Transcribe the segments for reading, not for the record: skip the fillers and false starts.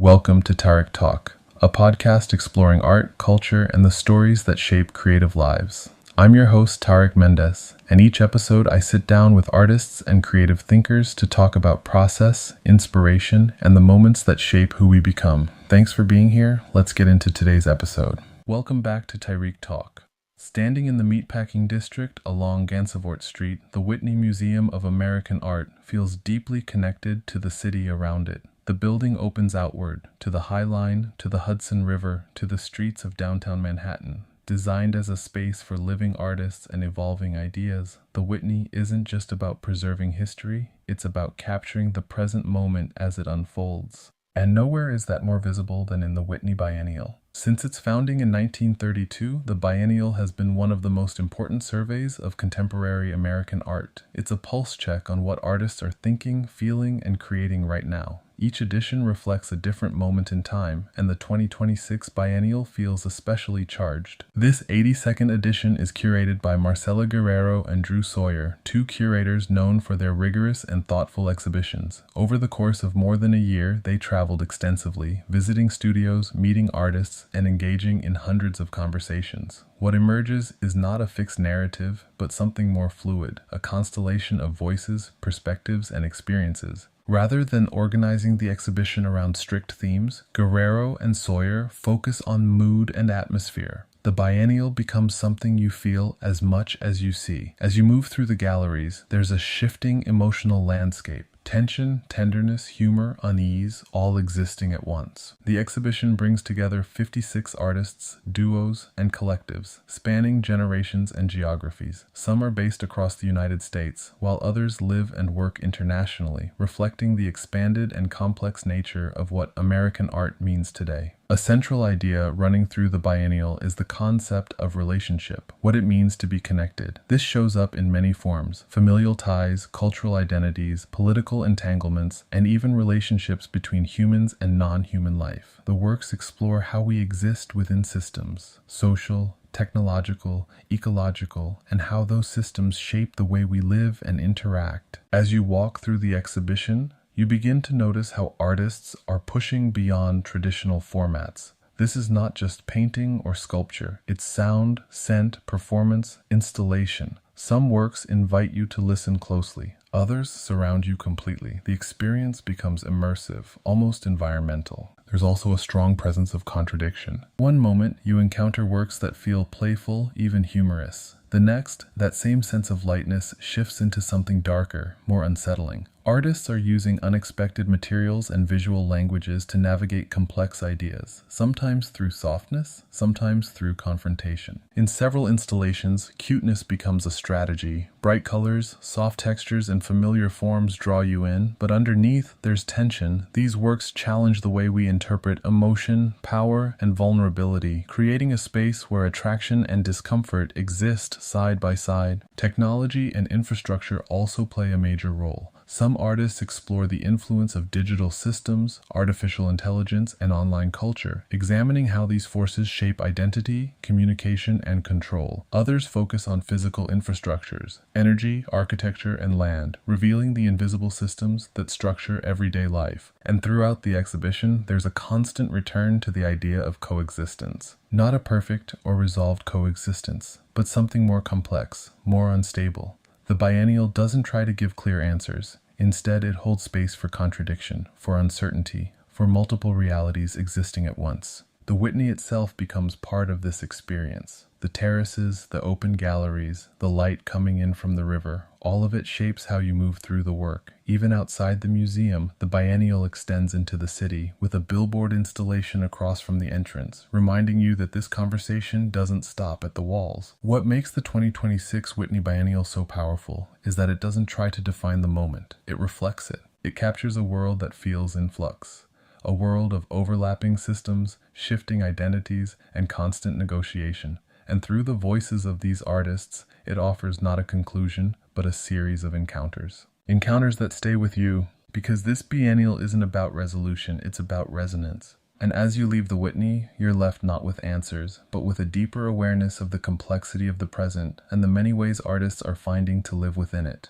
Welcome to Tarek Talk, a podcast exploring art, culture, and the stories that shape creative lives. I'm your host, Tarek Mendes, and each episode I sit down with artists and creative thinkers to talk about process, inspiration, and the moments that shape who we become. Thanks for being here. Let's get into today's episode. Welcome back to Tarek Talk. Standing in the meatpacking district along Gansevoort Street, the Whitney Museum of American Art feels deeply connected to the city around it. The building opens outward, to the High Line, to the Hudson River, to the streets of downtown Manhattan. Designed as a space for living artists and evolving ideas, the Whitney isn't just about preserving history, it's about capturing the present moment as it unfolds. And nowhere is that more visible than in the Whitney Biennial. Since its founding in 1932, the Biennial has been one of the most important surveys of contemporary American art. It's a pulse check on what artists are thinking, feeling, and creating right now. Each edition reflects a different moment in time, and the 2026 Biennial feels especially charged. This 82nd edition is curated by Marcela Guerrero and Drew Sawyer, two curators known for their rigorous and thoughtful exhibitions. Over the course of more than a year, they traveled extensively, visiting studios, meeting artists, and engaging in hundreds of conversations. What emerges is not a fixed narrative, but something more fluid, a constellation of voices, perspectives, and experiences. Rather than organizing the exhibition around strict themes, Guerrero and Sawyer focus on mood and atmosphere. The Biennial becomes something you feel as much as you see. As you move through the galleries, there's a shifting emotional landscape. Tension, tenderness, humor, unease, all existing at once. The exhibition brings together 56 artists, duos, and collectives, spanning generations and geographies. Some are based across the United States, while others live and work internationally, reflecting the expanded and complex nature of what American art means today. A central idea running through the Biennial is the concept of relationship, what it means to be connected. This shows up in many forms: familial ties, cultural identities, political entanglements, and even relationships between humans and non-human life. The works explore how we exist within systems, social, technological, ecological, and how those systems shape the way we live and interact. As you walk through the exhibition, you begin to notice how artists are pushing beyond traditional formats. This is not just painting or sculpture, it's sound, scent, performance, installation. Some works invite you to listen closely. Others surround you completely. The experience becomes immersive, almost environmental. There's also a strong presence of contradiction. One moment, you encounter works that feel playful, even humorous. The next, that same sense of lightness shifts into something darker, more unsettling. Artists are using unexpected materials and visual languages to navigate complex ideas, sometimes through softness, sometimes through confrontation. In several installations, cuteness becomes a strategy. Bright colors, soft textures, and familiar forms draw you in, but underneath, there's tension. These works challenge the way we interpret emotion, power, and vulnerability, creating a space where attraction and discomfort exist side by side. Technology and infrastructure also play a major role. Some artists explore the influence of digital systems, artificial intelligence, and online culture, examining how these forces shape identity, communication, and control. Others focus on physical infrastructures, energy, architecture, and land, revealing the invisible systems that structure everyday life. And throughout the exhibition, there's a constant return to the idea of coexistence. Not a perfect or resolved coexistence, but something more complex, more unstable. The Biennial doesn't try to give clear answers. Instead, it holds space for contradiction, for uncertainty, for multiple realities existing at once. The Whitney itself becomes part of this experience. The terraces, the open galleries, the light coming in from the river, all of it shapes how you move through the work. Even outside the museum, the Biennial extends into the city, with a billboard installation across from the entrance, reminding you that this conversation doesn't stop at the walls. What makes the 2026 Whitney Biennial so powerful is that it doesn't try to define the moment, it reflects it. It captures a world that feels in flux. A world of overlapping systems, shifting identities, and constant negotiation. And through the voices of these artists, it offers not a conclusion, but a series of encounters. Encounters that stay with you, because this Biennial isn't about resolution, it's about resonance. And as you leave the Whitney, you're left not with answers, but with a deeper awareness of the complexity of the present and the many ways artists are finding to live within it.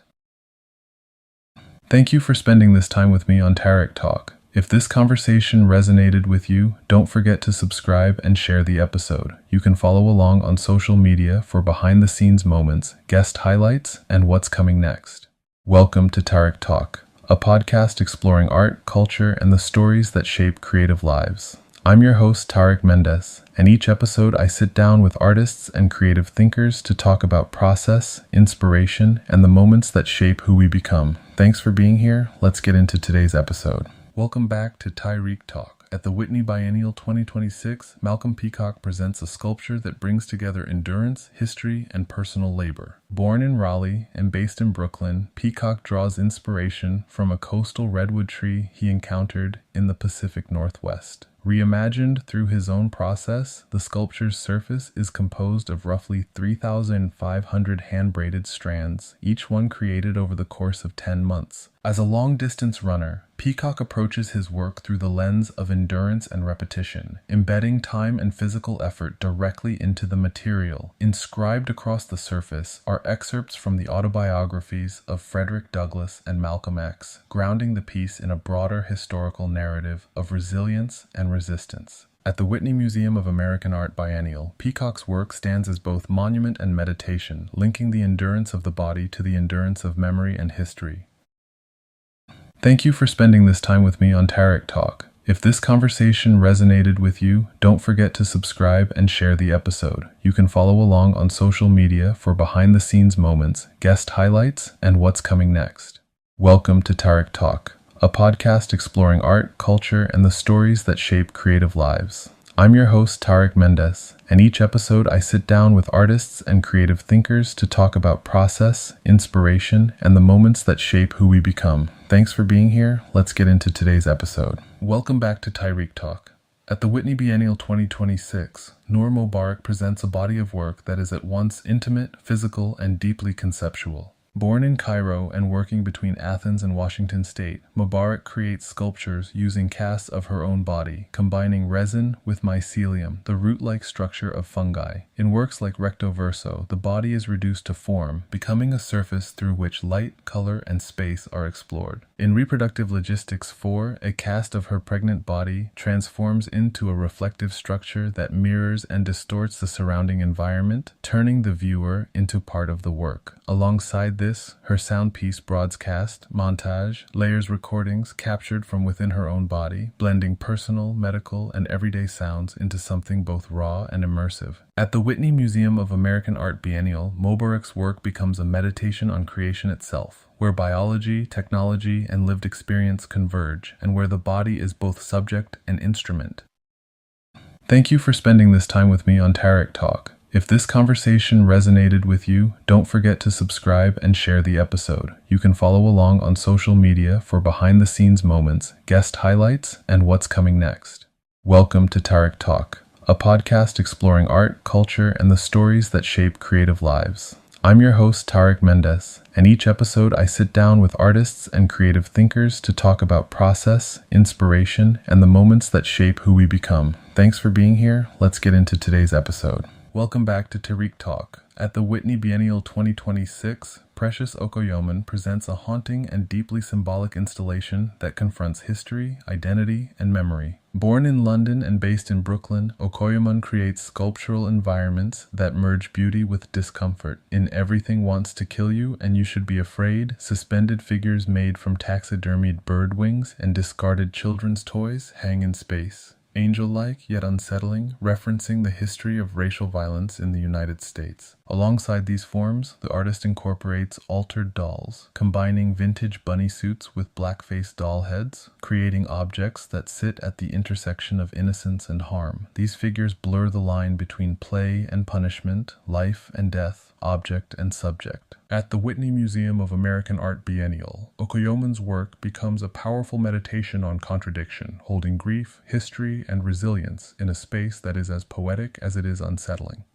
Thank you for spending this time with me on Tarek Talk. If this conversation resonated with you, don't forget to subscribe and share the episode. You can follow along on social media for behind-the-scenes moments, guest highlights, and what's coming next. Welcome to Tarik Talk, a podcast exploring art, culture, and the stories that shape creative lives. I'm your host, Tarik Mendes, and each episode I sit down with artists and creative thinkers to talk about process, inspiration, and the moments that shape who we become. Thanks for being here. Let's get into today's episode. Welcome back to Tarik Talk. At the Whitney Biennial 2026, Malcolm Peacock presents a sculpture that brings together endurance, history, and personal labor. Born in Raleigh and based in Brooklyn, Peacock draws inspiration from a coastal redwood tree he encountered in the Pacific Northwest. Reimagined through his own process, the sculpture's surface is composed of roughly 3,500 hand-braided strands, each one created over the course of 10 months. As a long-distance runner, Peacock approaches his work through the lens of endurance and repetition, embedding time and physical effort directly into the material. Inscribed across the surface are excerpts from the autobiographies of Frederick Douglass and Malcolm X, grounding the piece in a broader historical narrative of resilience and resistance. At the Whitney Museum of American Art Biennial, Peacock's work stands as both monument and meditation, linking the endurance of the body to the endurance of memory and history. Thank you for spending this time with me on Tarik Talk. If this conversation resonated with you, don't forget to subscribe and share the episode. You can follow along on social media for behind-the-scenes moments, guest highlights, and what's coming next. Welcome to Tarik Talk, a podcast exploring art, culture, and the stories that shape creative lives. I'm your host, Tarik Mendes, and each episode I sit down with artists and creative thinkers to talk about process, inspiration, and the moments that shape who we become. Thanks for being here. Let's get into today's episode. Welcome back to Tarik Talk. At the Whitney Biennial 2026, Nour Mobarak presents a body of work that is at once intimate, physical, and deeply conceptual. Born in Cairo and working between Athens and Washington State, Mobarak creates sculptures using casts of her own body, combining resin with mycelium, the root-like structure of fungi. In works like Recto Verso, the body is reduced to form, becoming a surface through which light, color, and space are explored. In Reproductive Logistics 4, a cast of her pregnant body transforms into a reflective structure that mirrors and distorts the surrounding environment, turning the viewer into part of the work. Alongside this, her sound piece broadcast, montage, layers recordings captured from within her own body, blending personal, medical, and everyday sounds into something both raw and immersive. At the Whitney Museum of American Art Biennial, Mobarak's work becomes a meditation on creation itself, where biology, technology, and lived experience converge, and where the body is both subject and instrument. Thank you for spending this time with me on Tarik Talk. If this conversation resonated with you, don't forget to subscribe and share the episode. You can follow along on social media for behind-the-scenes moments, guest highlights, and what's coming next. Welcome to Tarik Talk, a podcast exploring art, culture, and the stories that shape creative lives. I'm your host, Tarik Mendes, and each episode I sit down with artists and creative thinkers to talk about process, inspiration, and the moments that shape who we become. Thanks for being here. Let's get into today's episode. Welcome back to Tarik Talk. At the Whitney Biennial 2026, Precious Okoyeman presents a haunting and deeply symbolic installation that confronts history, identity, and memory. Born in London and based in Brooklyn, Okoyeman creates sculptural environments that merge beauty with discomfort. In Everything Wants to Kill You and You Should Be Afraid, suspended figures made from taxidermied bird wings and discarded children's toys hang in space. Angel-like yet unsettling, referencing the history of racial violence in the United States. Alongside these forms, the artist incorporates altered dolls, combining vintage bunny suits with blackface doll heads, creating objects that sit at the intersection of innocence and harm. These figures blur the line between play and punishment, life and death, object and subject. At the Whitney Museum of American Art Biennial, Okoyeman's work becomes a powerful meditation on contradiction, holding grief, history, and resilience in a space that is as poetic as it is unsettling.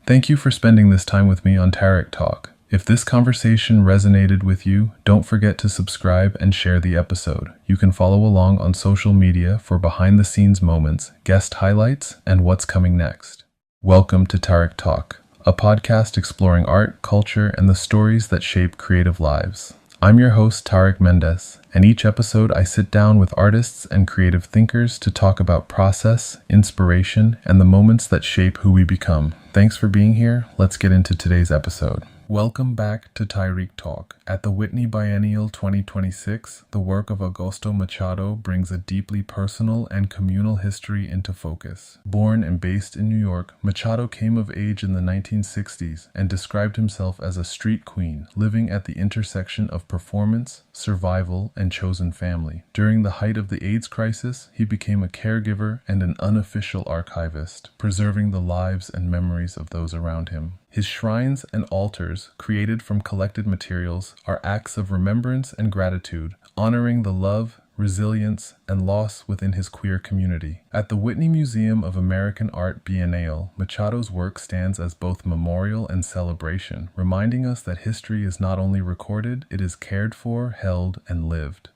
Thank you for spending this time with me on Tarik Talk. If this conversation resonated with you, don't forget to subscribe and share the episode. You can follow along on social media for behind-the-scenes moments, guest highlights, and what's coming next. Welcome to Tarik Talk, a podcast exploring art, culture, and the stories that shape creative lives. I'm your host, Tarek Mendes, and each episode I sit down with artists and creative thinkers to talk about process, inspiration, and the moments that shape who we become. Thanks for being here. Let's get into today's episode. Welcome back to Tyreek Talk. At the Whitney Biennial 2026, the work of Agosto Machado brings a deeply personal and communal history into focus. Born and based in New York, Machado came of age in the 1960s and described himself as a street queen, living at the intersection of performance, survival, and chosen family. During the height of the AIDS crisis, he became a caregiver and an unofficial archivist, preserving the lives and memories of those around him. His shrines and altars, created from collected materials, are acts of remembrance and gratitude, honoring the love, resilience, and loss within his queer community. At the Whitney Museum of American Art Biennial, Machado's work stands as both memorial and celebration, reminding us that history is not only recorded, it is cared for, held, and lived.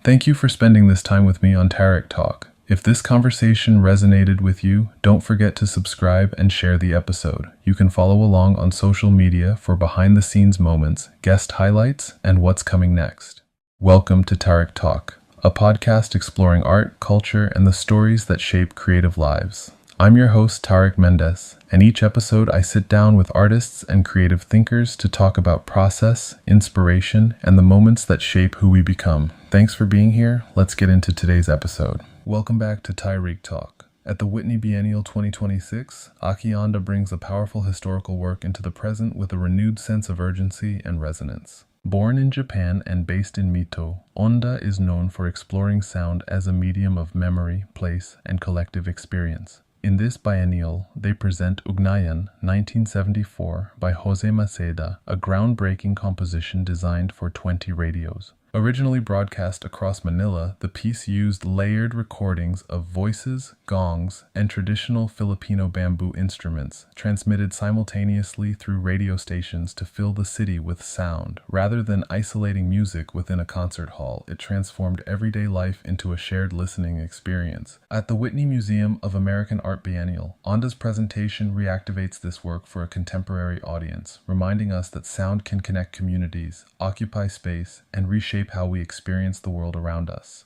Thank you for spending this time with me on Tarek Talk. If this conversation resonated with you, don't forget to subscribe and share the episode. You can follow along on social media for behind-the-scenes moments, guest highlights, and what's coming next. Welcome to Tarek Talk, a podcast exploring art, culture, and the stories that shape creative lives. I'm your host, Tarek Mendes, and each episode I sit down with artists and creative thinkers to talk about process, inspiration, and the moments that shape who we become. Thanks for being here. Let's get into today's episode. Welcome back to Tyreek Talk. At the Whitney Biennial 2026, Aki Onda brings a powerful historical work into the present with a renewed sense of urgency and resonance. Born in Japan and based in Mito, Onda is known for exploring sound as a medium of memory, place, and collective experience. In this biennial, they present Ugnayan, 1974, by José Maceda, a groundbreaking composition designed for 20 radios. Originally broadcast across Manila, the piece used layered recordings of voices, gongs, and traditional Filipino bamboo instruments, transmitted simultaneously through radio stations to fill the city with sound. Rather than isolating music within a concert hall, it transformed everyday life into a shared listening experience. At the Whitney Museum of American Art Biennial, Onda's presentation reactivates this work for a contemporary audience, reminding us that sound can connect communities, occupy space, and reshape how we experience the world around us.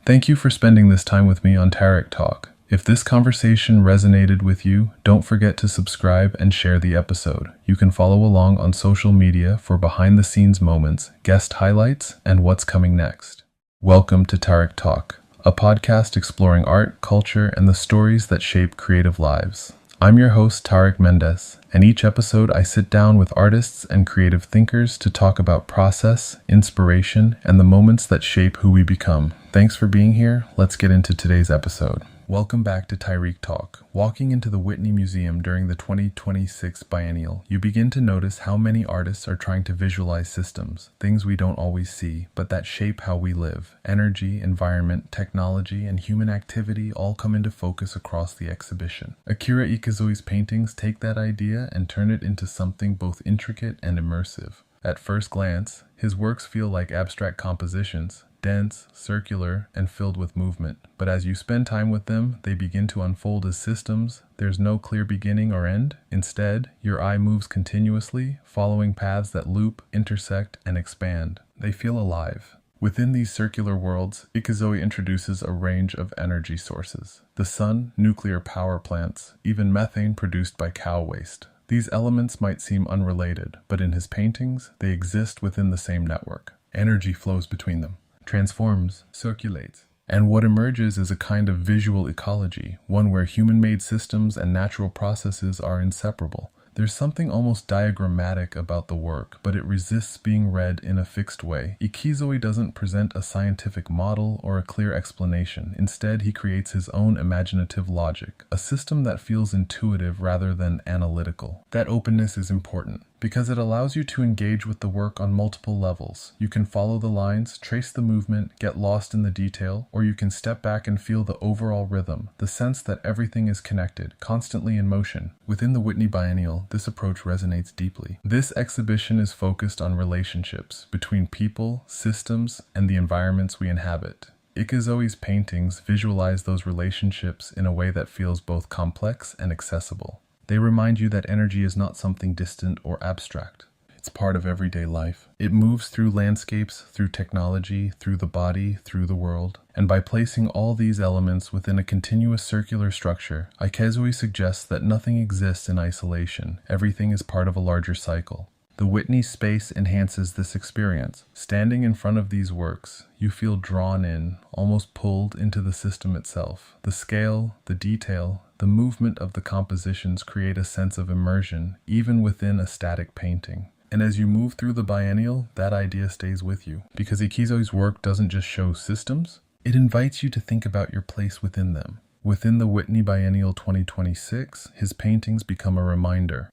Thank you for spending this time with me on Tarek Talk. If this conversation resonated with you, don't forget to subscribe and share the episode. You can follow along on social media for behind-the-scenes moments, guest highlights, and what's coming next. Welcome to Tarek Talk, a podcast exploring art, culture, and the stories that shape creative lives. I'm your host, Tarek Mendes, and each episode I sit down with artists and creative thinkers to talk about process, inspiration, and the moments that shape who we become. Thanks for being here. Let's get into today's episode. Welcome back to Tyreek Talk. Walking into the Whitney Museum during the 2026 Biennial, you begin to notice how many artists are trying to visualize systems, things we don't always see, but that shape how we live. Energy, environment, technology, and human activity all come into focus across the exhibition. Akira Ikezoe's paintings take that idea and turn it into something both intricate and immersive. At first glance, his works feel like abstract compositions, dense, circular, and filled with movement. But as you spend time with them, they begin to unfold as systems. There's no clear beginning or end. Instead, your eye moves continuously, following paths that loop, intersect, and expand. They feel alive. Within these circular worlds, Ikezoe introduces a range of energy sources: the sun, nuclear power plants, even methane produced by cow waste. These elements might seem unrelated, but in his paintings, they exist within the same network. Energy flows between them, transforms, circulates. And what emerges is a kind of visual ecology, one where human-made systems and natural processes are inseparable. There's something almost diagrammatic about the work, but it resists being read in a fixed way. Ikezoe doesn't present a scientific model or a clear explanation. Instead, he creates his own imaginative logic, a system that feels intuitive rather than analytical. That openness is important, because it allows you to engage with the work on multiple levels. You can follow the lines, trace the movement, get lost in the detail, or you can step back and feel the overall rhythm, the sense that everything is connected, constantly in motion. Within the Whitney Biennial, this approach resonates deeply. This exhibition is focused on relationships between people, systems, and the environments we inhabit. Ikezoe's paintings visualize those relationships in a way that feels both complex and accessible. They remind you that energy is not something distant or abstract. It's part of everyday life. It moves through landscapes, through technology, through the body, through the world. And by placing all these elements within a continuous circular structure, Ikezoe suggests that nothing exists in isolation. Everything is part of a larger cycle. The Whitney space enhances this experience. Standing in front of these works, you feel drawn in, almost pulled into the system itself. The scale, the detail, the movement of the compositions create a sense of immersion, even within a static painting. And as you move through the biennial, that idea stays with you. Because Ikezoe's work doesn't just show systems, it invites you to think about your place within them. Within the Whitney Biennial 2026, his paintings become a reminder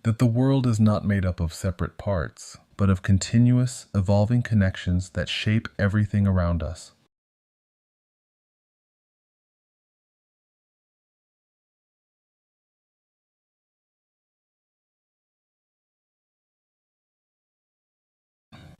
that the world is not made up of separate parts, but of continuous, evolving connections that shape everything around us.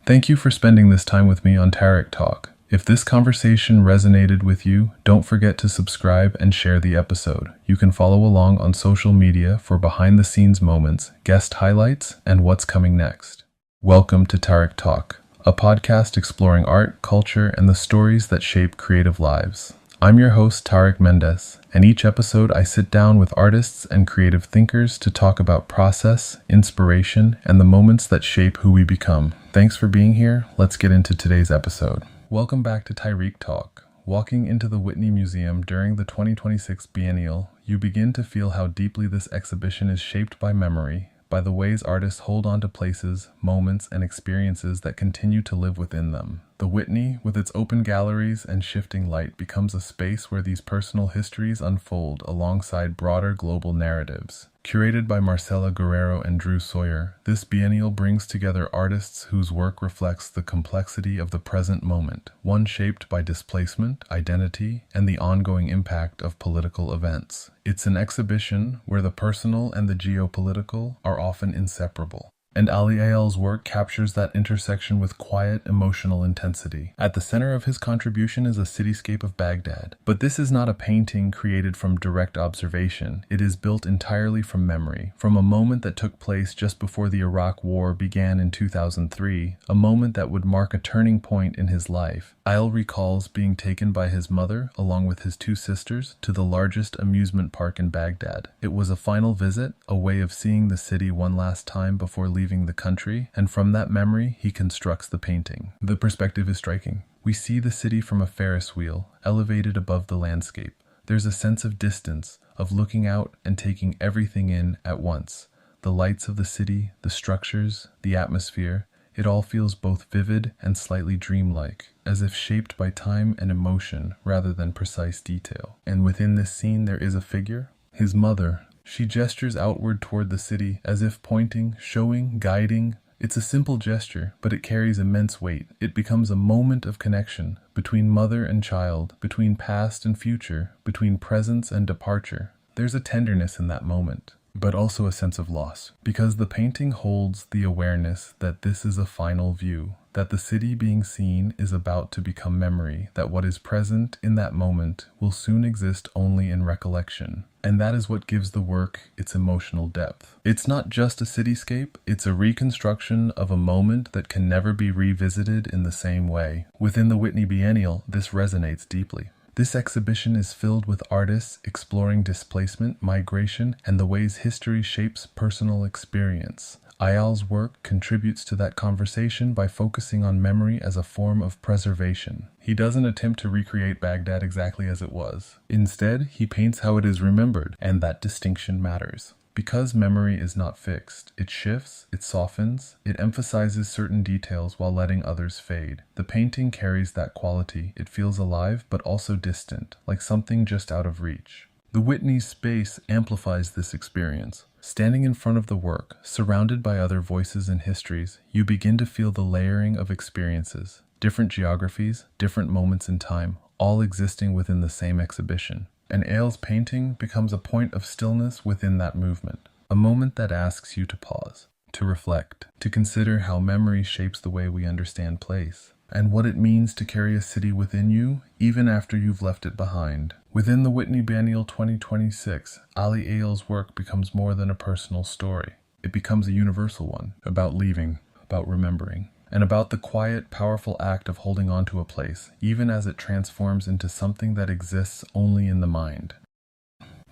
Thank you for spending this time with me on Tarek Talk. If this conversation resonated with you, don't forget to subscribe and share the episode. You can follow along on social media for behind-the-scenes moments, guest highlights, and what's coming next. Welcome to Tarek Talk, a podcast exploring art, culture, and the stories that shape creative lives. I'm your host, Tarek Mendes, and each episode I sit down with artists and creative thinkers to talk about process, inspiration, and the moments that shape who we become. Thanks for being here. Let's get into today's episode. Welcome back to Tarek Talk. Walking into the Whitney Museum during the 2026 Biennial, you begin to feel how deeply this exhibition is shaped by memory, by the ways artists hold on to places, moments, and experiences that continue to live within them. The Whitney, with its open galleries and shifting light, becomes a space where these personal histories unfold alongside broader global narratives. Curated by Marcela Guerrero and Drew Sawyer, this biennial brings together artists whose work reflects the complexity of the present moment, one shaped by displacement, identity, and the ongoing impact of political events. It's an exhibition where the personal and the geopolitical are often inseparable. And Ali Ayal's work captures that intersection with quiet, emotional intensity. At the center of his contribution is a cityscape of Baghdad. But this is not a painting created from direct observation. It is built entirely from memory, from a moment that took place just before the Iraq War began in 2003, a moment that would mark a turning point in his life. Ayal recalls being taken by his mother, along with his two sisters, to the largest amusement park in Baghdad. It was a final visit, a way of seeing the city one last time before leaving the country, and from that memory, he constructs the painting. The perspective is striking. We see the city from a Ferris wheel, elevated above the landscape. There's a sense of distance, of looking out and taking everything in at once. The lights of the city, the structures, the atmosphere, it all feels both vivid and slightly dreamlike, as if shaped by time and emotion rather than precise detail. And within this scene there is a figure, his mother. She gestures outward toward the city, as if pointing, showing, guiding. It's a simple gesture, but it carries immense weight. It becomes a moment of connection between mother and child, between past and future, between presence and departure. There's a tenderness in that moment, but also a sense of loss, because the painting holds the awareness that this is a final view, that the city being seen is about to become memory, that what is present in that moment will soon exist only in recollection. And that is what gives the work its emotional depth. It's not just a cityscape, it's a reconstruction of a moment that can never be revisited in the same way. Within the Whitney Biennial, this resonates deeply. This exhibition is filled with artists exploring displacement, migration, and the ways history shapes personal experience. Ayal's work contributes to that conversation by focusing on memory as a form of preservation. He doesn't attempt to recreate Baghdad exactly as it was. Instead, he paints how it is remembered, and that distinction matters. Because memory is not fixed, it shifts, it softens, it emphasizes certain details while letting others fade. The painting carries that quality. It feels alive but also distant, like something just out of reach. The Whitney space amplifies this experience. Standing in front of the work, surrounded by other voices and histories, you begin to feel the layering of experiences, different geographies, different moments in time, all existing within the same exhibition. And Ayal's painting becomes a point of stillness within that movement, a moment that asks you to pause, to reflect, to consider how memory shapes the way we understand place. and what it means to carry a city within you, even after you've left it behind. Within the Whitney Biennial 2026, Ali Ayal's work becomes more than a personal story. It becomes a universal one, about leaving, about remembering, and about the quiet, powerful act of holding on to a place, even as it transforms into something that exists only in the mind.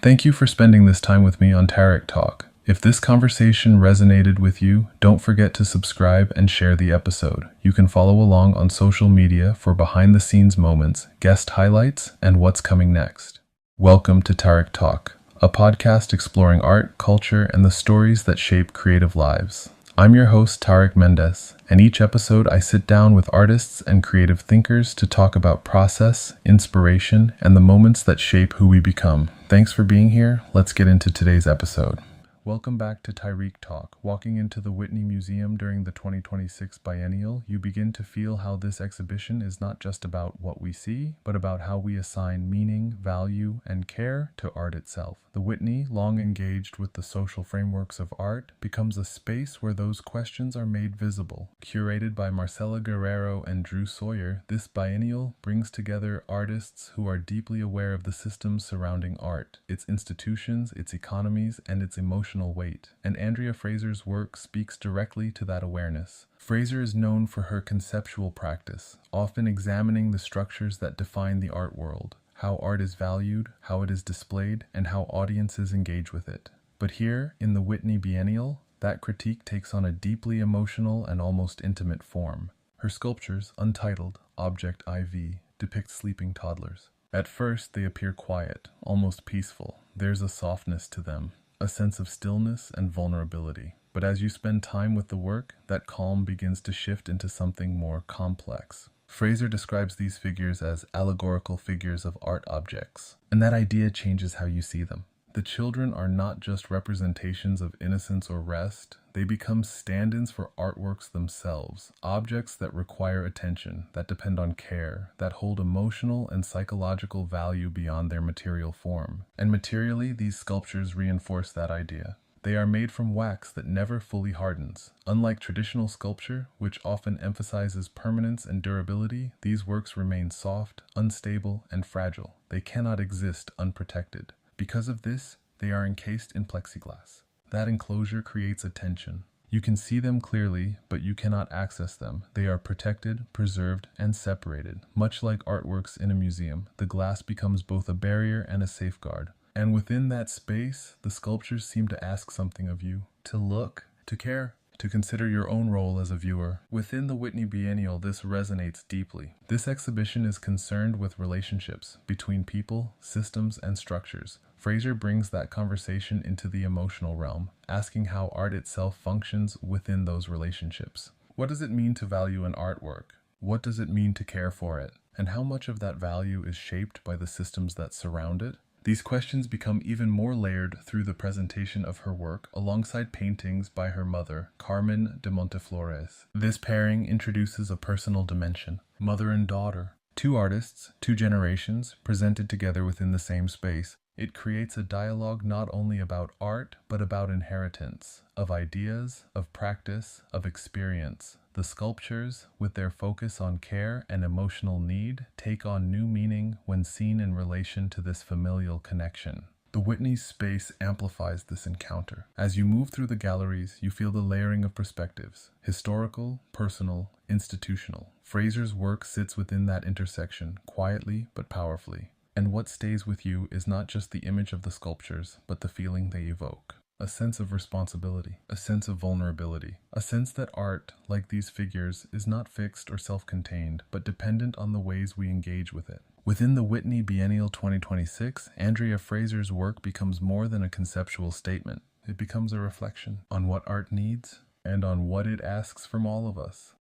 Thank you for spending this time with me on Tarek Talk. If this conversation resonated with you, don't forget to subscribe and share the episode. You can follow along on social media for behind-the-scenes moments, guest highlights, and what's coming next. Welcome to Tarek Talk, a podcast exploring art, culture, and the stories that shape creative lives. I'm your host, Tarek Mendes, and each episode I sit down with artists and creative thinkers to talk about process, inspiration, and the moments that shape who we become. Thanks for being here. Let's get into today's episode. Welcome back to Tarek Talk. Walking into the Whitney Museum during the 2026 Biennial, you begin to feel how this exhibition is not just about what we see, but about how we assign meaning, value, and care to art itself. The Whitney, long engaged with the social frameworks of art, becomes a space where those questions are made visible. Curated by Marcela Guerrero and Drew Sawyer, this biennial brings together artists who are deeply aware of the systems surrounding art, its institutions, its economies, and its emotional weight, and Andrea Fraser's work speaks directly to that awareness. Fraser is known for her conceptual practice, often examining the structures that define the art world, how art is valued, how it is displayed, and how audiences engage with it. But here, in the Whitney Biennial, that critique takes on a deeply emotional and almost intimate form. Her sculptures, untitled Object IV, depict sleeping toddlers. At first, they appear quiet, almost peaceful. There's a softness to them, a sense of stillness and vulnerability. But as you spend time with the work, that calm begins to shift into something more complex. Fraser describes these figures as allegorical figures of art objects, and that idea changes how you see them. The children are not just representations of innocence or rest, they become stand-ins for artworks themselves, objects that require attention, that depend on care, that hold emotional and psychological value beyond their material form. And materially, these sculptures reinforce that idea. They are made from wax that never fully hardens. Unlike traditional sculpture, which often emphasizes permanence and durability, these works remain soft, unstable, and fragile. They cannot exist unprotected. Because of this, they are encased in plexiglass. That enclosure creates a tension. You can see them clearly, but you cannot access them. They are protected, preserved, and separated. Much like artworks in a museum, the glass becomes both a barrier and a safeguard. And within that space, the sculptures seem to ask something of you. To look, to care, to consider your own role as a viewer. Within the Whitney Biennial, this resonates deeply. This exhibition is concerned with relationships between people, systems, and structures. Fraser brings that conversation into the emotional realm, asking how art itself functions within those relationships. What does it mean to value an artwork? What does it mean to care for it? And how much of that value is shaped by the systems that surround it? These questions become even more layered through the presentation of her work alongside paintings by her mother, Carmen de Monteflores. This pairing introduces a personal dimension, mother and daughter. Two artists, two generations, presented together within the same space. It creates a dialogue not only about art, but about inheritance, of ideas, of practice, of experience. The sculptures, with their focus on care and emotional need, take on new meaning when seen in relation to this familial connection. The Whitney space amplifies this encounter. As you move through the galleries, you feel the layering of perspectives, historical, personal, institutional. Fraser's work sits within that intersection, quietly but powerfully. And what stays with you is not just the image of the sculptures, but the feeling they evoke. A sense of responsibility, a sense of vulnerability, a sense that art, like these figures, is not fixed or self-contained, but dependent on the ways we engage with it. Within the Whitney Biennial 2026, Andrea Fraser's work becomes more than a conceptual statement. It becomes a reflection on what art needs and on what it asks from all of us.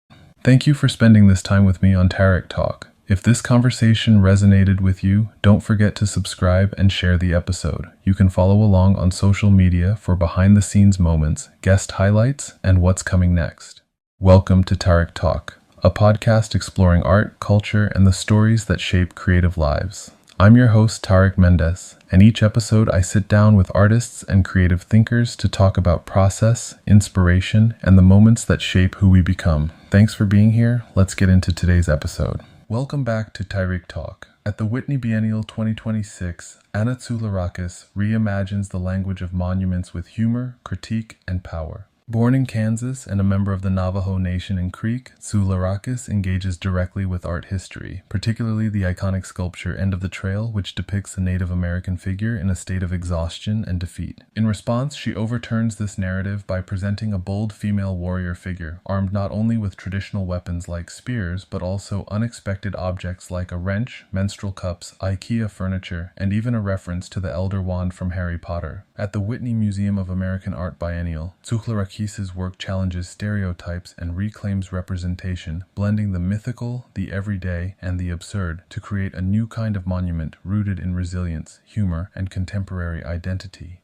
Thank you for spending this time with me on Tarek Talk. If this conversation resonated with you, don't forget to subscribe and share the episode. You can follow along on social media for behind-the-scenes moments, guest highlights, and what's coming next. Welcome to Tarek Talk, a podcast exploring art, culture, and the stories that shape creative lives. I'm your host, Tarek Mendes, and each episode I sit down with artists and creative thinkers to talk about process, inspiration, and the moments that shape who we become. Thanks for being here. Let's get into today's episode. Welcome back to Tyreek Talk. At the Whitney Biennial 2026, Anna Tsoulirakis reimagines the language of monuments with humor, critique, and power. Born in Kansas and a member of the Navajo Nation in Creek, Tsoulirakis engages directly with art history, particularly the iconic sculpture End of the Trail, which depicts a Native American figure in a state of exhaustion and defeat. In response, she overturns this narrative by presenting a bold female warrior figure, armed not only with traditional weapons like spears, but also unexpected objects like a wrench, menstrual cups, IKEA furniture, and even a reference to the Elder Wand from Harry Potter. At the Whitney Museum of American Art Biennial, Tsoulirakis' work challenges stereotypes and reclaims representation, blending the mythical, the everyday, and the absurd to create a new kind of monument rooted in resilience, humor, and contemporary identity.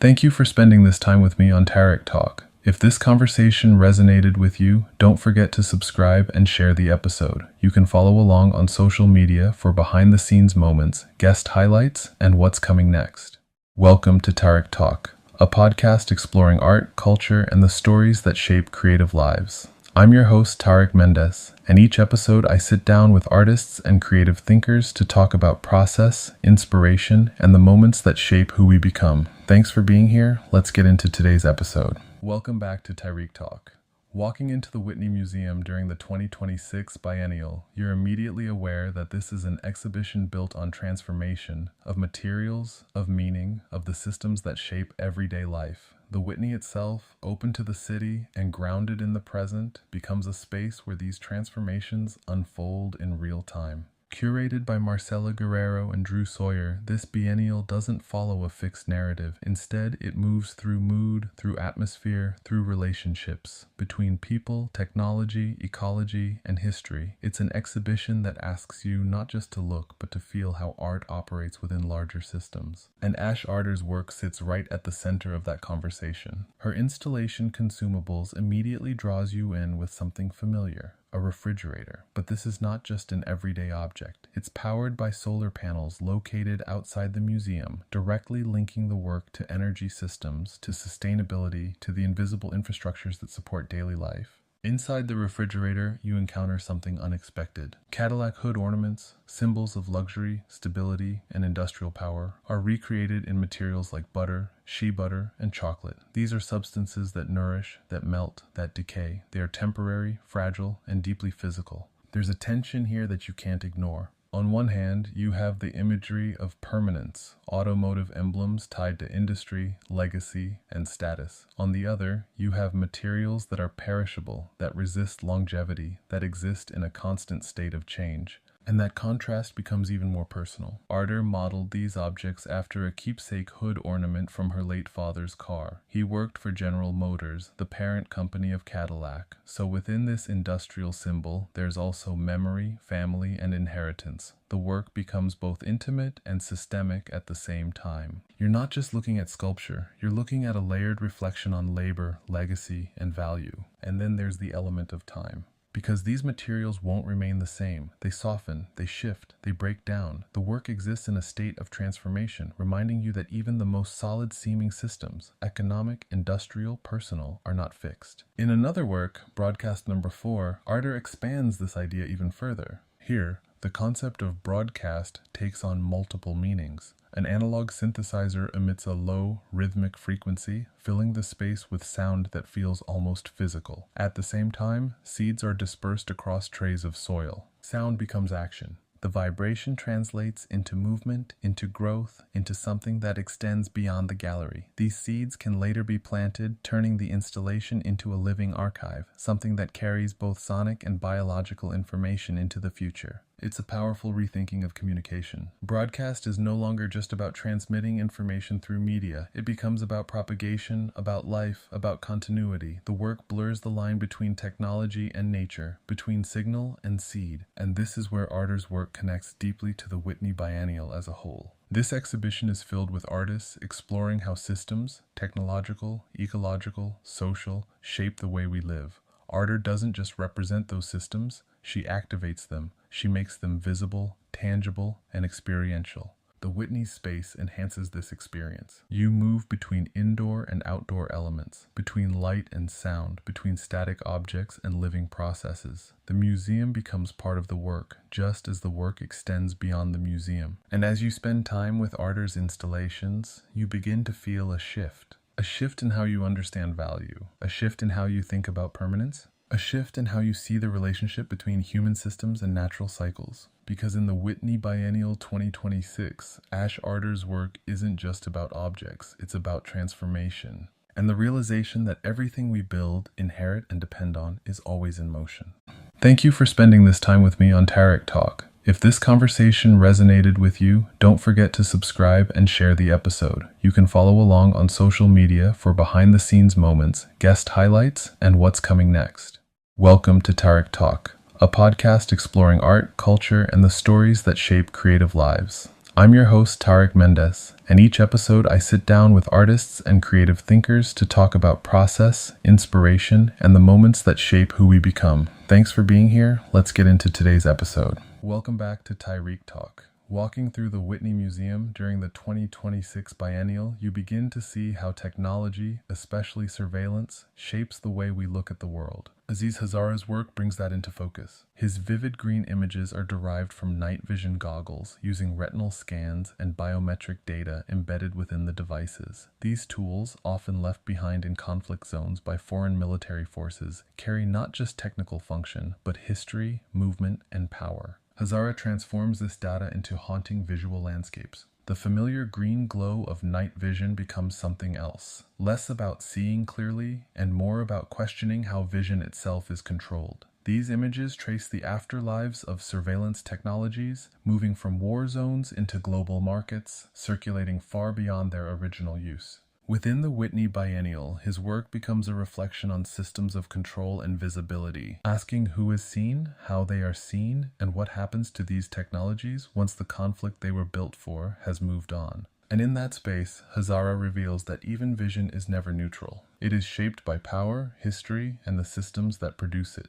Thank you for spending this time with me on Tarek Talk. If this conversation resonated with you, don't forget to subscribe and share the episode. You can follow along on social media for behind-the-scenes moments, guest highlights, and what's coming next. Welcome to Tarek Talk, a podcast exploring art, culture, and the stories that shape creative lives. I'm your host, Tarek Mendes, and each episode I sit down with artists and creative thinkers to talk about process, inspiration, and the moments that shape who we become. Thanks for being here. Let's get into today's episode. Welcome back to Tyreek Talk. Walking into the Whitney Museum during the 2026 Biennial, you're immediately aware that this is an exhibition built on transformation of materials, of meaning, of the systems that shape everyday life. The Whitney itself, open to the city and grounded in the present, becomes a space where these transformations unfold in real time. Curated by Marcela Guerrero and Drew Sawyer, this biennial doesn't follow a fixed narrative. Instead, it moves through mood, through atmosphere, through relationships, between people, technology, ecology, and history. It's an exhibition that asks you not just to look, but to feel how art operates within larger systems. And Ash Arter's work sits right at the center of that conversation. Her installation Consumables immediately draws you in with something familiar. A refrigerator. But this is not just an everyday object. It's powered by solar panels located outside the museum, directly linking the work to energy systems, to sustainability, to the invisible infrastructures that support daily life. Inside the refrigerator, you encounter something unexpected. Cadillac hood ornaments, symbols of luxury, stability, and industrial power, are recreated in materials like butter, shea butter, and chocolate. These are substances that nourish, that melt, that decay. They are temporary, fragile, and deeply physical. There's a tension here that you can't ignore. On one hand, you have the imagery of permanence, automotive emblems tied to industry, legacy, and status. On the other, you have materials that are perishable, that resist longevity, that exist in a constant state of change. And that contrast becomes even more personal. Arter modeled these objects after a keepsake hood ornament from her late father's car. He worked for General Motors, the parent company of Cadillac. So within this industrial symbol, there's also memory, family, and inheritance. The work becomes both intimate and systemic at the same time. You're not just looking at sculpture, you're looking at a layered reflection on labor, legacy, and value. And then there's the element of time. Because these materials won't remain the same. They soften, they shift, they break down. The work exists in a state of transformation, reminding you that even the most solid-seeming systems, economic, industrial, personal, are not fixed. In another work, Broadcast Number 4, Arter expands this idea even further. Here, the concept of broadcast takes on multiple meanings. An analog synthesizer emits a low, rhythmic frequency, filling the space with sound that feels almost physical. At the same time, seeds are dispersed across trays of soil. Sound becomes action. The vibration translates into movement, into growth, into something that extends beyond the gallery. These seeds can later be planted, turning the installation into a living archive, something that carries both sonic and biological information into the future. It's a powerful rethinking of communication. Broadcast is no longer just about transmitting information through media. It becomes about propagation, about life, about continuity. The work blurs the line between technology and nature, between signal and seed. And this is where Arter's work connects deeply to the Whitney Biennial as a whole. This exhibition is filled with artists exploring how systems, technological, ecological, social, shape the way we live. Arter doesn't just represent those systems, she activates them. She makes them visible, tangible and experiential. The Whitney space enhances this experience. You move between indoor and outdoor elements, between light and sound, between static objects and living processes. The museum becomes part of the work, just as the work extends beyond the museum. And as you spend time with artists' installations, you begin to feel a shift. A shift in how you understand value, a shift in how you think about permanence, a shift in how you see the relationship between human systems and natural cycles. Because in the Whitney Biennial 2026, Ash Arter's work isn't just about objects, it's about transformation. And the realization that everything we build, inherit, and depend on is always in motion. Thank you for spending this time with me on Tarek Talk. If this conversation resonated with you, don't forget to subscribe and share the episode. You can follow along on social media for behind-the-scenes moments, guest highlights, and what's coming next. Welcome to Tarek Talk, a podcast exploring art, culture, and the stories that shape creative lives. I'm your host, Tarek Mendes, and each episode I sit down with artists and creative thinkers to talk about process, inspiration, and the moments that shape who we become. Thanks for being here. Let's get into today's episode. Welcome back to Tarek Talk. Walking through the Whitney Museum during the 2026 Biennial, you begin to see how technology, especially surveillance, shapes the way we look at the world. Aziz Hazara's work brings that into focus. His vivid green images are derived from night vision goggles using retinal scans and biometric data embedded within the devices. These tools, often left behind in conflict zones by foreign military forces, carry not just technical function, but history, movement, and power. Hazara transforms this data into haunting visual landscapes. The familiar green glow of night vision becomes something else, less about seeing clearly and more about questioning how vision itself is controlled. These images trace the afterlives of surveillance technologies, moving from war zones into global markets, circulating far beyond their original use. Within the Whitney Biennial, his work becomes a reflection on systems of control and visibility, asking who is seen, how they are seen, and what happens to these technologies once the conflict they were built for has moved on. And in that space, Hazara reveals that even vision is never neutral. It is shaped by power, history, and the systems that produce it.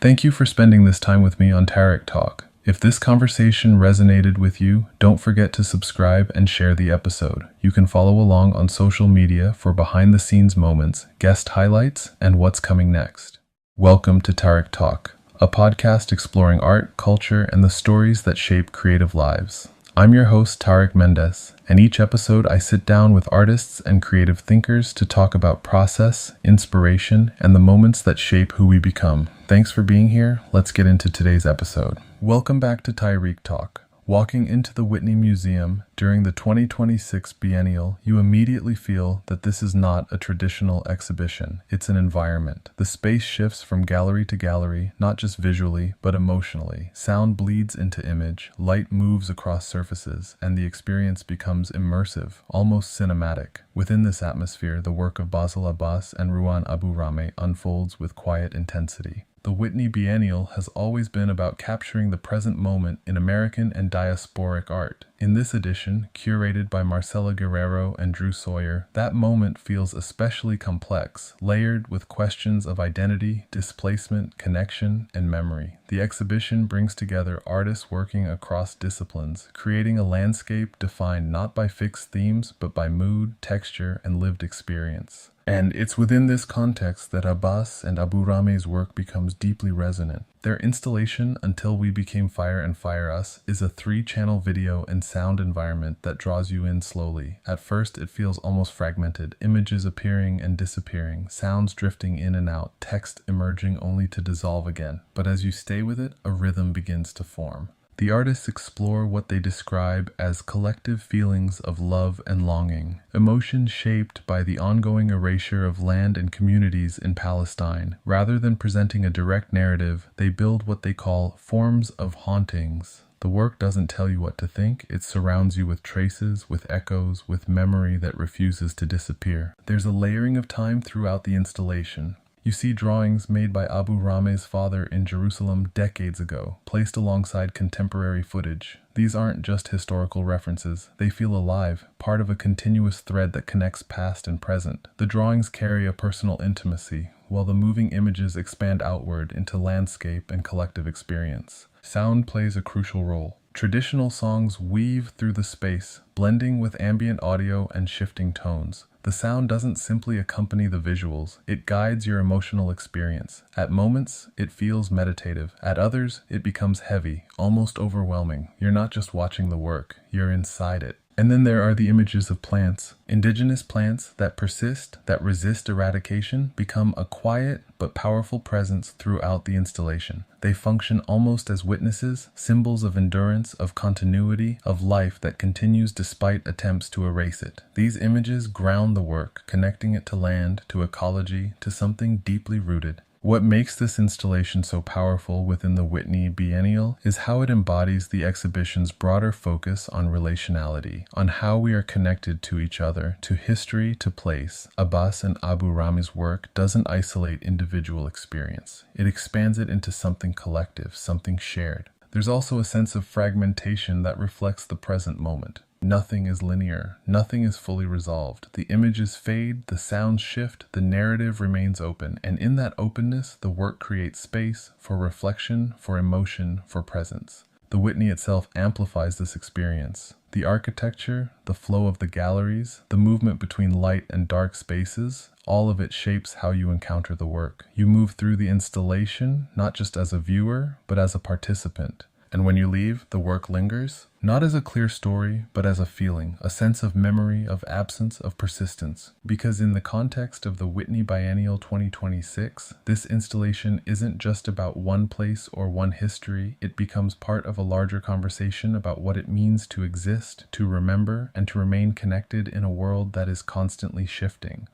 Thank you for spending this time with me on Tarek Talk. If this conversation resonated with you, don't forget to subscribe and share the episode. You can follow along on social media for behind-the-scenes moments, guest highlights, and what's coming next. Welcome to Tarek Talk, a podcast exploring art, culture, and the stories that shape creative lives. I'm your host, Tarek Mendes, and each episode I sit down with artists and creative thinkers to talk about process, inspiration, and the moments that shape who we become. Thanks for being here. Let's get into today's episode. Welcome back to Tarek Talk. Walking into the Whitney Museum during the 2026 Biennial, you immediately feel that this is not a traditional exhibition. It's an environment. The space shifts from gallery to gallery, not just visually, but emotionally. Sound bleeds into image, light moves across surfaces, and the experience becomes immersive, almost cinematic. Within this atmosphere, the work of Basil Abbas and Ruan Abu Rame unfolds with quiet intensity. The Whitney Biennial has always been about capturing the present moment in American and diasporic art. In this edition, curated by Marcela Guerrero and Drew Sawyer, that moment feels especially complex, layered with questions of identity, displacement, connection, and memory. The exhibition brings together artists working across disciplines, creating a landscape defined not by fixed themes, but by mood, texture, and lived experience. And it's within this context that Abbas and Abu Rame's work becomes deeply resonant. Their installation, Until We Became Fire and Fire Us, is a 3-channel video and sound environment that draws you in slowly. At first, it feels almost fragmented, images appearing and disappearing, sounds drifting in and out, text emerging only to dissolve again. But as you stay with it, a rhythm begins to form. The artists explore what they describe as collective feelings of love and longing, emotions shaped by the ongoing erasure of land and communities in Palestine. Rather than presenting a direct narrative, they build what they call forms of hauntings. The work doesn't tell you what to think, it surrounds you with traces, with echoes, with memory that refuses to disappear. There's a layering of time throughout the installation. You see drawings made by Abu Rame's father in Jerusalem decades ago, placed alongside contemporary footage. These aren't just historical references, they feel alive, part of a continuous thread that connects past and present. The drawings carry a personal intimacy, while the moving images expand outward into landscape and collective experience. Sound plays a crucial role. Traditional songs weave through the space, blending with ambient audio and shifting tones. The sound doesn't simply accompany the visuals, it guides your emotional experience. At moments, it feels meditative. At others, it becomes heavy, almost overwhelming. You're not just watching the work, you're inside it. And then there are the images of plants. Indigenous plants that persist, that resist eradication, become a quiet but powerful presence throughout the installation. They function almost as witnesses, symbols of endurance, of continuity, of life that continues despite attempts to erase it. These images ground the work, connecting it to land, to ecology, to something deeply rooted. What makes this installation so powerful within the Whitney Biennial is how it embodies the exhibition's broader focus on relationality, on how we are connected to each other, to history, to place. Abbas and Abu Rami's work doesn't isolate individual experience. It expands it into something collective, something shared. There's also a sense of fragmentation that reflects the present moment. Nothing is linear, nothing is fully resolved. The images fade, the sounds shift, the narrative remains open, and in that openness, the work creates space for reflection, for emotion, for presence. The Whitney itself amplifies this experience. The architecture, the flow of the galleries, the movement between light and dark spaces, all of it shapes how you encounter the work. You move through the installation, not just as a viewer, but as a participant. And when you leave, the work lingers, not as a clear story, but as a feeling, a sense of memory, of absence, of persistence. Because in the context of the Whitney Biennial 2026, this installation isn't just about one place or one history, it becomes part of a larger conversation about what it means to exist, to remember, and to remain connected in a world that is constantly shifting.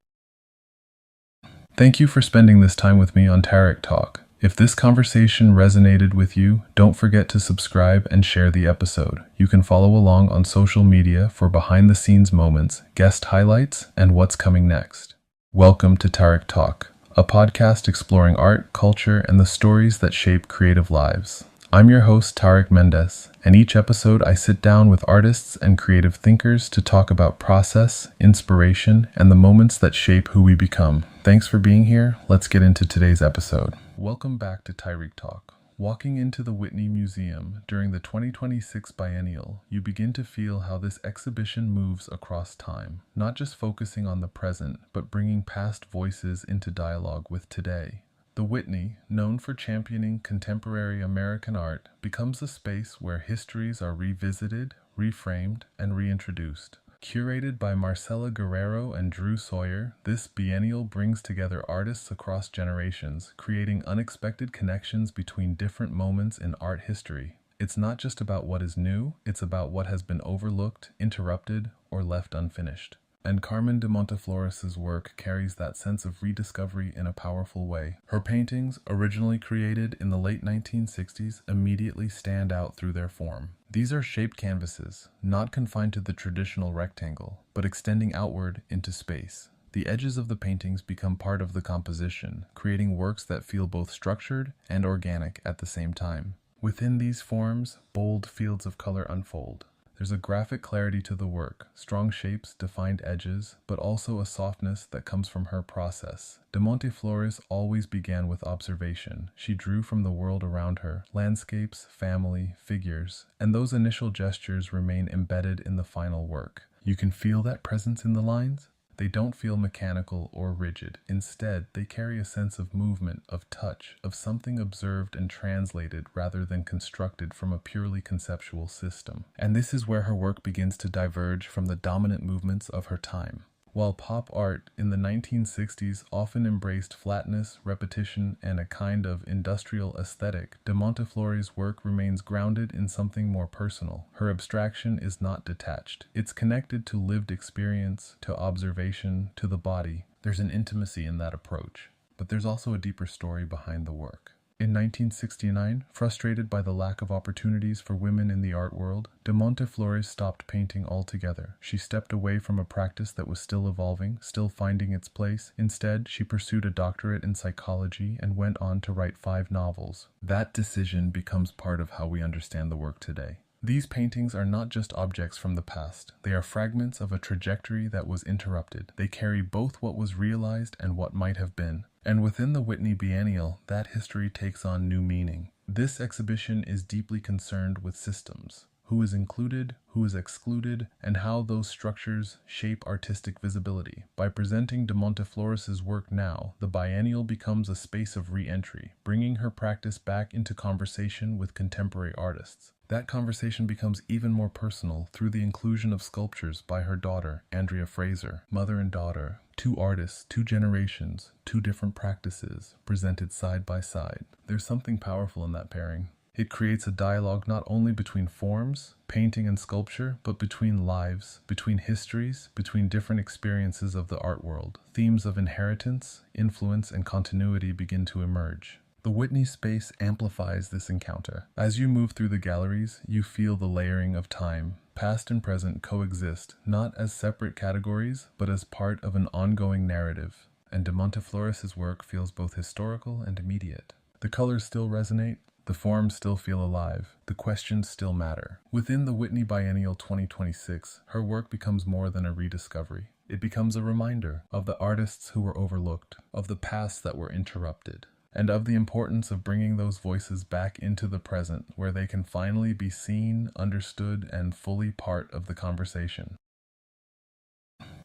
Thank you for spending this time with me on Tarek Talk. If this conversation resonated with you, don't forget to subscribe and share the episode. You can follow along on social media for behind-the-scenes moments, guest highlights, and what's coming next. Welcome to Tarek Talk, a podcast exploring art, culture, and the stories that shape creative lives. I'm your host, Tarek Mendes, and each episode I sit down with artists and creative thinkers to talk about process, inspiration, and the moments that shape who we become. Thanks for being here. Let's get into today's episode. Welcome back to Tarek Talk. Walking into the Whitney Museum during the 2026 Biennial, you begin to feel how this exhibition moves across time, not just focusing on the present, but bringing past voices into dialogue with today. The Whitney, known for championing contemporary American art, becomes a space where histories are revisited, reframed, and reintroduced. Curated by Marcela Guerrero and Drew Sawyer, this biennial brings together artists across generations, creating unexpected connections between different moments in art history. It's not just about what is new, it's about what has been overlooked, interrupted, or left unfinished. And Carmen de Monteflores' work carries that sense of rediscovery in a powerful way. Her paintings, originally created in the late 1960s, immediately stand out through their form. These are shaped canvases, not confined to the traditional rectangle, but extending outward into space. The edges of the paintings become part of the composition, creating works that feel both structured and organic at the same time. Within these forms, bold fields of color unfold. There's a graphic clarity to the work, strong shapes, defined edges, but also a softness that comes from her process. De Monteflores always began with observation. She drew from the world around her, landscapes, family, figures, and those initial gestures remain embedded in the final work. You can feel that presence in the lines? They don't feel mechanical or rigid. Instead, they carry a sense of movement, of touch, of something observed and translated rather than constructed from a purely conceptual system. And this is where her work begins to diverge from the dominant movements of her time. While pop art in the 1960s often embraced flatness, repetition, and a kind of industrial aesthetic, de Monteflores' work remains grounded in something more personal. Her abstraction is not detached. It's connected to lived experience, to observation, to the body. There's an intimacy in that approach. But there's also a deeper story behind the work. In 1969, frustrated by the lack of opportunities for women in the art world, de Monteflores stopped painting altogether. She stepped away from a practice that was still evolving, still finding its place. Instead, she pursued a doctorate in psychology and went on to write 5 novels. That decision becomes part of how we understand the work today. These paintings are not just objects from the past. They are fragments of a trajectory that was interrupted. They carry both what was realized and what might have been. And within the Whitney Biennial, that history takes on new meaning. This exhibition is deeply concerned with systems. Who is included, who is excluded, and how those structures shape artistic visibility. By presenting de Monteflores' work now, the biennial becomes a space of re-entry, bringing her practice back into conversation with contemporary artists. That conversation becomes even more personal through the inclusion of sculptures by her daughter, Andrea Fraser, mother and daughter, 2 artists, 2 generations, 2 different practices, presented side by side. There's something powerful in that pairing. It creates a dialogue not only between forms, painting and sculpture, but between lives, between histories, between different experiences of the art world. Themes of inheritance, influence, and continuity begin to emerge. The Whitney space amplifies this encounter. As you move through the galleries, you feel the layering of time. Past and present coexist, not as separate categories, but as part of an ongoing narrative. And de Monteflores' work feels both historical and immediate. The colors still resonate. The forms still feel alive. The questions still matter. Within the Whitney Biennial 2026, her work becomes more than a rediscovery. It becomes a reminder of the artists who were overlooked, of the past that were interrupted, and of the importance of bringing those voices back into the present, where they can finally be seen, understood, and fully part of the conversation.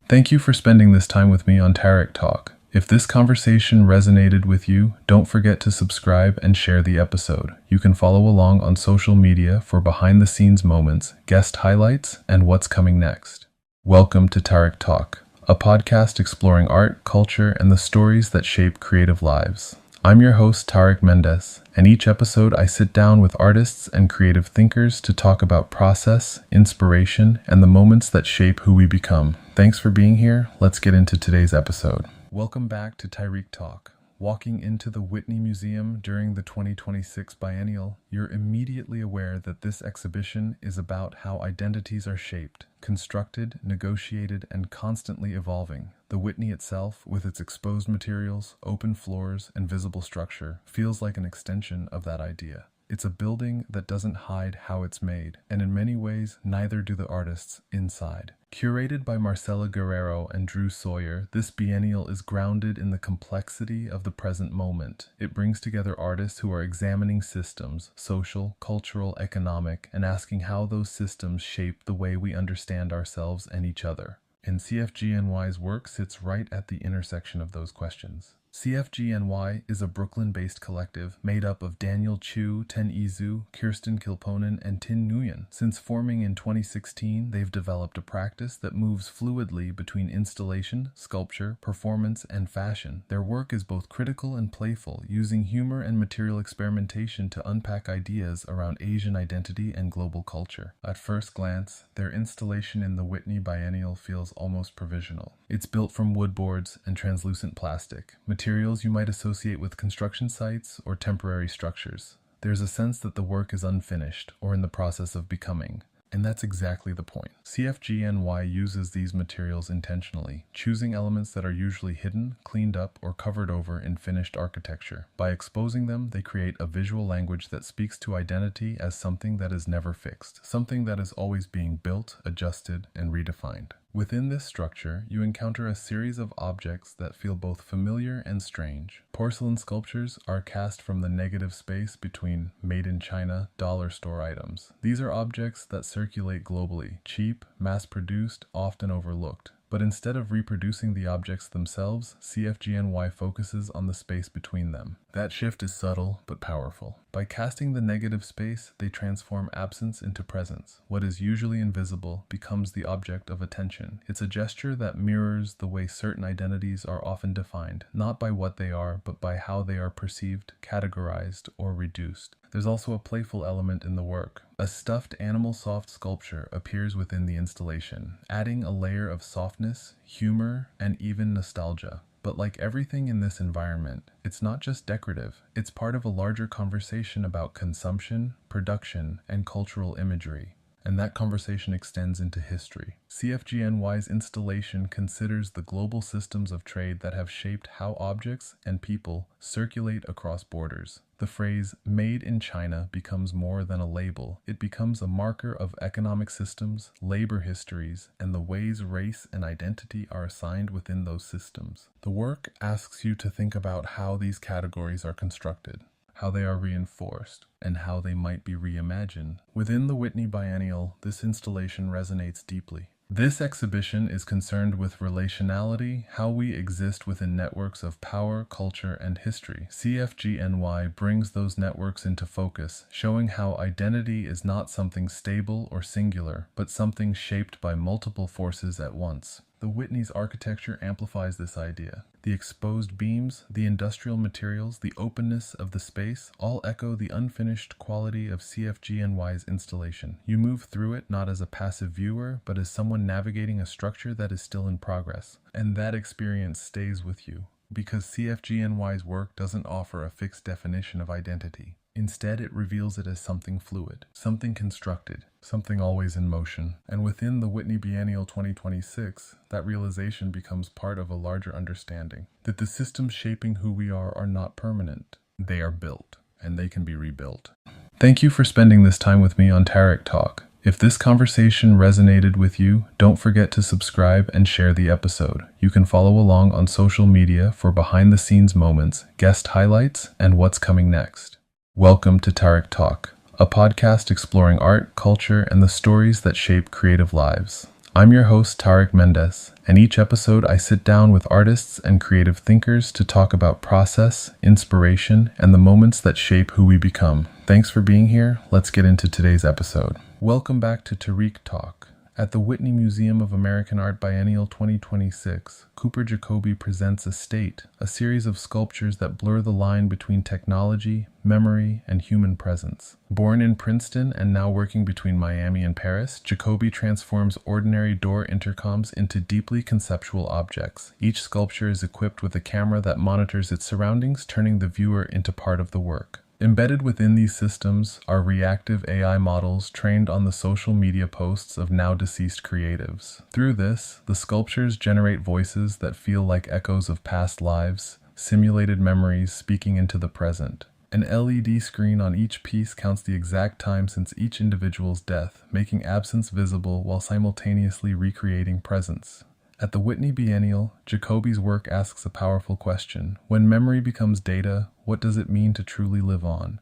Thank you for spending this time with me on Tarek Talk. If this conversation resonated with you, don't forget to subscribe and share the episode. You can follow along on social media for behind-the-scenes moments, guest highlights, and what's coming next. Welcome to Tarek Talk, a podcast exploring art, culture, and the stories that shape creative lives. I'm your host, Tarek Mendes, and each episode I sit down with artists and creative thinkers to talk about process, inspiration, and the moments that shape who we become. Thanks for being here. Let's get into today's episode. Welcome back to Tarek Talk. Walking into the Whitney Museum during the 2026 Biennial, you're immediately aware that this exhibition is about how identities are shaped, constructed, negotiated, and constantly evolving. The Whitney itself, with its exposed materials, open floors, and visible structure, feels like an extension of that idea. It's a building that doesn't hide how it's made, and in many ways, neither do the artists inside. Curated by Marcela Guerrero and Drew Sawyer, this biennial is grounded in the complexity of the present moment. It brings together artists who are examining systems, social, cultural, economic, and asking how those systems shape the way we understand ourselves and each other. And CFGNY's work sits right at the intersection of those questions. CFGNY is a Brooklyn-based collective made up of Daniel Chu, Ten Izu, Kirsten Kilponen, and Tin Nguyen. Since forming in 2016, they've developed a practice that moves fluidly between installation, sculpture, performance, and fashion. Their work is both critical and playful, using humor and material experimentation to unpack ideas around Asian identity and global culture. At first glance, their installation in the Whitney Biennial feels almost provisional. It's built from wood boards and translucent plastic, materials you might associate with construction sites or temporary structures. There's a sense that the work is unfinished or in the process of becoming. And that's exactly the point. CFGNY uses these materials intentionally, choosing elements that are usually hidden, cleaned up, or covered over in finished architecture. By exposing them, they create a visual language that speaks to identity as something that is never fixed, something that is always being built, adjusted, and redefined. Within this structure, you encounter a series of objects that feel both familiar and strange. Porcelain sculptures are cast from the negative space between made in China dollar store items. These are objects that circulate globally, cheap, mass-produced, often overlooked. But instead of reproducing the objects themselves, CFGNY focuses on the space between them. That shift is subtle but powerful. By casting the negative space, they transform absence into presence. What is usually invisible becomes the object of attention. It's a gesture that mirrors the way certain identities are often defined, not by what they are, but by how they are perceived, categorized, or reduced. There's also a playful element in the work. A stuffed animal soft sculpture appears within the installation, adding a layer of softness, humor, and even nostalgia. But like everything in this environment, it's not just decorative, it's part of a larger conversation about consumption, production, and cultural imagery. And that conversation extends into history. CFGNY's installation considers the global systems of trade that have shaped how objects and people circulate across borders. The phrase "made in China" becomes more than a label. It becomes a marker of economic systems, labor histories, and the ways race and identity are assigned within those systems. The work asks you to think about how these categories are constructed, how they are reinforced, and how they might be reimagined. Within the Whitney Biennial, this installation resonates deeply. This exhibition is concerned with relationality, how we exist within networks of power, culture, and history. CFGNY brings those networks into focus, showing how identity is not something stable or singular, but something shaped by multiple forces at once. The Whitney's architecture amplifies this idea. The exposed beams, the industrial materials, the openness of the space all echo the unfinished quality of CFGNY's installation. You move through it not as a passive viewer, but as someone navigating a structure that is still in progress. And that experience stays with you, because CFGNY's work doesn't offer a fixed definition of identity. Instead, it reveals it as something fluid, something constructed, something always in motion. And within the Whitney Biennial 2026, that realization becomes part of a larger understanding that the systems shaping who we are not permanent. They are built, and they can be rebuilt. Thank you for spending this time with me on Tarek Talk. If this conversation resonated with you, don't forget to subscribe and share the episode. You can follow along on social media for behind-the-scenes moments, guest highlights, and what's coming next. Welcome to Tarek Talk, a podcast exploring art, culture, and the stories that shape creative lives. I'm your host, Tarek Mendes, and each episode I sit down with artists and creative thinkers to talk about process, inspiration, and the moments that shape who we become. Thanks for being here. Let's get into today's episode. Welcome back to Tarek Talk. At the Whitney Museum of American Art Biennial 2026, Cooper Jacoby presents Estate, a series of sculptures that blur the line between technology, memory, and human presence. Born in Princeton and now working between Miami and Paris, Jacoby transforms ordinary door intercoms into deeply conceptual objects. Each sculpture is equipped with a camera that monitors its surroundings, turning the viewer into part of the work. Embedded within these systems are reactive AI models trained on the social media posts of now-deceased creatives. Through this, the sculptures generate voices that feel like echoes of past lives, simulated memories speaking into the present. An LED screen on each piece counts the exact time since each individual's death, making absence visible while simultaneously recreating presence. At the Whitney Biennial, Jacoby's work asks a powerful question. When memory becomes data, what does it mean to truly live on?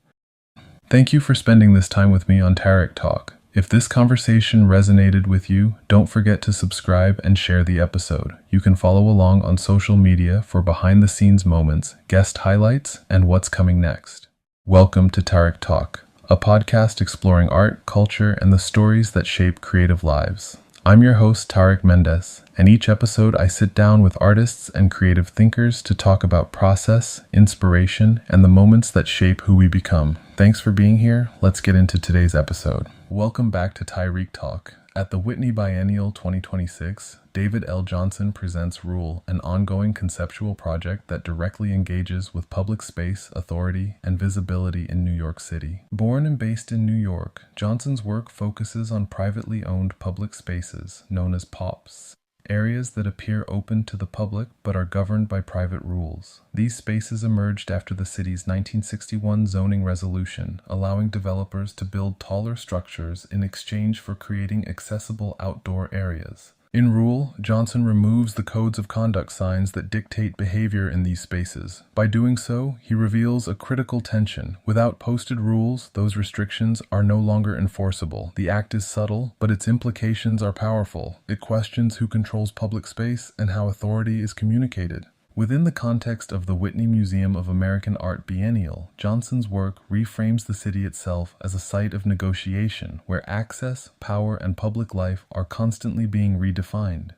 Thank you for spending this time with me on Tarek Talk. If this conversation resonated with you, don't forget to subscribe and share the episode. You can follow along on social media for behind-the-scenes moments, guest highlights, and what's coming next. Welcome to Tarek Talk, a podcast exploring art, culture, and the stories that shape creative lives. I'm your host, Tarek Mendes, and each episode I sit down with artists and creative thinkers to talk about process, inspiration, and the moments that shape who we become. Thanks for being here. Let's get into today's episode. Welcome back to Tarek Talk. At the Whitney Biennial 2026, David L. Johnson presents Rule, an ongoing conceptual project that directly engages with public space, authority, and visibility in New York City. Born and based in New York, Johnson's work focuses on privately owned public spaces, known as POPs, areas that appear open to the public but are governed by private rules. These spaces emerged after the city's 1961 zoning resolution, allowing developers to build taller structures in exchange for creating accessible outdoor areas. In Rule, Johnson removes the codes of conduct signs that dictate behavior in these spaces. By doing so, he reveals a critical tension. Without posted rules, those restrictions are no longer enforceable. The act is subtle, but its implications are powerful. It questions who controls public space and how authority is communicated. Within the context of the Whitney Museum of American Art Biennial, Johnson's work reframes the city itself as a site of negotiation where access, power, and public life are constantly being redefined.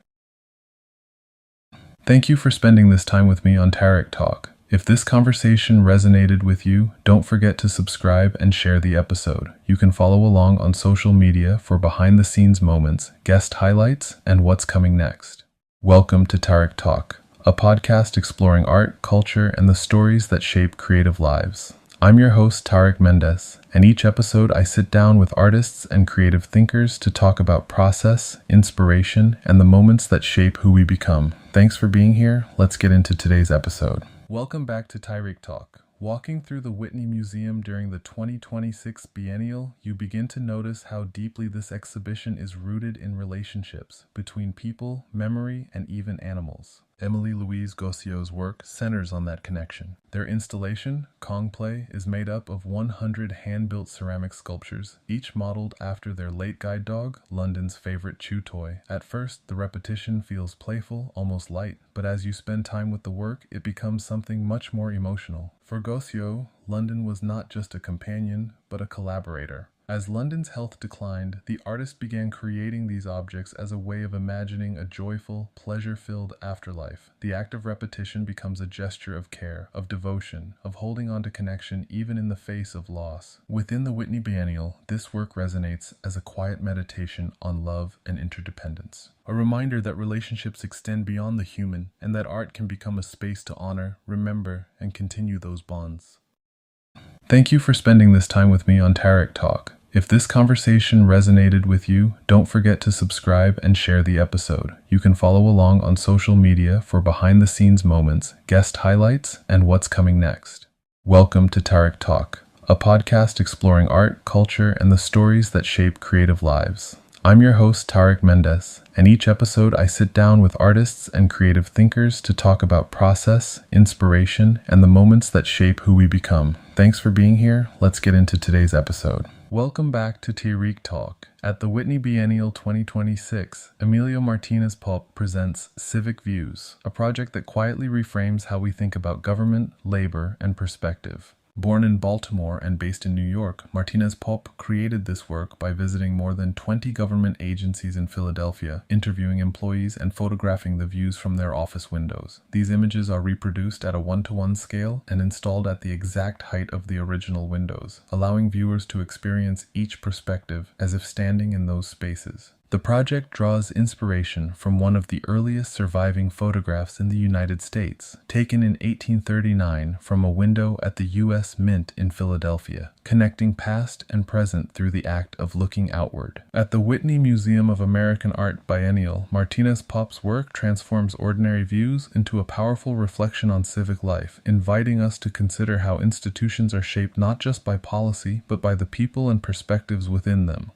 Thank you for spending this time with me on Tarek Talk. If this conversation resonated with you, don't forget to subscribe and share the episode. You can follow along on social media for behind-the-scenes moments, guest highlights, and what's coming next. Welcome to Tarek Talk, a podcast exploring art, culture, and the stories that shape creative lives. I'm your host, Tarek Mendes, and each episode I sit down with artists and creative thinkers to talk about process, inspiration, and the moments that shape who we become. Thanks for being here. Let's get into today's episode. Welcome back to Tarek Talk. Walking through the Whitney Museum during the 2026 Biennial, you begin to notice how deeply this exhibition is rooted in relationships between people, memory, and even animals. Emilie Louise Gossiaux's work centers on that connection. Their installation, Kong Play, is made up of 100 hand-built ceramic sculptures, each modeled after their late guide dog, London's favorite chew toy. At first, the repetition feels playful, almost light, but as you spend time with the work, it becomes something much more emotional. For Gossiaux, London was not just a companion, but a collaborator. As London's health declined, the artist began creating these objects as a way of imagining a joyful, pleasure-filled afterlife. The act of repetition becomes a gesture of care, of devotion, of holding on to connection even in the face of loss. Within the Whitney Biennial, this work resonates as a quiet meditation on love and interdependence. A reminder that relationships extend beyond the human, and that art can become a space to honor, remember, and continue those bonds. Thank you for spending this time with me on Tarek Talk. If this conversation resonated with you, don't forget to subscribe and share the episode. You can follow along on social media for behind-the-scenes moments, guest highlights, and what's coming next. Welcome to Tarek Talk, a podcast exploring art, culture, and the stories that shape creative lives. I'm your host, Tarek Mendes, and each episode I sit down with artists and creative thinkers to talk about process, inspiration, and the moments that shape who we become. Thanks for being here. Let's get into today's episode. Welcome back to Tarek Talk. At the Whitney Biennial 2026, Emilio Martínez Poppe presents Civic Views, a project that quietly reframes how we think about government, labor, and perspective. Born in Baltimore and based in New York, Martínez Poppe created this work by visiting more than 20 government agencies in Philadelphia, interviewing employees and photographing the views from their office windows. These images are reproduced at a 1-to-1 scale and installed at the exact height of the original windows, allowing viewers to experience each perspective as if standing in those spaces. The project draws inspiration from one of the earliest surviving photographs in the United States, taken in 1839 from a window at the U.S. Mint in Philadelphia, connecting past and present through the act of looking outward. At the Whitney Museum of American Art Biennial, Martínez Poppe's work transforms ordinary views into a powerful reflection on civic life, inviting us to consider how institutions are shaped not just by policy, but by the people and perspectives within them.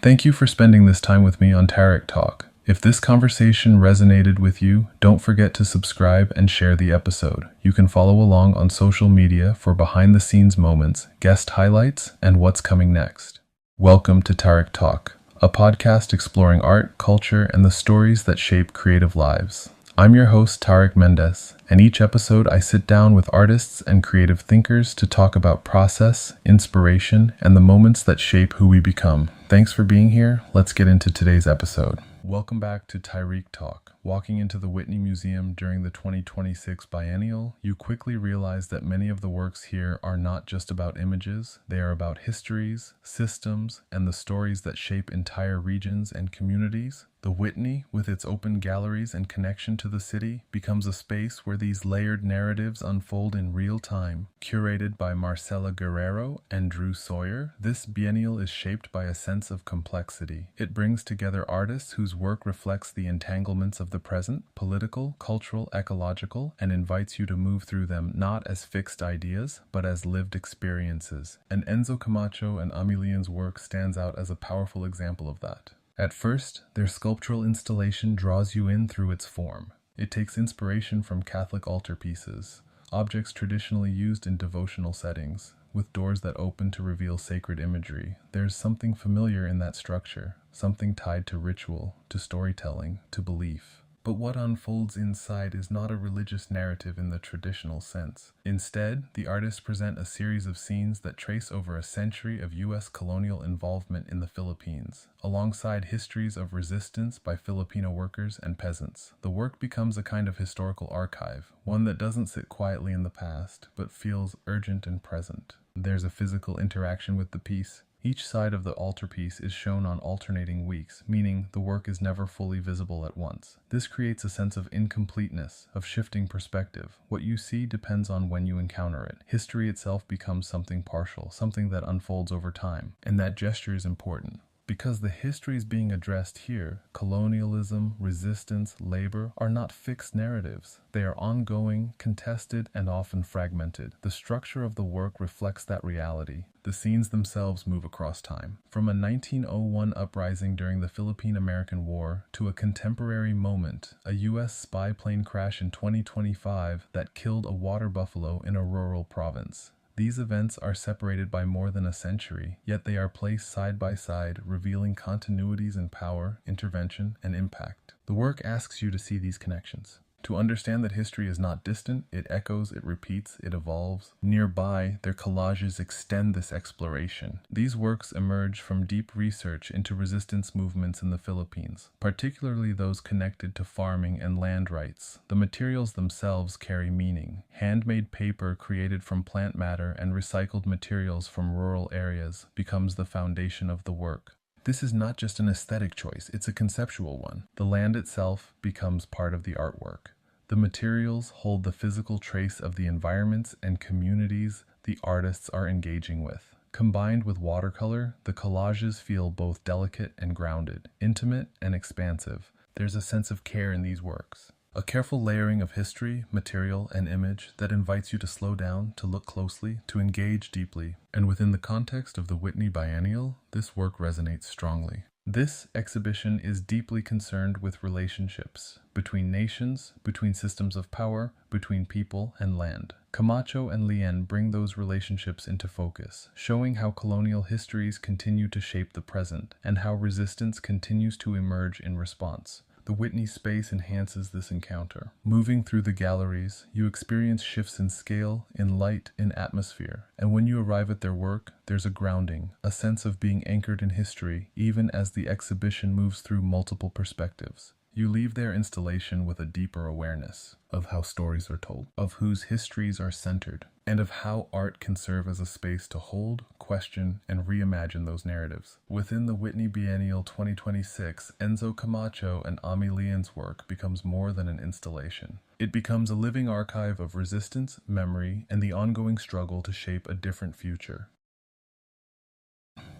Thank you for spending this time with me on Tarek Talk. If this conversation resonated with you, don't forget to subscribe and share the episode. You can follow along on social media for behind-the-scenes moments, guest highlights, and what's coming next. Welcome to Tarek Talk, a podcast exploring art, culture, and the stories that shape creative lives. I'm your host, Tarek Mendes, and each episode I sit down with artists and creative thinkers to talk about process, inspiration, and the moments that shape who we become. Thanks for being here. Let's get into today's episode. Welcome back to Tarek Talk. Walking into the Whitney Museum during the 2026 Biennial, you quickly realize that many of the works here are not just about images, they are about histories, systems, and the stories that shape entire regions and communities. The Whitney, with its open galleries and connection to the city, becomes a space where these layered narratives unfold in real time. Curated by Marcela Guerrero and Drew Sawyer, this biennial is shaped by a sense of complexity. It brings together artists whose work reflects the entanglements of the present, political, cultural, ecological, and invites you to move through them not as fixed ideas, but as lived experiences. And Enzo Camacho and Amilien's work stands out as a powerful example of that. At first, their sculptural installation draws you in through its form. It takes inspiration from Catholic altarpieces, objects traditionally used in devotional settings, with doors that open to reveal sacred imagery. There's something familiar in that structure, something tied to ritual, to storytelling, to belief. But what unfolds inside is not a religious narrative in the traditional sense. Instead, the artists present a series of scenes that trace over a century of U.S. colonial involvement in the Philippines, alongside histories of resistance by Filipino workers and peasants. The work becomes a kind of historical archive, one that doesn't sit quietly in the past, but feels urgent and present. There's a physical interaction with the piece. Each side of the altarpiece is shown on alternating weeks, meaning the work is never fully visible at once. This creates a sense of incompleteness, of shifting perspective. What you see depends on when you encounter it. History itself becomes something partial, something that unfolds over time, and that gesture is important. Because the histories being addressed here, colonialism, resistance, labor, are not fixed narratives. They are ongoing, contested, and often fragmented. The structure of the work reflects that reality. The scenes themselves move across time. From a 1901 uprising during the Philippine-American War to a contemporary moment, a U.S. spy plane crash in 2025 that killed a water buffalo in a rural province. These events are separated by more than a century, yet they are placed side by side, revealing continuities in power, intervention, and impact. The work asks you to see these connections. To understand that history is not distant, it echoes, it repeats, it evolves. Nearby, their collages extend this exploration. These works emerge from deep research into resistance movements in the Philippines, particularly those connected to farming and land rights. The materials themselves carry meaning. Handmade paper created from plant matter and recycled materials from rural areas becomes the foundation of the work. This is not just an aesthetic choice, it's a conceptual one. The land itself becomes part of the artwork. The materials hold the physical trace of the environments and communities the artists are engaging with. Combined with watercolor, the collages feel both delicate and grounded, intimate and expansive. There's a sense of care in these works. A careful layering of history, material, and image that invites you to slow down, to look closely, to engage deeply. And within the context of the Whitney Biennial, this work resonates strongly. This exhibition is deeply concerned with relationships between nations, between systems of power, between people and land. Camacho and Lien bring those relationships into focus, showing how colonial histories continue to shape the present and how resistance continues to emerge in response. The Whitney space enhances this encounter. Moving through the galleries, you experience shifts in scale, in light, in atmosphere. And when you arrive at their work, there's a grounding, a sense of being anchored in history, even as the exhibition moves through multiple perspectives. You leave their installation with a deeper awareness of how stories are told, of whose histories are centered, and of how art can serve as a space to hold, question, and reimagine those narratives. Within the Whitney Biennial 2026, Enzo Camacho and Ami Lien's work becomes more than an installation. It becomes a living archive of resistance, memory, and the ongoing struggle to shape a different future.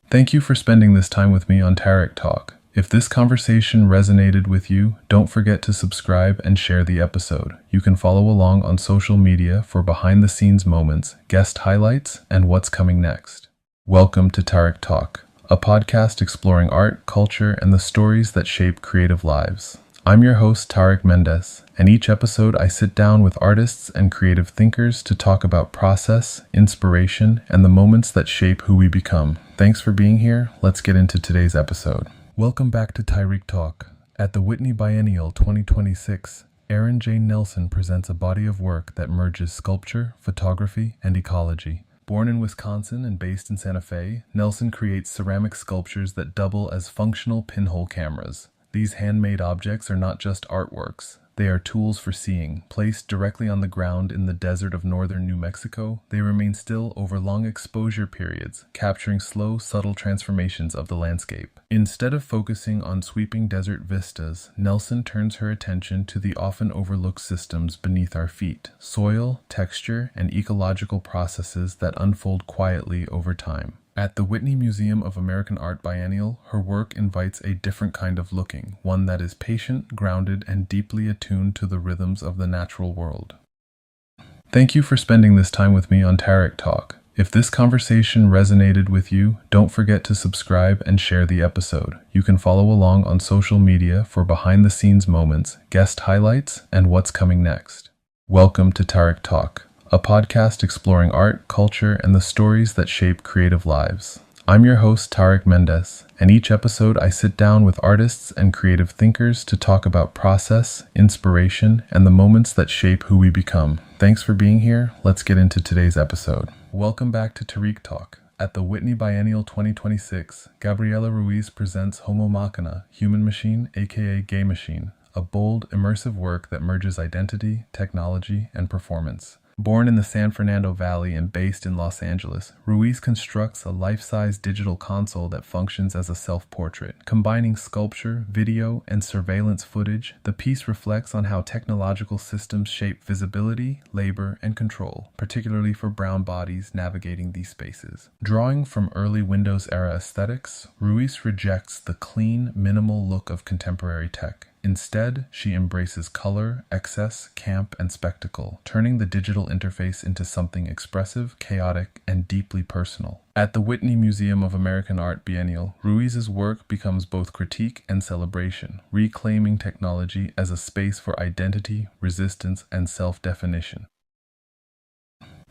Thank you for spending this time with me on Tarek Talk. If this conversation resonated with you, don't forget to subscribe and share the episode. You can follow along on social media for behind-the-scenes moments, guest highlights, and what's coming next. Welcome to Tarek Talk, a podcast exploring art, culture, and the stories that shape creative lives. I'm your host, Tarek Mendes, and each episode I sit down with artists and creative thinkers to talk about process, inspiration, and the moments that shape who we become. Thanks for being here. Let's get into today's episode. Welcome back to Tarek Talk. At the Whitney Biennial 2026, Erin Jane Nelson presents a body of work that merges sculpture, photography, and ecology. Born in Wisconsin and based in Santa Fe, Nelson creates ceramic sculptures that double as functional pinhole cameras. These handmade objects are not just artworks. They are tools for seeing. Placed directly on the ground in the desert of northern New Mexico, they remain still over long exposure periods, capturing slow, subtle transformations of the landscape. Instead of focusing on sweeping desert vistas, Nelson turns her attention to the often overlooked systems beneath our feet: soil, texture, and ecological processes that unfold quietly over time. At the Whitney Museum of American Art Biennial, her work invites a different kind of looking, one that is patient, grounded, and deeply attuned to the rhythms of the natural world. Thank you for spending this time with me on Tarek Talk. If this conversation resonated with you, don't forget to subscribe and share the episode. You can follow along on social media for behind-the-scenes moments, guest highlights, and what's coming next. Welcome to Tarek Talk, a podcast exploring art, culture, and the stories that shape creative lives. I'm your host, Tarek Mendes, and each episode I sit down with artists and creative thinkers to talk about process, inspiration, and the moments that shape who we become. Thanks for being here. Let's get into today's episode. Welcome back to Tarek Talk. At the Whitney Biennial 2026, Gabriela Ruiz presents Homo Machina, Human Machine, aka Gay Machine, a bold, immersive work that merges identity, technology, and performance. Born in the San Fernando Valley and based in Los Angeles, Ruiz constructs a life-size digital console that functions as a self-portrait. Combining sculpture, video, and surveillance footage, the piece reflects on how technological systems shape visibility, labor, and control, particularly for brown bodies navigating these spaces. Drawing from early Windows-era aesthetics, Ruiz rejects the clean, minimal look of contemporary tech. Instead, she embraces color, excess, camp, and spectacle, turning the digital interface into something expressive, chaotic, and deeply personal. At the Whitney Museum of American Art Biennial, Ruiz's work becomes both critique and celebration, reclaiming technology as a space for identity, resistance, and self-definition.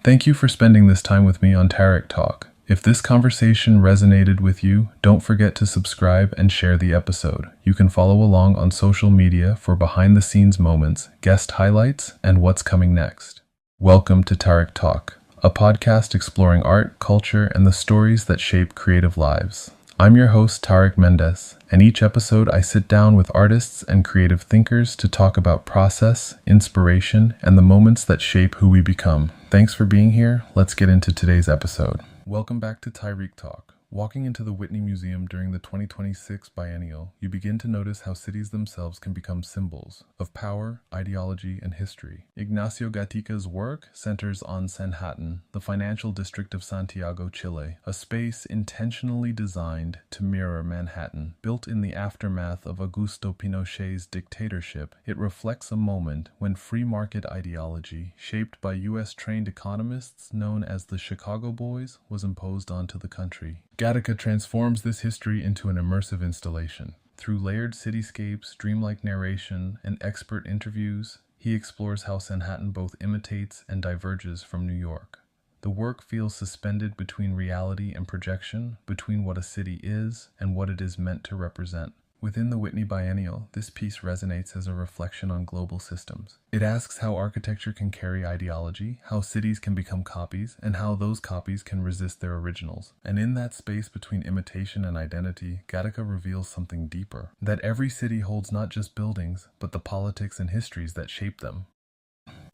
Thank you for spending this time with me on Tarek Talk. If this conversation resonated with you, don't forget to subscribe and share the episode. You can follow along on social media for behind-the-scenes moments, guest highlights, and what's coming next. Welcome to Tarek Talk, a podcast exploring art, culture, and the stories that shape creative lives. I'm your host, Tarek Mendes, and each episode I sit down with artists and creative thinkers to talk about process, inspiration, and the moments that shape who we become. Thanks for being here. Let's get into today's episode. Welcome back to Tarek Talk. Walking into the Whitney Museum during the 2026 Biennial, you begin to notice how cities themselves can become symbols of power, ideology, and history. Ignacio Gatica's work centers on Sanhattan, the financial district of Santiago, Chile, a space intentionally designed to mirror Manhattan. Built in the aftermath of Augusto Pinochet's dictatorship, it reflects a moment when free market ideology, shaped by U.S.-trained economists known as the Chicago Boys, was imposed onto the country. Gatica transforms this history into an immersive installation. Through layered cityscapes, dreamlike narration, and expert interviews, he explores how Sanhattan both imitates and diverges from New York. The work feels suspended between reality and projection, between what a city is and what it is meant to represent. Within the Whitney Biennial, this piece resonates as a reflection on global systems. It asks how architecture can carry ideology, how cities can become copies, and how those copies can resist their originals. And in that space between imitation and identity, Gatica reveals something deeper, that every city holds not just buildings, but the politics and histories that shape them.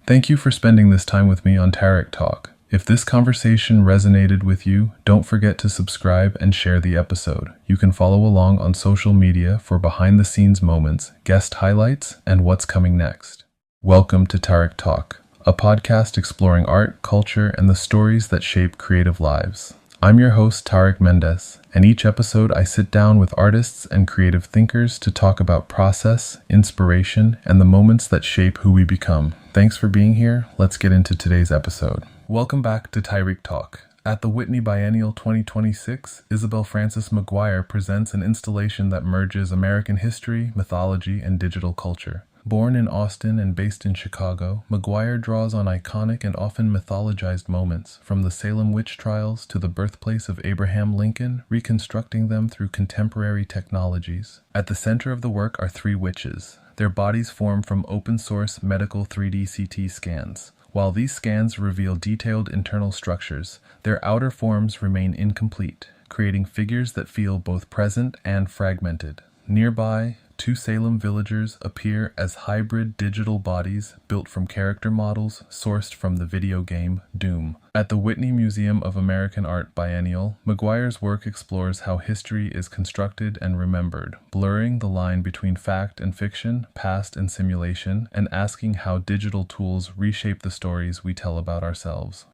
Thank you for spending this time with me on Tarek Talk. If this conversation resonated with you, don't forget to subscribe and share the episode. You can follow along on social media for behind-the-scenes moments, guest highlights, and what's coming next. Welcome to Tarek Talk, a podcast exploring art, culture, and the stories that shape creative lives. I'm your host, Tarek Mendes, and each episode I sit down with artists and creative thinkers to talk about process, inspiration, and the moments that shape who we become. Thanks for being here. Let's get into today's episode. Welcome back to Tarek Talk. At the Whitney Biennial 2026, Isabelle Frances McGuire presents an installation that merges American history, mythology, and digital culture. Born in Austin and based in Chicago, McGuire draws on iconic and often mythologized moments, from the Salem witch trials to the birthplace of Abraham Lincoln, reconstructing them through contemporary technologies. At the center of the work are three witches. Their bodies form from open-source medical 3D CT scans. While these scans reveal detailed internal structures, their outer forms remain incomplete, creating figures that feel both present and fragmented. Nearby, two Salem villagers appear as hybrid digital bodies built from character models sourced from the video game Doom. At the Whitney Museum of American Art Biennial, McGuire's work explores how history is constructed and remembered, blurring the line between fact and fiction, past and simulation, and asking how digital tools reshape the stories we tell about ourselves.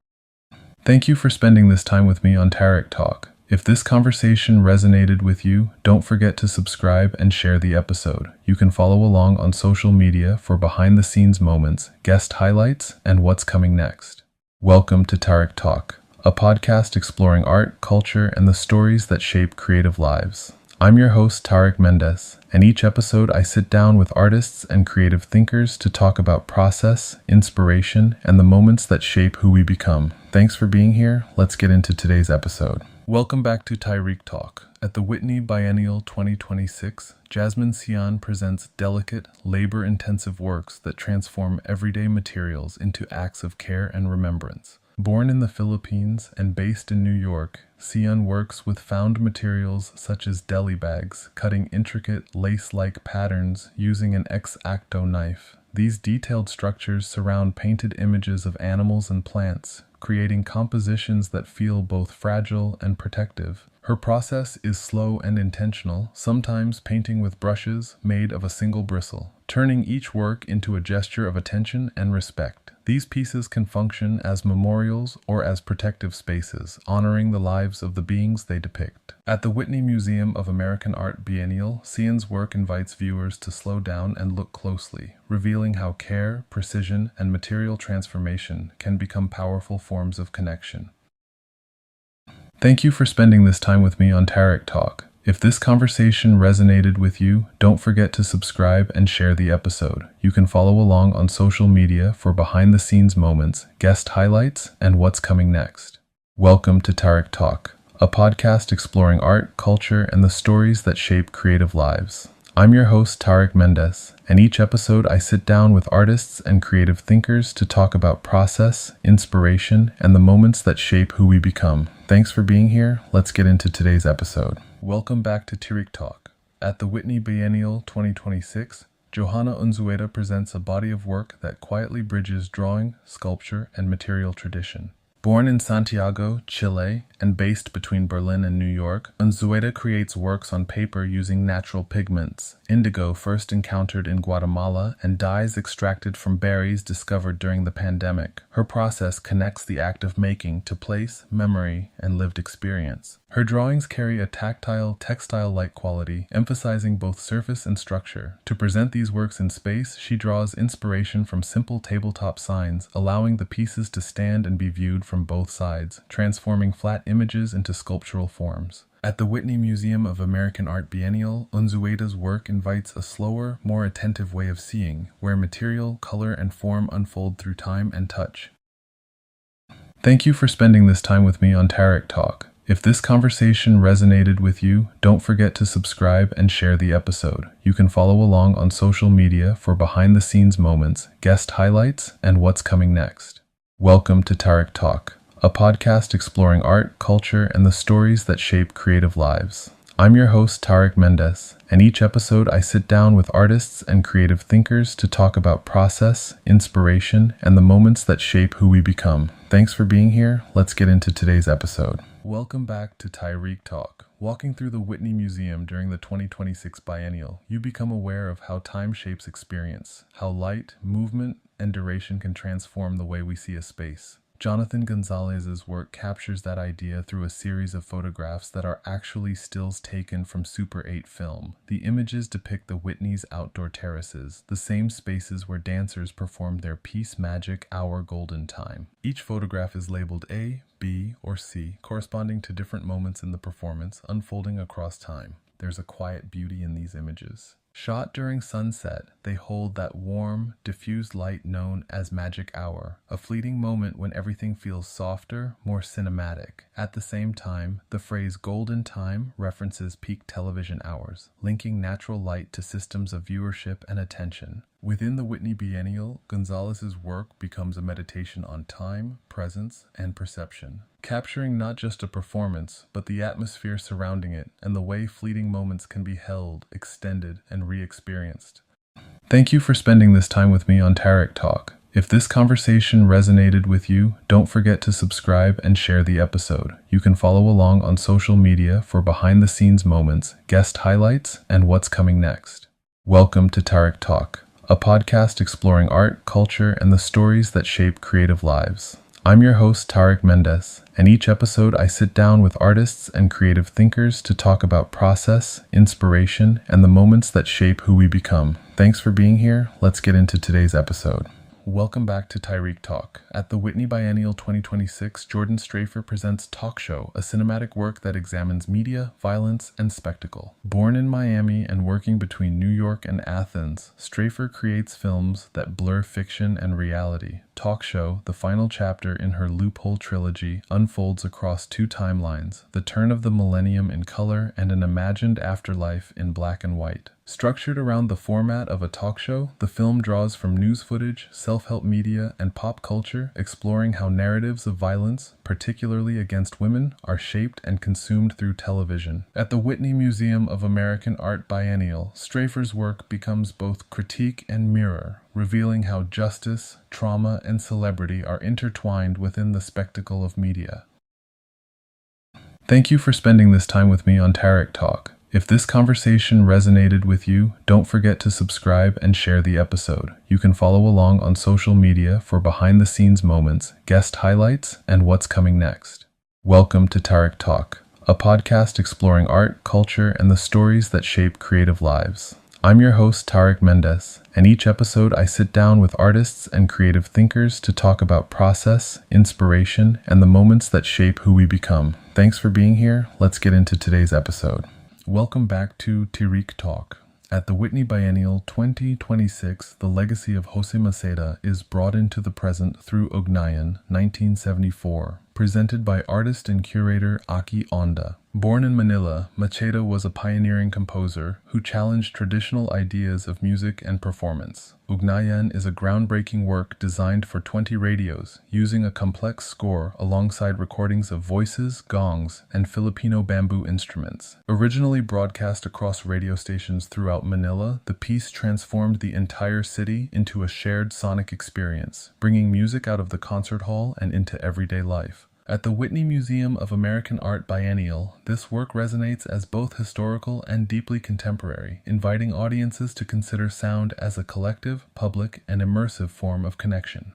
Thank you for spending this time with me on Tarek Talk. If this conversation resonated with you, don't forget to subscribe and share the episode. You can follow along on social media for behind-the-scenes moments, guest highlights, and what's coming next. Welcome to Tarek Talk, a podcast exploring art, culture, and the stories that shape creative lives. I'm your host, Tarek Mendes, and each episode I sit down with artists and creative thinkers to talk about process, inspiration, and the moments that shape who we become. Thanks for being here. Let's get into today's episode. Welcome back to Tarek Talk. At the Whitney Biennial 2026, Jasmine Sian presents delicate, labor-intensive works that transform everyday materials into acts of care and remembrance. Born in the Philippines and based in New York, Sion works with found materials such as deli bags, cutting intricate lace-like patterns using an X-Acto knife. These detailed structures surround painted images of animals and plants, creating compositions that feel both fragile and protective. Her process is slow and intentional, sometimes painting with brushes made of a single bristle, turning each work into a gesture of attention and respect. These pieces can function as memorials or as protective spaces, honoring the lives of the beings they depict. At the Whitney Museum of American Art Biennial, Sion's work invites viewers to slow down and look closely, revealing how care, precision, and material transformation can become powerful forms of connection. Thank you for spending this time with me on Tarek Talk. If this conversation resonated with you, don't forget to subscribe and share the episode. You can follow along on social media for behind-the-scenes moments, guest highlights, and what's coming next. Welcome to Tarek Talk, a podcast exploring art, culture, and the stories that shape creative lives. I'm your host, Tarek Mendes, and each episode I sit down with artists and creative thinkers to talk about process, inspiration, and the moments that shape who we become. Thanks for being here. Let's get into today's episode. Welcome back to Tarek Talk. At the Whitney Biennial 2026, Johanna Unzueta presents a body of work that quietly bridges drawing, sculpture, and material tradition. Born in Santiago, Chile, and based between Berlin and New York, Unzueta creates works on paper using natural pigments, indigo first encountered in Guatemala, and dyes extracted from berries discovered during the pandemic. Her process connects the act of making to place, memory, and lived experience. Her drawings carry a tactile, textile-like quality, emphasizing both surface and structure. To present these works in space, she draws inspiration from simple tabletop signs, allowing the pieces to stand and be viewed from both sides, transforming flat images into sculptural forms. At the Whitney Museum of American Art Biennial, Unzueta's work invites a slower, more attentive way of seeing, where material, color, and form unfold through time and touch. Thank you for spending this time with me on Tarek Talk. If this conversation resonated with you, don't forget to subscribe and share the episode. You can follow along on social media for behind-the-scenes moments, guest highlights, and what's coming next. Welcome to Tarek Talk, a podcast exploring art, culture, and the stories that shape creative lives. I'm your host, Tarek Mendes, and each episode I sit down with artists and creative thinkers to talk about process, inspiration, and the moments that shape who we become. Thanks for being here. Let's get into today's episode. Welcome back to Tarek Talk. Walking through the Whitney Museum during the 2026 Biennial, you become aware of how time shapes experience, how light, movement, and duration can transform the way we see a space. Jonathan Gonzalez's work captures that idea through a series of photographs that are actually stills taken from Super 8 film. The images depict the Whitney's outdoor terraces, the same spaces where dancers performed their Peace Magic Hour Golden Time. Each photograph is labeled A, B, or C, corresponding to different moments in the performance, unfolding across time. There's a quiet beauty in these images. Shot during sunset, they hold that warm, diffused light known as magic hour, a fleeting moment when everything feels softer, more cinematic. At the same time, the phrase golden time references peak television hours, linking natural light to systems of viewership and attention. Within the Whitney Biennial, Gonzalez's work becomes a meditation on time, presence, and perception, capturing not just a performance, but the atmosphere surrounding it and the way fleeting moments can be held, extended, and re-experienced. Thank you for spending this time with me on Tarek Talk. If this conversation resonated with you, don't forget to subscribe and share the episode. You can follow along on social media for behind-the-scenes moments, guest highlights, and what's coming next. Welcome to Tarek Talk, a podcast exploring art, culture, and the stories that shape creative lives. I'm your host, Tarek Mendes, and each episode I sit down with artists and creative thinkers to talk about process, inspiration, and the moments that shape who we become. Thanks for being here. Let's get into today's episode. Welcome back to Tarek Talk. At the Whitney Biennial 2026, Jordan Strafer presents Talk Show, a cinematic work that examines media, violence, and spectacle. Born in Miami and working between New York and Athens, Strafer creates films that blur fiction and reality. Talk Show, the final chapter in her Loophole trilogy, unfolds across two timelines, the turn of the millennium in color and an imagined afterlife in black and white. Structured around the format of a talk show, the film draws from news footage, self-help media, and pop culture, exploring how narratives of violence, particularly against women, are shaped and consumed through television. At the Whitney Museum of American Art Biennial, Strafer's work becomes both critique and mirror, revealing how justice, trauma, and celebrity are intertwined within the spectacle of media. Thank you for spending this time with me on Tarek Talk. If this conversation resonated with you, don't forget to subscribe and share the episode. You can follow along on social media for behind-the-scenes moments, guest highlights, and what's coming next. Welcome to Tarek Talk, a podcast exploring art, culture, and the stories that shape creative lives. I'm your host, Tarek Mendes, and each episode I sit down with artists and creative thinkers to talk about process, inspiration, and the moments that shape who we become. Thanks for being here. Let's get into today's episode. Welcome back to Tarek Talk. At the Whitney Biennial 2026, the legacy of José Maceda is brought into the present through Ognayan, 1974, presented by artist and curator Aki Onda. Born in Manila, Maceda was a pioneering composer who challenged traditional ideas of music and performance. Ugnayan is a groundbreaking work designed for 20 radios, using a complex score alongside recordings of voices, gongs, and Filipino bamboo instruments. Originally broadcast across radio stations throughout Manila, the piece transformed the entire city into a shared sonic experience, bringing music out of the concert hall and into everyday life. At the Whitney Museum of American Art Biennial, this work resonates as both historical and deeply contemporary, inviting audiences to consider sound as a collective, public, and immersive form of connection.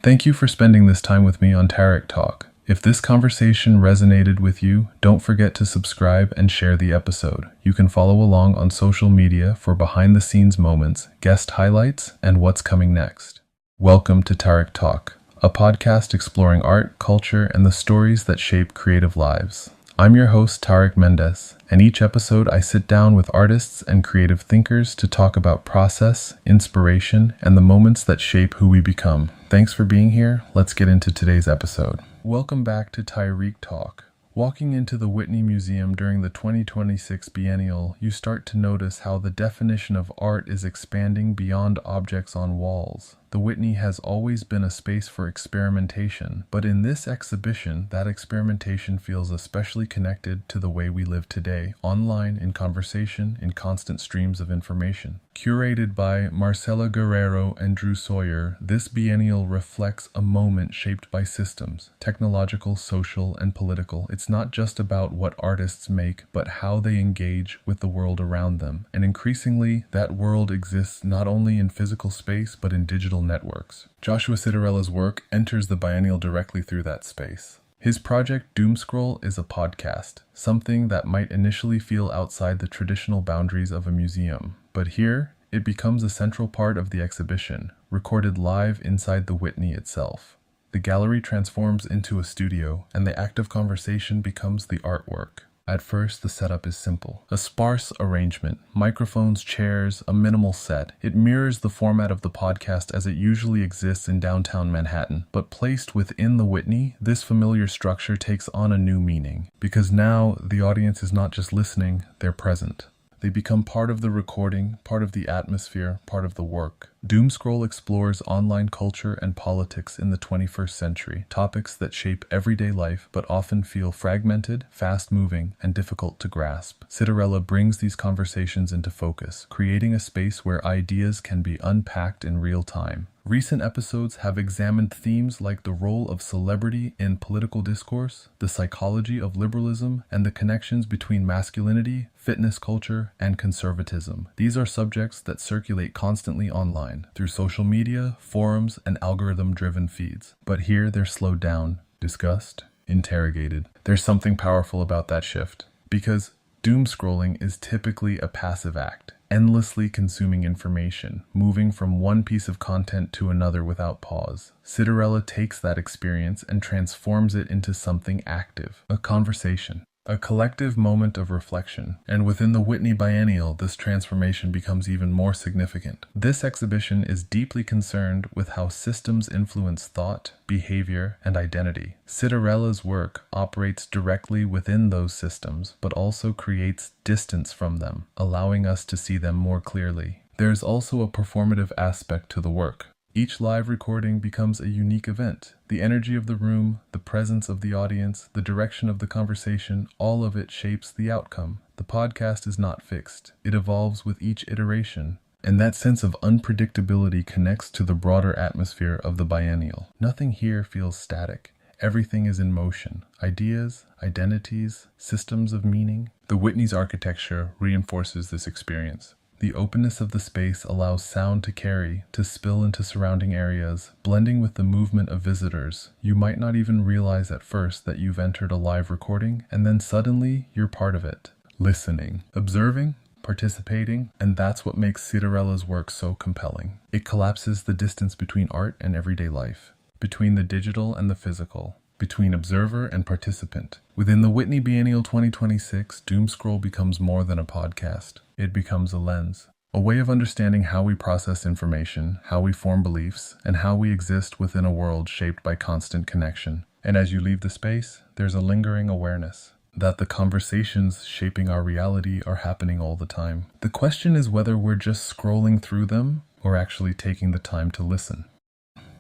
Thank you for spending this time with me on Tarek Talk. If this conversation resonated with you, don't forget to subscribe and share the episode. You can follow along on social media for behind-the-scenes moments, guest highlights, and what's coming next. Welcome to Tarek Talk, a podcast exploring art, culture, and the stories that shape creative lives. I'm your host, Tarek Mendes, and each episode I sit down with artists and creative thinkers to talk about process, inspiration, and the moments that shape who we become. Thanks for being here. Let's get into today's episode. Welcome back to Tarek Talk. Walking into the Whitney Museum during the 2026 Biennial, you start to notice how the definition of art is expanding beyond objects on walls. The Whitney has always been a space for experimentation, but in this exhibition, that experimentation feels especially connected to the way we live today, online, in conversation, in constant streams of information. Curated by Marcela Guerrero and Drew Sawyer, this biennial reflects a moment shaped by systems, technological, social, and political. It's not just about what artists make, but how they engage with the world around them. And increasingly, that world exists not only in physical space, but in digital networks. Joshua Citarelli's work enters the biennial directly through that space. His project Doomscroll is a podcast, something that might initially feel outside the traditional boundaries of a museum. But here, it becomes a central part of the exhibition, recorded live inside the Whitney itself. The gallery transforms into a studio, and the act of conversation becomes the artwork. At first, the setup is simple. A sparse arrangement, microphones, chairs, a minimal set. It mirrors the format of the podcast as it usually exists in downtown Manhattan. But placed within the Whitney, this familiar structure takes on a new meaning. Because now, the audience is not just listening, they're present. They become part of the recording, part of the atmosphere, part of the work. Doomscroll explores online culture and politics in the 21st century, topics that shape everyday life but often feel fragmented, fast-moving, and difficult to grasp. Citarella brings these conversations into focus, creating a space where ideas can be unpacked in real time. Recent episodes have examined themes like the role of celebrity in political discourse, the psychology of liberalism, and the connections between masculinity, fitness culture, and conservatism. These are subjects that circulate constantly online, through social media, forums, and algorithm-driven feeds. But here they're slowed down, discussed, interrogated. There's something powerful about that shift, because doom scrolling is typically a passive act, endlessly consuming information, moving from one piece of content to another without pause. Citarella takes that experience and transforms it into something active, a conversation. a collective moment of reflection, and within the Whitney Biennial, this transformation becomes even more significant. This exhibition is deeply concerned with how systems influence thought, behavior, and identity. Cinderella's work operates directly within those systems, but also creates distance from them, allowing us to see them more clearly. There is also a performative aspect to the work. Each live recording becomes a unique event. The energy of the room, the presence of the audience, the direction of the conversation, all of it shapes the outcome. The podcast is not fixed. It evolves with each iteration. And that sense of unpredictability connects to the broader atmosphere of the biennial. Nothing here feels static. Everything is in motion. Ideas, identities, systems of meaning. The Whitney's architecture reinforces this experience. The openness of the space allows sound to carry, to spill into surrounding areas, blending with the movement of visitors. You might not even realize at first that you've entered a live recording, and then suddenly you're part of it. Listening, observing, participating, and that's what makes Cinderella's work so compelling. It collapses the distance between art and everyday life, between the digital and the physical, between observer and participant. Within the Whitney Biennial 2026, Doomscroll becomes more than a podcast. It becomes a lens, a way of understanding how we process information, how we form beliefs, and how we exist within a world shaped by constant connection. And as you leave the space, there's a lingering awareness that the conversations shaping our reality are happening all the time. The question is whether we're just scrolling through them or actually taking the time to listen.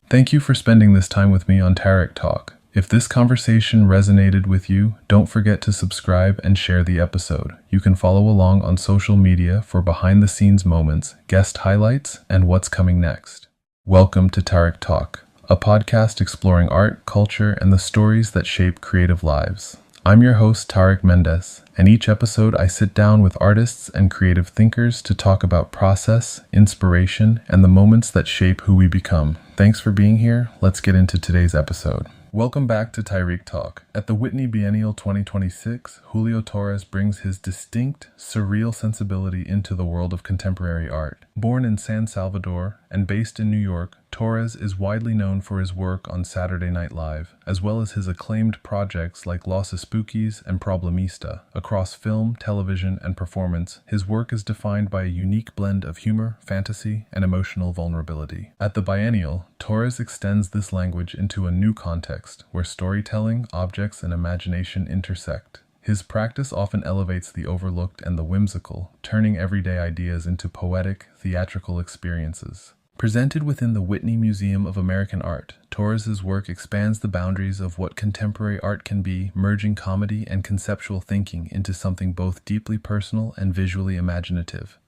Thank you for spending this time with me on Tarek Talk. If this conversation resonated with you, don't forget to subscribe and share the episode. You can follow along on social media for behind-the-scenes moments, guest highlights, and what's coming next. Welcome to Tarek Talk, a podcast exploring art, culture, and the stories that shape creative lives. I'm your host, Tarek Mendes, and each episode I sit down with artists and creative thinkers to talk about process, inspiration, and the moments that shape who we become. Thanks for being here. Let's get into today's episode. Welcome back to Tarek Talk. At the Whitney Biennial 2026, Julio Torres brings his distinct, surreal sensibility into the world of contemporary art. Born in San Salvador and based in New York, Torres is widely known for his work on Saturday Night Live, as well as his acclaimed projects like Los Spookies and Problemista. Across film, television, and performance, his work is defined by a unique blend of humor, fantasy, and emotional vulnerability. At the Biennial, Torres extends this language into a new context, where storytelling, objects, and imagination intersect. His practice often elevates the overlooked and the whimsical, turning everyday ideas into poetic, theatrical experiences. Presented within the Whitney Museum of American Art, Torres's work expands the boundaries of what contemporary art can be, merging comedy and conceptual thinking into something both deeply personal and visually imaginative.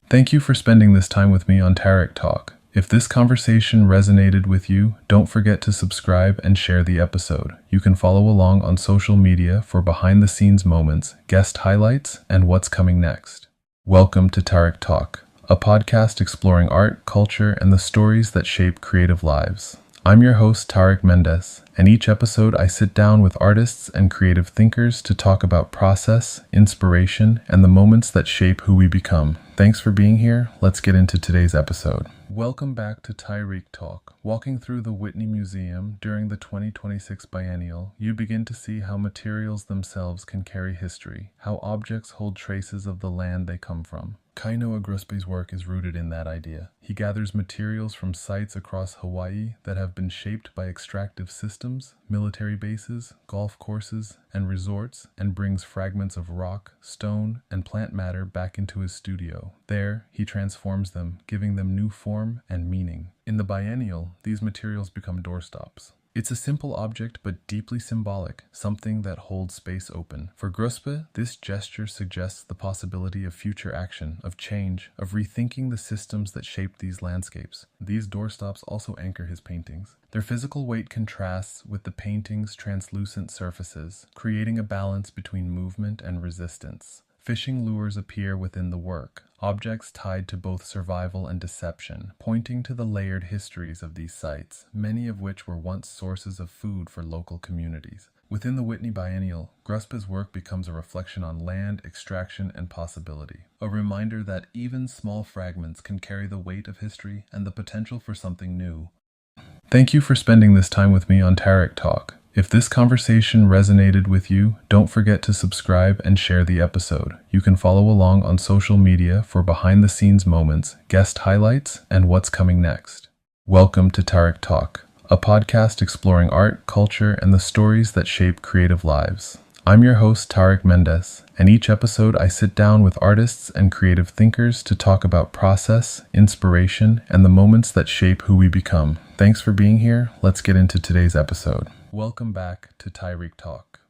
Thank you for spending this time with me on Tarek Talk. If this conversation resonated with you, don't forget to subscribe and share the episode. You can follow along on social media for behind-the-scenes moments, guest highlights, and what's coming next. Welcome to Tarek Talk, a podcast exploring art, culture, and the stories that shape creative lives. I'm your host, Tarek Mendes, and each episode I sit down with artists and creative thinkers to talk about process, inspiration, and the moments that shape who we become. Thanks for being here. Let's get into today's episode. Welcome back to Tarek Talk. Walking through the Whitney Museum during the 2026 Biennial, you begin to see how materials themselves can carry history, how objects hold traces of the land they come from. Kainoa Gruspe's work is rooted in that idea. He gathers materials from sites across Hawaii that have been shaped by extractive systems, military bases, golf courses, and resorts, and brings fragments of rock, stone, and plant matter back into his studio. There, he transforms them, giving them new form and meaning. In the Biennial, these materials become doorstops. It's a simple object but deeply symbolic, something that holds space open. For Gruspe, this gesture suggests the possibility of future action, of change, of rethinking the systems that shape these landscapes. These doorstops also anchor his paintings. Their physical weight contrasts with the painting's translucent surfaces, creating a balance between movement and resistance. Fishing lures appear within the work, objects tied to both survival and deception, pointing to the layered histories of these sites, many of which were once sources of food for local communities. Within the Whitney Biennial, Gruspe's work becomes a reflection on land, extraction, and possibility, a reminder that even small fragments can carry the weight of history and the potential for something new. Thank you for spending this time with me on Tarek Talk. If this conversation resonated with you, don't forget to subscribe and share the episode. You can follow along on social media for behind-the-scenes moments, guest highlights, and what's coming next. Welcome to Tarik Talk, a podcast exploring art, culture, and the stories that shape creative lives. I'm your host, Tarik Mendes, and each episode I sit down with artists and creative thinkers to talk about process, inspiration, and the moments that shape who we become. Thanks for being here. Let's get into today's episode. Welcome back to Tarik Talk.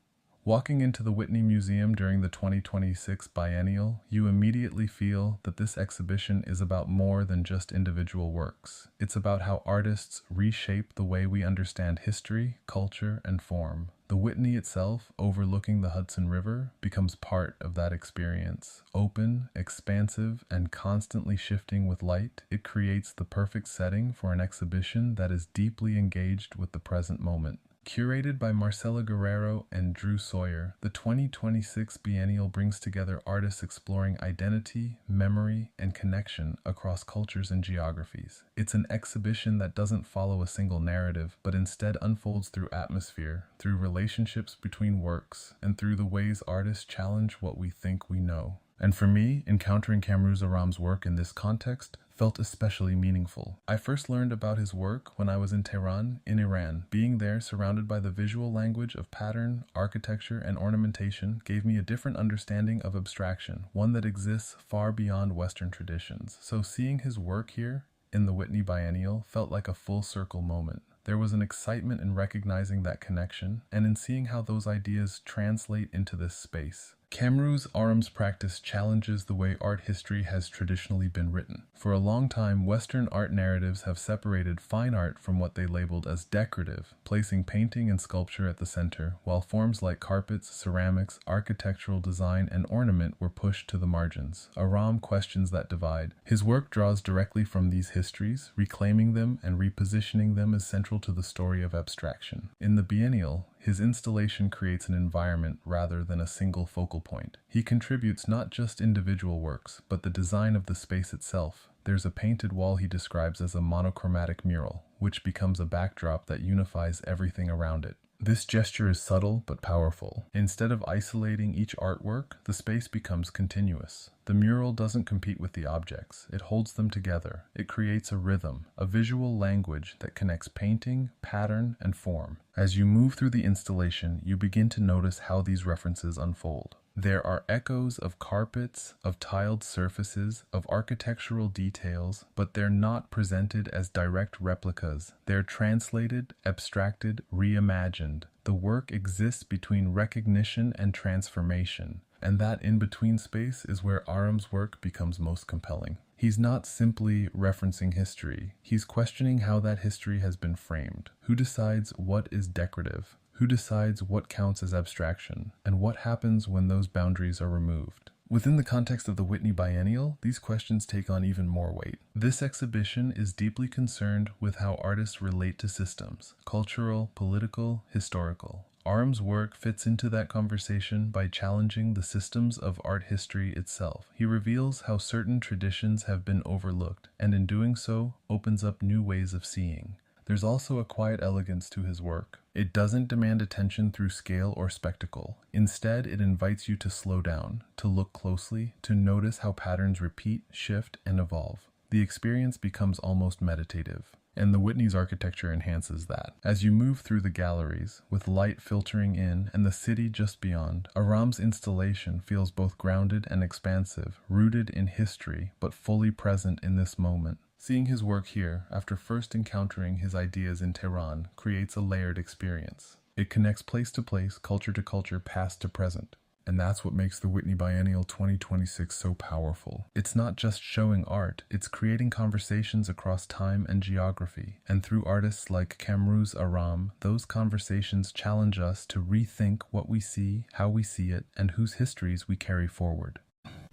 Walking into the Whitney Museum during the 2026 Biennial, you immediately feel that this exhibition is about more than just individual works. It's about how artists reshape the way we understand history, culture, and form. The Whitney itself, overlooking the Hudson River, becomes part of that experience. Open, expansive, and constantly shifting with light, it creates the perfect setting for an exhibition that is deeply engaged with the present moment. Curated by Marcela Guerrero and Drew Sawyer, the 2026 Biennial brings together artists exploring identity, memory, and connection across cultures and geographies. It's an exhibition that doesn't follow a single narrative, but instead unfolds through atmosphere, through relationships between works, and through the ways artists challenge what we think we know. And for me, encountering Kamrooz Aram's work in this context felt especially meaningful. I first learned about his work when I was in Tehran, in Iran. Being there, surrounded by the visual language of pattern, architecture, and ornamentation, gave me a different understanding of abstraction, one that exists far beyond Western traditions. So seeing his work here, in the Whitney Biennial, felt like a full circle moment. There was an excitement in recognizing that connection, and in seeing how those ideas translate into this space. Kamrooz Aram's practice challenges the way art history has traditionally been written. For a long time, Western art narratives have separated fine art from what they labeled as decorative, placing painting and sculpture at the center, while forms like carpets, ceramics, architectural design, and ornament were pushed to the margins. Aram questions that divide. His work draws directly from these histories, reclaiming them and repositioning them as central to the story of abstraction. In the Biennial, his installation creates an environment rather than a single focal point. He contributes not just individual works, but the design of the space itself. There's a painted wall he describes as a monochromatic mural, which becomes a backdrop that unifies everything around it. This gesture is subtle but powerful. Instead of isolating each artwork, the space becomes continuous. The mural doesn't compete with the objects, it holds them together. It creates a rhythm, a visual language that connects painting, pattern, and form. As you move through the installation, you begin to notice how these references unfold. There are echoes of carpets, of tiled surfaces, of architectural details, but they're not presented as direct replicas. They're translated, abstracted, reimagined. The work exists between recognition and transformation, and that in-between space is where Aram's work becomes most compelling. He's not simply referencing history, he's questioning how that history has been framed. Who decides what is decorative? Who decides what counts as abstraction? And what happens when those boundaries are removed? Within the context of the Whitney Biennial, these questions take on even more weight. This exhibition is deeply concerned with how artists relate to systems, cultural, political, historical. Aram's work fits into that conversation by challenging the systems of art history itself. He reveals how certain traditions have been overlooked, and in doing so, opens up new ways of seeing. There's also a quiet elegance to his work. It doesn't demand attention through scale or spectacle. Instead, it invites you to slow down, to look closely, to notice how patterns repeat, shift, and evolve. The experience becomes almost meditative, and the Whitney's architecture enhances that. As you move through the galleries, with light filtering in and the city just beyond, Aram's installation feels both grounded and expansive, rooted in history, but fully present in this moment. Seeing his work here, after first encountering his ideas in Tehran, creates a layered experience. It connects place to place, culture to culture, past to present. And that's what makes the Whitney Biennial 2026 so powerful. It's not just showing art, it's creating conversations across time and geography. And through artists like Kamrooz Aram, those conversations challenge us to rethink what we see, how we see it, and whose histories we carry forward.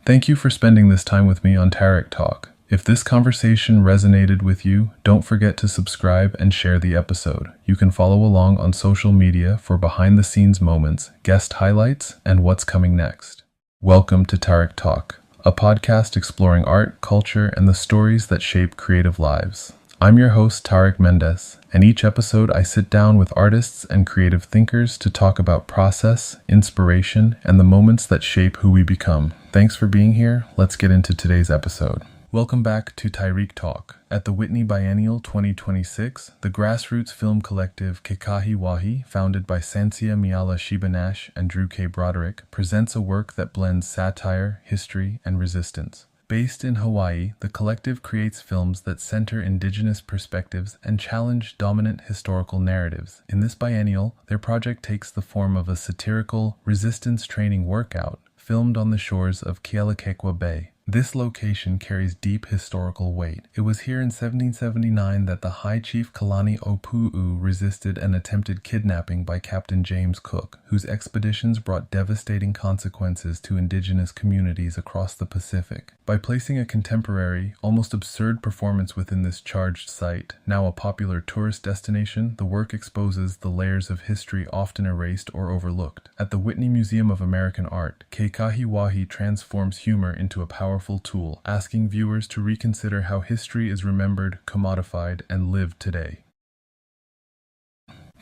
Thank you for spending this time with me on Tarik Talk. If this conversation resonated with you, don't forget to subscribe and share the episode. You can follow along on social media for behind-the-scenes moments, guest highlights, and what's coming next. Welcome to Tarik Talk, a podcast exploring art, culture, and the stories that shape creative lives. I'm your host, Tarek Mendes, and each episode I sit down with artists and creative thinkers to talk about process, inspiration, and the moments that shape who we become. Thanks for being here. Let's get into today's episode. Welcome back to Taína Talk. At the Whitney Biennial 2026, the grassroots film collective Kekahi Wahi, founded by Sansia Miala Shibanash and Drew K. Broderick, presents a work that blends satire, history, and resistance. Based in Hawaii, the collective creates films that center indigenous perspectives and challenge dominant historical narratives. In this biennial, their project takes the form of a satirical resistance training workout filmed on the shores of Kealakekwa Bay. This location carries deep historical weight. It was here in 1779 that the High Chief Kalani Opu'u resisted an attempted kidnapping by Captain James Cook, whose expeditions brought devastating consequences to indigenous communities across the Pacific. By placing a contemporary, almost absurd performance within this charged site, now a popular tourist destination, the work exposes the layers of history often erased or overlooked. At the Whitney Museum of American Art, Kekahi Wahi transforms humor into a powerful tool, asking viewers to reconsider how history is remembered, commodified, and lived today.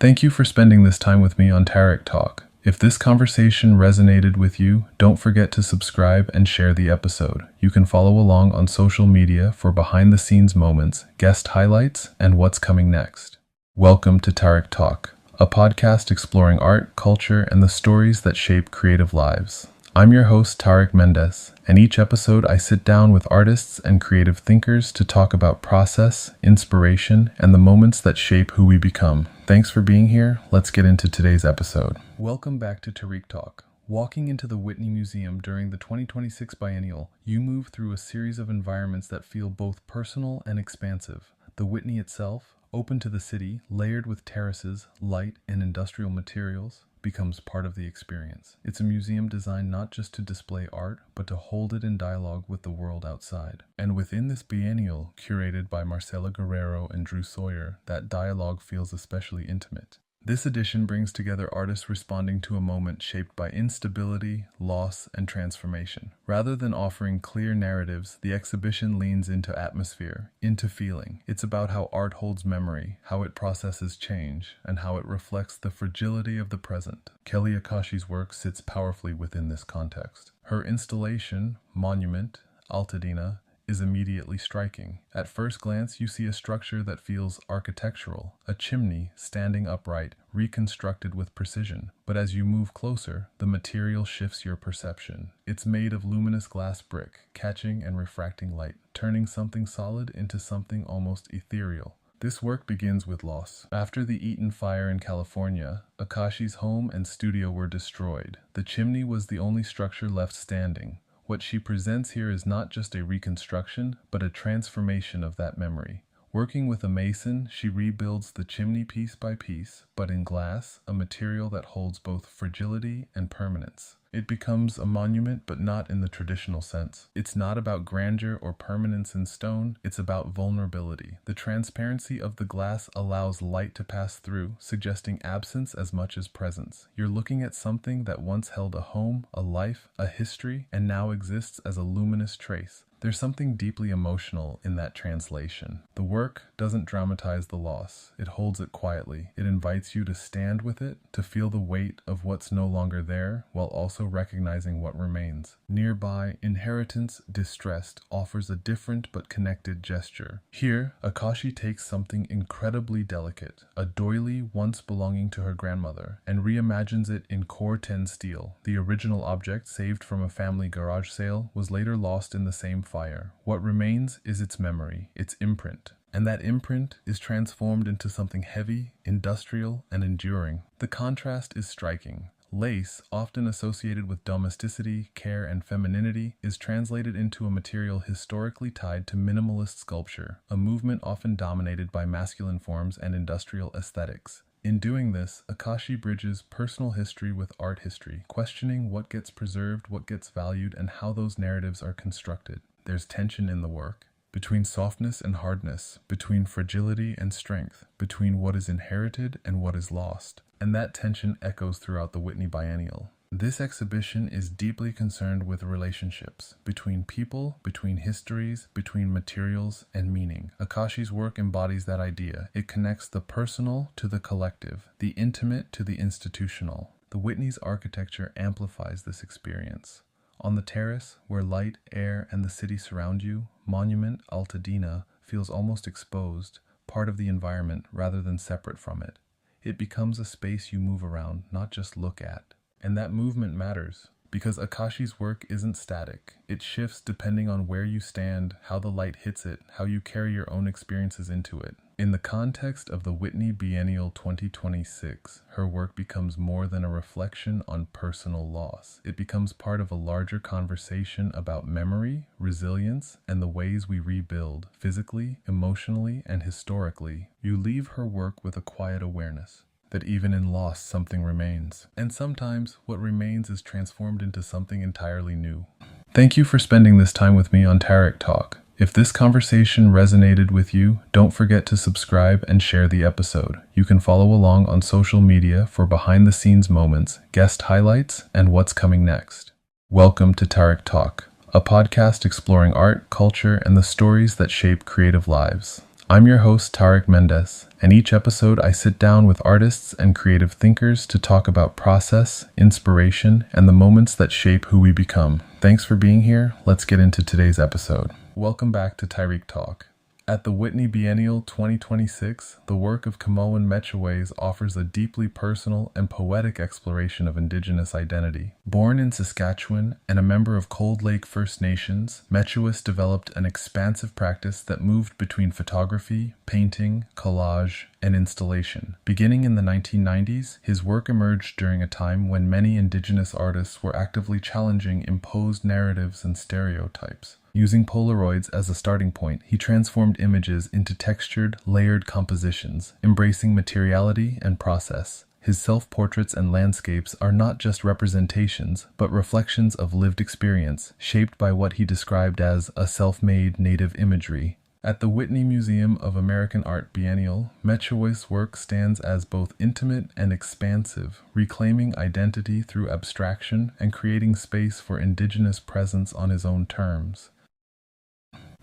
Thank you for spending this time with me on Taína Talk. If this conversation resonated with you, don't forget to subscribe and share the episode. You can follow along on social media for behind-the-scenes moments, guest highlights, and what's coming next. Welcome to Taína Talk, a podcast exploring art, culture, and the stories that shape creative lives. I'm your host, Tarek Mendes, and each episode I sit down with artists and creative thinkers to talk about process, inspiration, and the moments that shape who we become. Thanks for being here. Let's get into today's episode. Welcome back to Taína Talk. Walking into the Whitney Museum during the 2026 Biennial, you move through a series of environments that feel both personal and expansive. The Whitney itself, open to the city, layered with terraces, light, and industrial materials, becomes part of the experience. It's a museum designed not just to display art, but to hold it in dialogue with the world outside. And within this biennial, curated by Marcela Guerrero and Drew Sawyer, that dialogue feels especially intimate. This edition brings together artists responding to a moment shaped by instability, loss, and transformation. Rather than offering clear narratives, the exhibition leans into atmosphere, into feeling. It's about how art holds memory, how it processes change, and how it reflects the fragility of the present. Kelly Akashi's work sits powerfully within this context. Her installation, Monument, Altadena, is immediately striking. At first glance, you see a structure that feels architectural, a chimney standing upright, reconstructed with precision. But as you move closer, the material shifts your perception. It's made of luminous glass brick, catching and refracting light, turning something solid into something almost ethereal. This work begins with loss. After the Eaton fire in California, Akashi's home and studio were destroyed. The chimney was the only structure left standing. What she presents here is not just a reconstruction, but a transformation of that memory. Working with a mason, she rebuilds the chimney piece by piece, but in glass, a material that holds both fragility and permanence. It becomes a monument, but not in the traditional sense. It's not about grandeur or permanence in stone, it's about vulnerability. The transparency of the glass allows light to pass through, suggesting absence as much as presence. You're looking at something that once held a home, a life, a history, and now exists as a luminous trace. There's something deeply emotional in that translation. The work doesn't dramatize the loss. It holds it quietly. It invites you to stand with it, to feel the weight of what's no longer there, while also recognizing what remains. Nearby, Inheritance Distressed offers a different but connected gesture. Here, Akashi takes something incredibly delicate, a doily once belonging to her grandmother, and reimagines it in Core 10 steel. The original object, saved from a family garage sale, was later lost in the same fire. What remains is its memory, its imprint. And that imprint is transformed into something heavy, industrial, and enduring. The contrast is striking. Lace, often associated with domesticity, care, and femininity, is translated into a material historically tied to minimalist sculpture, a movement often dominated by masculine forms and industrial aesthetics. In doing this, Akashi bridges personal history with art history, questioning what gets preserved, what gets valued, and how those narratives are constructed. There's tension in the work. Between softness and hardness, between fragility and strength, between what is inherited and what is lost. And that tension echoes throughout the Whitney Biennial. This exhibition is deeply concerned with relationships between people, between histories, between materials, and meaning. Akashi's work embodies that idea. It connects the personal to the collective, the intimate to the institutional. The Whitney's architecture amplifies this experience. On the terrace, where light, air, and the city surround you, Monument Altadena feels almost exposed, part of the environment rather than separate from it. It becomes a space you move around, not just look at. And that movement matters, because Akashi's work isn't static. It shifts depending on where you stand, how the light hits it, how you carry your own experiences into it. In the context of the Whitney Biennial 2026, her work becomes more than a reflection on personal loss. It becomes part of a larger conversation about memory, resilience, and the ways we rebuild, physically, emotionally, and historically. You leave her work with a quiet awareness that even in loss, something remains. And sometimes, what remains is transformed into something entirely new. Thank you for spending this time with me on Tarek Talk. If this conversation resonated with you, don't forget to subscribe and share the episode. You can follow along on social media for behind-the-scenes moments, guest highlights, and what's coming next. Welcome to Tarek Talk, a podcast exploring art, culture, and the stories that shape creative lives. I'm your host, Tarek Mendes, and each episode I sit down with artists and creative thinkers to talk about process, inspiration, and the moments that shape who we become. Thanks for being here. Let's get into today's episode. Welcome back to Tarek Talk. At the Whitney Biennial 2026, the work of Kimowan Metchewais offers a deeply personal and poetic exploration of Indigenous identity. Born in Saskatchewan and a member of Cold Lake First Nations, Metchewais developed an expansive practice that moved between photography, painting, collage, and installation. Beginning in the 1990s, his work emerged during a time when many Indigenous artists were actively challenging imposed narratives and stereotypes. Using Polaroids as a starting point, he transformed images into textured, layered compositions, embracing materiality and process. His self-portraits and landscapes are not just representations, but reflections of lived experience, shaped by what he described as a self-made native imagery. At the Whitney Museum of American Art Biennial, Metchewais' work stands as both intimate and expansive, reclaiming identity through abstraction and creating space for Indigenous presence on his own terms.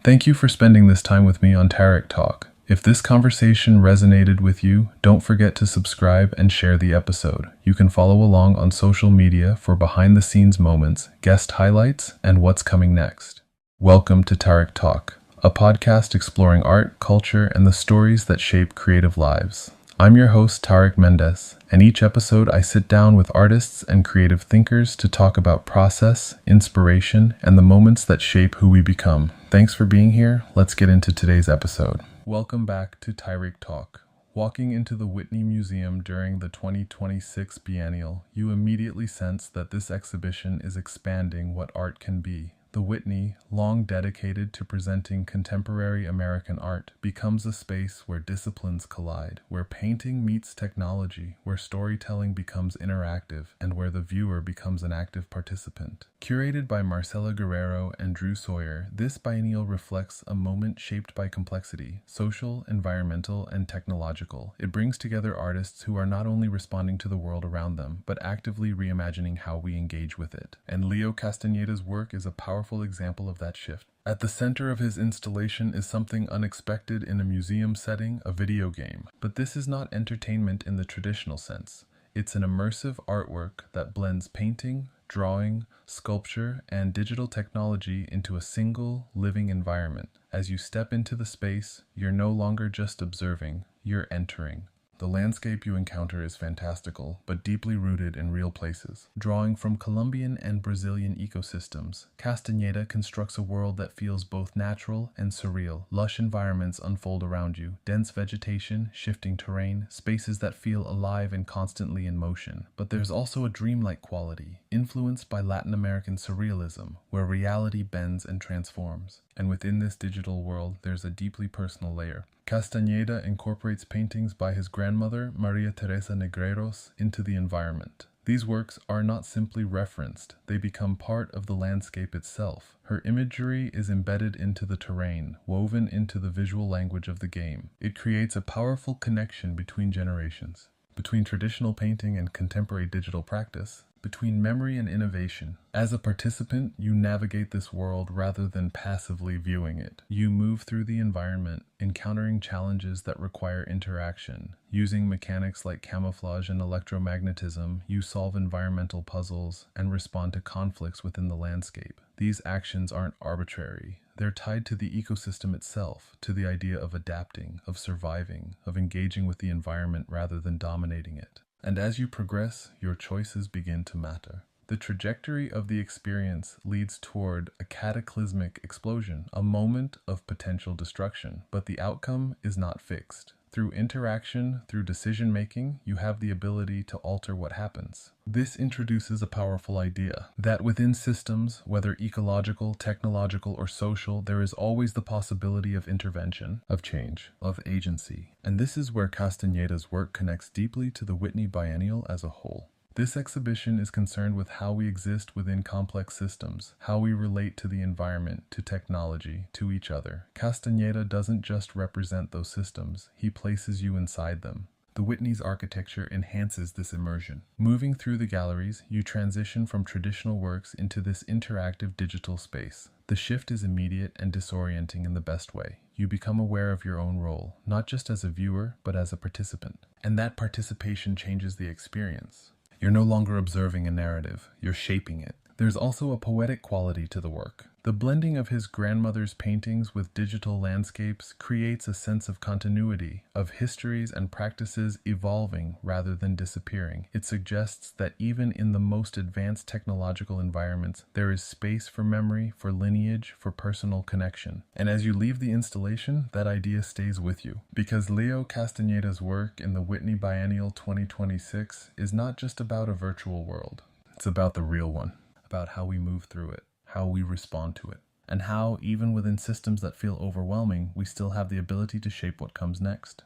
Thank you for spending this time with me on Tarek Talk. If this conversation resonated with you, don't forget to subscribe and share the episode. You can follow along on social media for behind-the-scenes moments, guest highlights, and what's coming next. Welcome to Tarek Talk, a podcast exploring art, culture, and the stories that shape creative lives. I'm your host, Tarek Mendes, and each episode I sit down with artists and creative thinkers to talk about process, inspiration, and the moments that shape who we become. Thanks for being here. Let's get into today's episode. Welcome back to Tarek Talk. Walking into the Whitney Museum during the 2026 Biennial, you immediately sense that this exhibition is expanding what art can be. The Whitney, long dedicated to presenting contemporary American art, becomes a space where disciplines collide, where painting meets technology, where storytelling becomes interactive, and where the viewer becomes an active participant. Curated by Marcela Guerrero and Drew Sawyer, this biennial reflects a moment shaped by complexity, social, environmental, and technological. It brings together artists who are not only responding to the world around them, but actively reimagining how we engage with it. And Leo Castañeda's work is a powerful example of that shift. At the center of his installation is something unexpected in a museum setting, a video game. But this is not entertainment in the traditional sense. It's an immersive artwork that blends painting, drawing, sculpture, and digital technology into a single, living environment. As you step into the space, you're no longer just observing, you're entering. The landscape you encounter is fantastical, but deeply rooted in real places. Drawing from Colombian and Brazilian ecosystems, Castañeda constructs a world that feels both natural and surreal. Lush environments unfold around you, dense vegetation, shifting terrain, spaces that feel alive and constantly in motion. But there's also a dreamlike quality, influenced by Latin American surrealism, where reality bends and transforms. And within this digital world, there's a deeply personal layer. Castañeda incorporates paintings by his grandmother, Maria Teresa Negreiros, into the environment. These works are not simply referenced, they become part of the landscape itself. Her imagery is embedded into the terrain, woven into the visual language of the game. It creates a powerful connection between generations. Between traditional painting and contemporary digital practice, between memory and innovation. As a participant, you navigate this world rather than passively viewing it. You move through the environment, encountering challenges that require interaction. Using mechanics like camouflage and electromagnetism, you solve environmental puzzles and respond to conflicts within the landscape. These actions aren't arbitrary. They're tied to the ecosystem itself, to the idea of adapting, of surviving, of engaging with the environment rather than dominating it. And as you progress, your choices begin to matter. The trajectory of the experience leads toward a cataclysmic explosion, a moment of potential destruction, but the outcome is not fixed. Through interaction, through decision-making, you have the ability to alter what happens. This introduces a powerful idea that within systems, whether ecological, technological, or social, there is always the possibility of intervention, of change, of agency. And this is where Castañeda's work connects deeply to the Whitney Biennial as a whole. This exhibition is concerned with how we exist within complex systems, how we relate to the environment, to technology, to each other. Castañeda doesn't just represent those systems, he places you inside them. The Whitney's architecture enhances this immersion. Moving through the galleries, you transition from traditional works into this interactive digital space. The shift is immediate and disorienting in the best way. You become aware of your own role, not just as a viewer, but as a participant. And that participation changes the experience. You're no longer observing a narrative, you're shaping it. There's also a poetic quality to the work. The blending of his grandmother's paintings with digital landscapes creates a sense of continuity, of histories and practices evolving rather than disappearing. It suggests that even in the most advanced technological environments, there is space for memory, for lineage, for personal connection. And as you leave the installation, that idea stays with you. Because Leo Castañeda's work in the Whitney Biennial 2026 is not just about a virtual world. It's about the real one, about how we move through it, how we respond to it, and how, even within systems that feel overwhelming, we still have the ability to shape what comes next.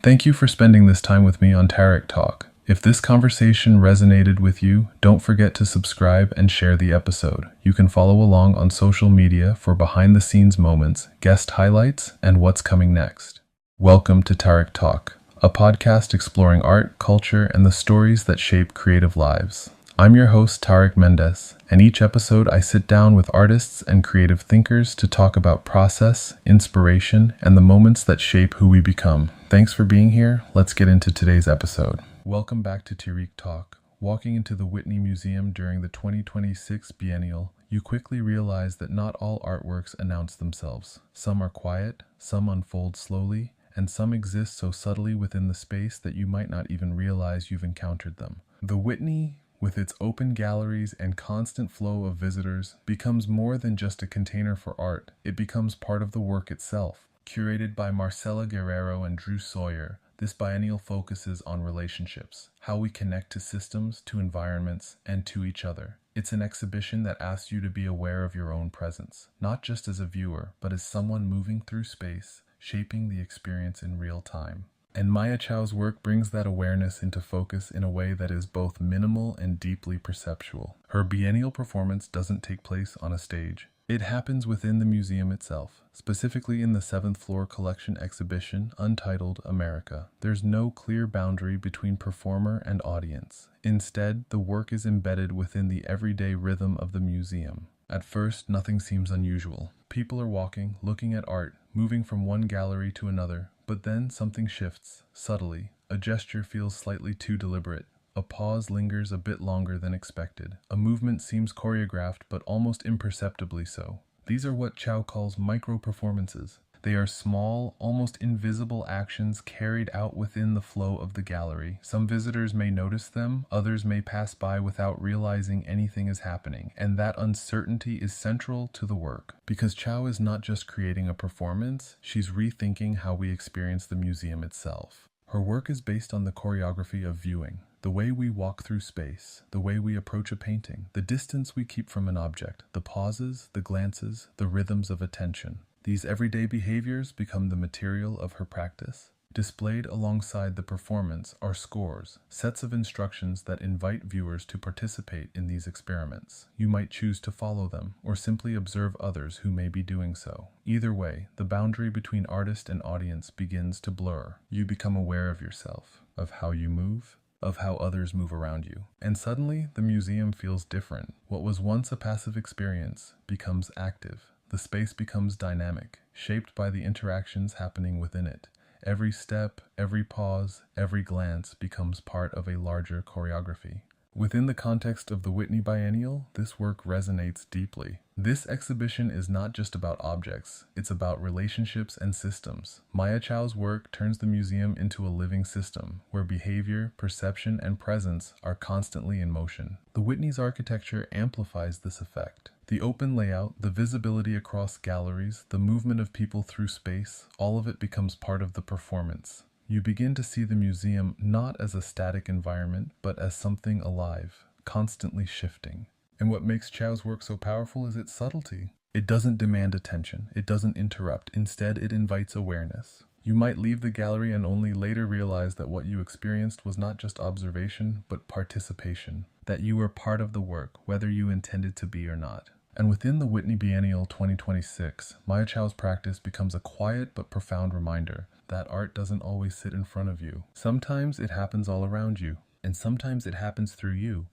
Thank you for spending this time with me on Tarek Talk. If this conversation resonated with you, don't forget to subscribe and share the episode. You can follow along on social media for behind-the-scenes moments, guest highlights, and what's coming next. Welcome to Tarek Talk, a podcast exploring art, culture, and the stories that shape creative lives. I'm your host, Tarek Mendes, and each episode I sit down with artists and creative thinkers to talk about process, inspiration, and the moments that shape who we become. Thanks for being here. Let's get into today's episode. Welcome back to Tarek Talk. Walking into the Whitney Museum during the 2026 Biennial, you quickly realize that not all artworks announce themselves. Some are quiet, some unfold slowly, and some exist so subtly within the space that you might not even realize you've encountered them. The Whitney, with its open galleries and constant flow of visitors, becomes more than just a container for art. It becomes part of the work itself. Curated by Marcela Guerrero and Drew Sawyer, this biennial focuses on relationships, how we connect to systems, to environments, and to each other. It's an exhibition that asks you to be aware of your own presence, not just as a viewer, but as someone moving through space, shaping the experience in real time. And Maia Chao's work brings that awareness into focus in a way that is both minimal and deeply perceptual. Her biennial performance doesn't take place on a stage. It happens within the museum itself, specifically in the 7th floor collection exhibition untitled America. There's no clear boundary between performer and audience. Instead, the work is embedded within the everyday rhythm of the museum. At first, nothing seems unusual. People are walking, looking at art, moving from one gallery to another. But then something shifts, subtly. A gesture feels slightly too deliberate. A pause lingers a bit longer than expected. A movement seems choreographed, but almost imperceptibly so. These are what Chao calls micro-performances. They are small, almost invisible actions carried out within the flow of the gallery. Some visitors may notice them, others may pass by without realizing anything is happening, and that uncertainty is central to the work. Because Chao is not just creating a performance, she's rethinking how we experience the museum itself. Her work is based on the choreography of viewing, the way we walk through space, the way we approach a painting, the distance we keep from an object, the pauses, the glances, the rhythms of attention. These everyday behaviors become the material of her practice. Displayed alongside the performance are scores, sets of instructions that invite viewers to participate in these experiments. You might choose to follow them, or simply observe others who may be doing so. Either way, the boundary between artist and audience begins to blur. You become aware of yourself, of how you move, of how others move around you. And suddenly, the museum feels different. What was once a passive experience becomes active. The space becomes dynamic, shaped by the interactions happening within it. Every step, every pause, every glance becomes part of a larger choreography. Within the context of the Whitney Biennial, this work resonates deeply. This exhibition is not just about objects, it's about relationships and systems. Maia Chao's work turns the museum into a living system, where behavior, perception, and presence are constantly in motion. The Whitney's architecture amplifies this effect. The open layout, the visibility across galleries, the movement of people through space, all of it becomes part of the performance. You begin to see the museum not as a static environment, but as something alive, constantly shifting. And what makes Chao's work so powerful is its subtlety. It doesn't demand attention, it doesn't interrupt, instead it invites awareness. You might leave the gallery and only later realize that what you experienced was not just observation, but participation, that you were part of the work, whether you intended to be or not. And within the Whitney Biennial 2026, Maia Chao's practice becomes a quiet but profound reminder that art doesn't always sit in front of you. Sometimes it happens all around you, and sometimes it happens through you.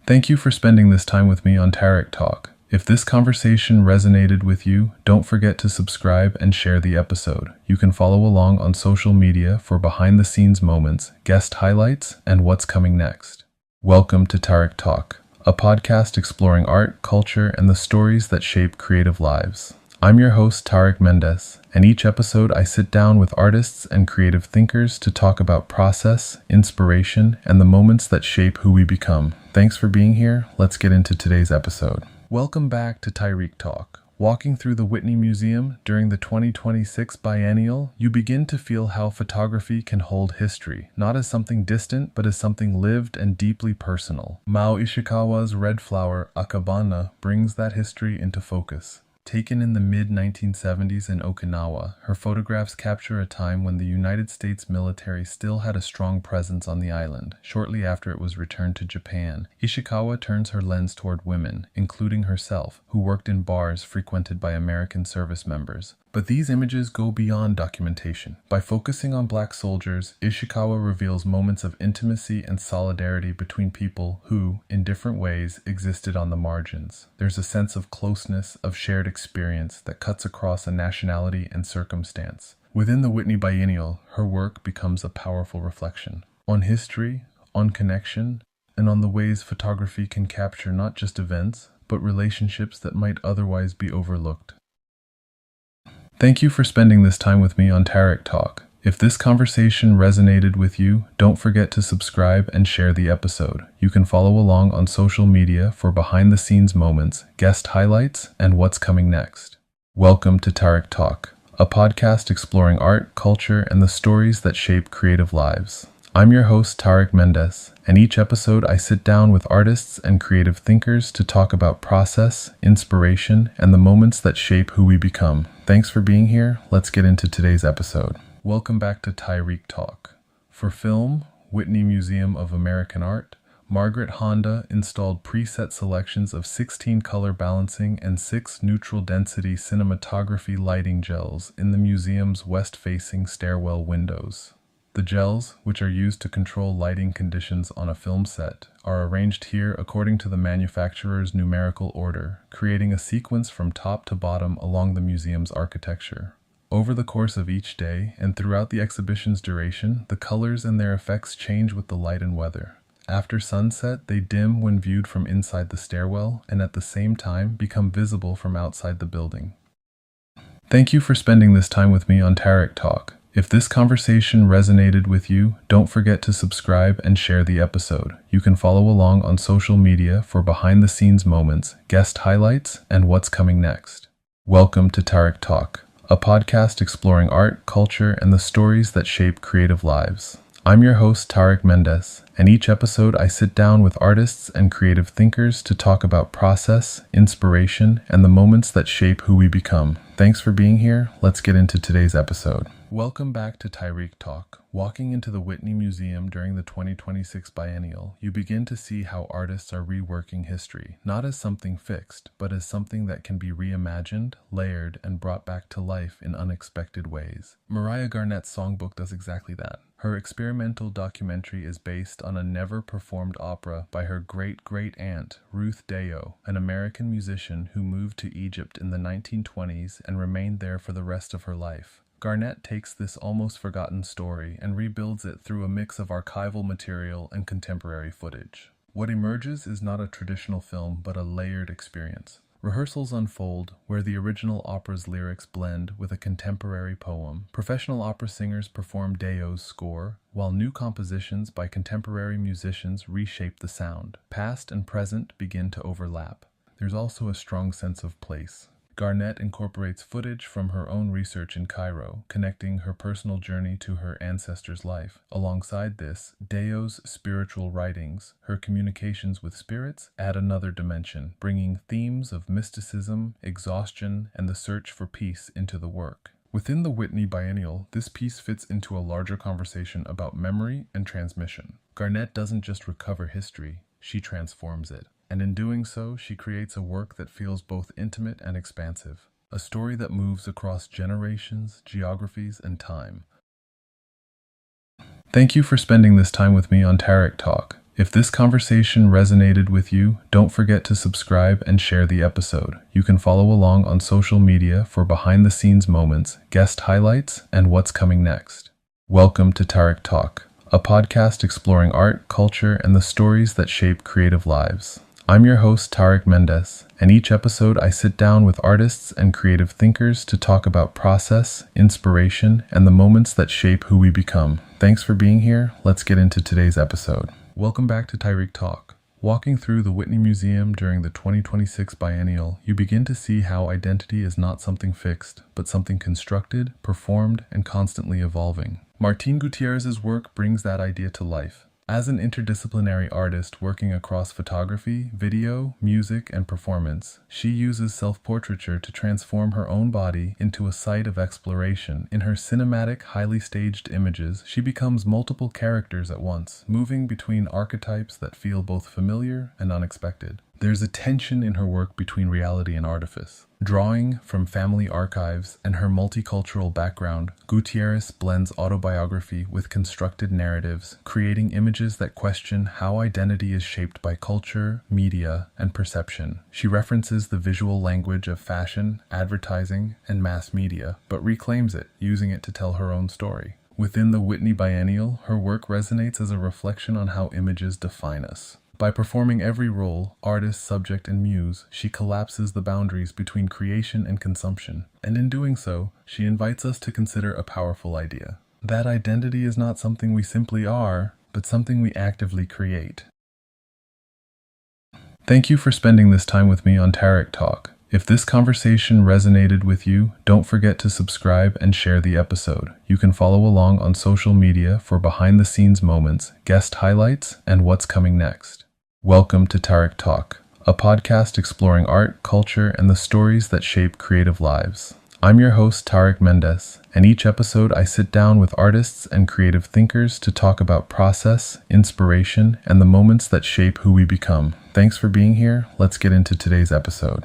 Thank you for spending this time with me on Tarek Talk. If this conversation resonated with you, don't forget to subscribe and share the episode. You can follow along on social media for behind-the-scenes moments, guest highlights, and what's coming next. Welcome to Tarek Talk, a podcast exploring art, culture, and the stories that shape creative lives. I'm your host, Tarek Mendes, and each episode I sit down with artists and creative thinkers to talk about process, inspiration, and the moments that shape who we become. Thanks for being here. Let's get into today's episode. Welcome back to Tarek Talk. Walking through the Whitney Museum during the 2026 Biennial, you begin to feel how photography can hold history, not as something distant, but as something lived and deeply personal. Mao Ishikawa's Red Flower, Akabana, brings that history into focus. Taken in the mid-1970s in Okinawa, her photographs capture a time when the United States military still had a strong presence on the island, shortly after it was returned to Japan. Ishikawa turns her lens toward women, including herself, who worked in bars frequented by American service members. But these images go beyond documentation. By focusing on Black soldiers, Ishikawa reveals moments of intimacy and solidarity between people who, in different ways, existed on the margins. There's a sense of closeness, of shared experience that cuts across a nationality and circumstance. Within the Whitney Biennial, her work becomes a powerful reflection on history, on connection, and on the ways photography can capture not just events, but relationships that might otherwise be overlooked. Thank you for spending this time with me on Tarek Talk. If this conversation resonated with you, don't forget to subscribe and share the episode. You can follow along on social media for behind-the-scenes moments, guest highlights, and what's coming next. Welcome to Tarek Talk, a podcast exploring art, culture, and the stories that shape creative lives. I'm your host, Tarek Mendes, and each episode I sit down with artists and creative thinkers to talk about process, inspiration, and the moments that shape who we become. Thanks for being here. Let's get into today's episode. Welcome back to Tarek Talk. For film, Whitney Museum of American Art, Margaret Honda installed preset selections of 16 color balancing and 6 neutral density cinematography lighting gels in the museum's west-facing stairwell windows. The gels, which are used to control lighting conditions on a film set, are arranged here according to the manufacturer's numerical order, creating a sequence from top to bottom along the museum's architecture. Over the course of each day, and throughout the exhibition's duration, the colors and their effects change with the light and weather. After sunset, they dim when viewed from inside the stairwell, and at the same time become visible from outside the building. Thank you for spending this time with me on Tarek Talk. If this conversation resonated with you, don't forget to subscribe and share the episode. You can follow along on social media for behind-the-scenes moments, guest highlights, and what's coming next. Welcome to Tarek Talk, a podcast exploring art, culture, and the stories that shape creative lives. I'm your host, Tarek Mendes, and each episode I sit down with artists and creative thinkers to talk about process, inspiration, and the moments that shape who we become. Thanks for being here. Let's get into today's episode. Welcome back to Tarek Talk. Walking into the Whitney Museum during the 2026 Biennial, you begin to see how artists are reworking history, not as something fixed, but as something that can be reimagined, layered, and brought back to life in unexpected ways. Mariah Garnett's songbook does exactly that. Her experimental documentary is based on a never-performed opera by her great-great-aunt, Ruth Deyo, an American musician who moved to Egypt in the 1920s and remained there for the rest of her life. Garnett takes this almost forgotten story and rebuilds it through a mix of archival material and contemporary footage. What emerges is not a traditional film, but a layered experience. Rehearsals unfold where the original opera's lyrics blend with a contemporary poem. Professional opera singers perform Deyo's score, while new compositions by contemporary musicians reshape the sound. Past and present begin to overlap. There's also a strong sense of place. Garnett incorporates footage from her own research in Cairo, connecting her personal journey to her ancestors' life. Alongside this, Deyo's spiritual writings, her communications with spirits, add another dimension, bringing themes of mysticism, exhaustion, and the search for peace into the work. Within the Whitney Biennial, this piece fits into a larger conversation about memory and transmission. Garnett doesn't just recover history, she transforms it. And in doing so, she creates a work that feels both intimate and expansive, a story that moves across generations, geographies, and time. Thank you for spending this time with me on Tarek Talk. If this conversation resonated with you, don't forget to subscribe and share the episode. You can follow along on social media for behind-the-scenes moments, guest highlights, and what's coming next. Welcome to Tarek Talk, a podcast exploring art, culture, and the stories that shape creative lives. I'm your host, Tarek Mendes, and each episode I sit down with artists and creative thinkers to talk about process, inspiration, and the moments that shape who we become. Thanks for being here. Let's get into today's episode. Welcome back to Tarek Talk. Walking through the Whitney Museum during the 2026 Biennial, you begin to see how identity is not something fixed, but something constructed, performed, and constantly evolving. Martine Gutierrez's work brings that idea to life. As an interdisciplinary artist working across photography, video, music, and performance, she uses self-portraiture to transform her own body into a site of exploration. In her cinematic, highly staged images, she becomes multiple characters at once, moving between archetypes that feel both familiar and unexpected. There's a tension in her work between reality and artifice. Drawing from family archives and her multicultural background, Gutierrez blends autobiography with constructed narratives, creating images that question how identity is shaped by culture, media, and perception. She references the visual language of fashion, advertising, and mass media, but reclaims it, using it to tell her own story. Within the Whitney Biennial, her work resonates as a reflection on how images define us. By performing every role, artist, subject, and muse, she collapses the boundaries between creation and consumption. And in doing so, she invites us to consider a powerful idea. That identity is not something we simply are, but something we actively create. Thank you for spending this time with me on Tarek Talk. If this conversation resonated with you, don't forget to subscribe and share the episode. You can follow along on social media for behind-the-scenes moments, guest highlights, and what's coming next. Welcome to Tarek Talk, a podcast exploring art, culture, and the stories that shape creative lives. I'm your host, Tarek Mendes, and each episode I sit down with artists and creative thinkers to talk about process, inspiration, and the moments that shape who we become. Thanks for being here. Let's get into today's episode.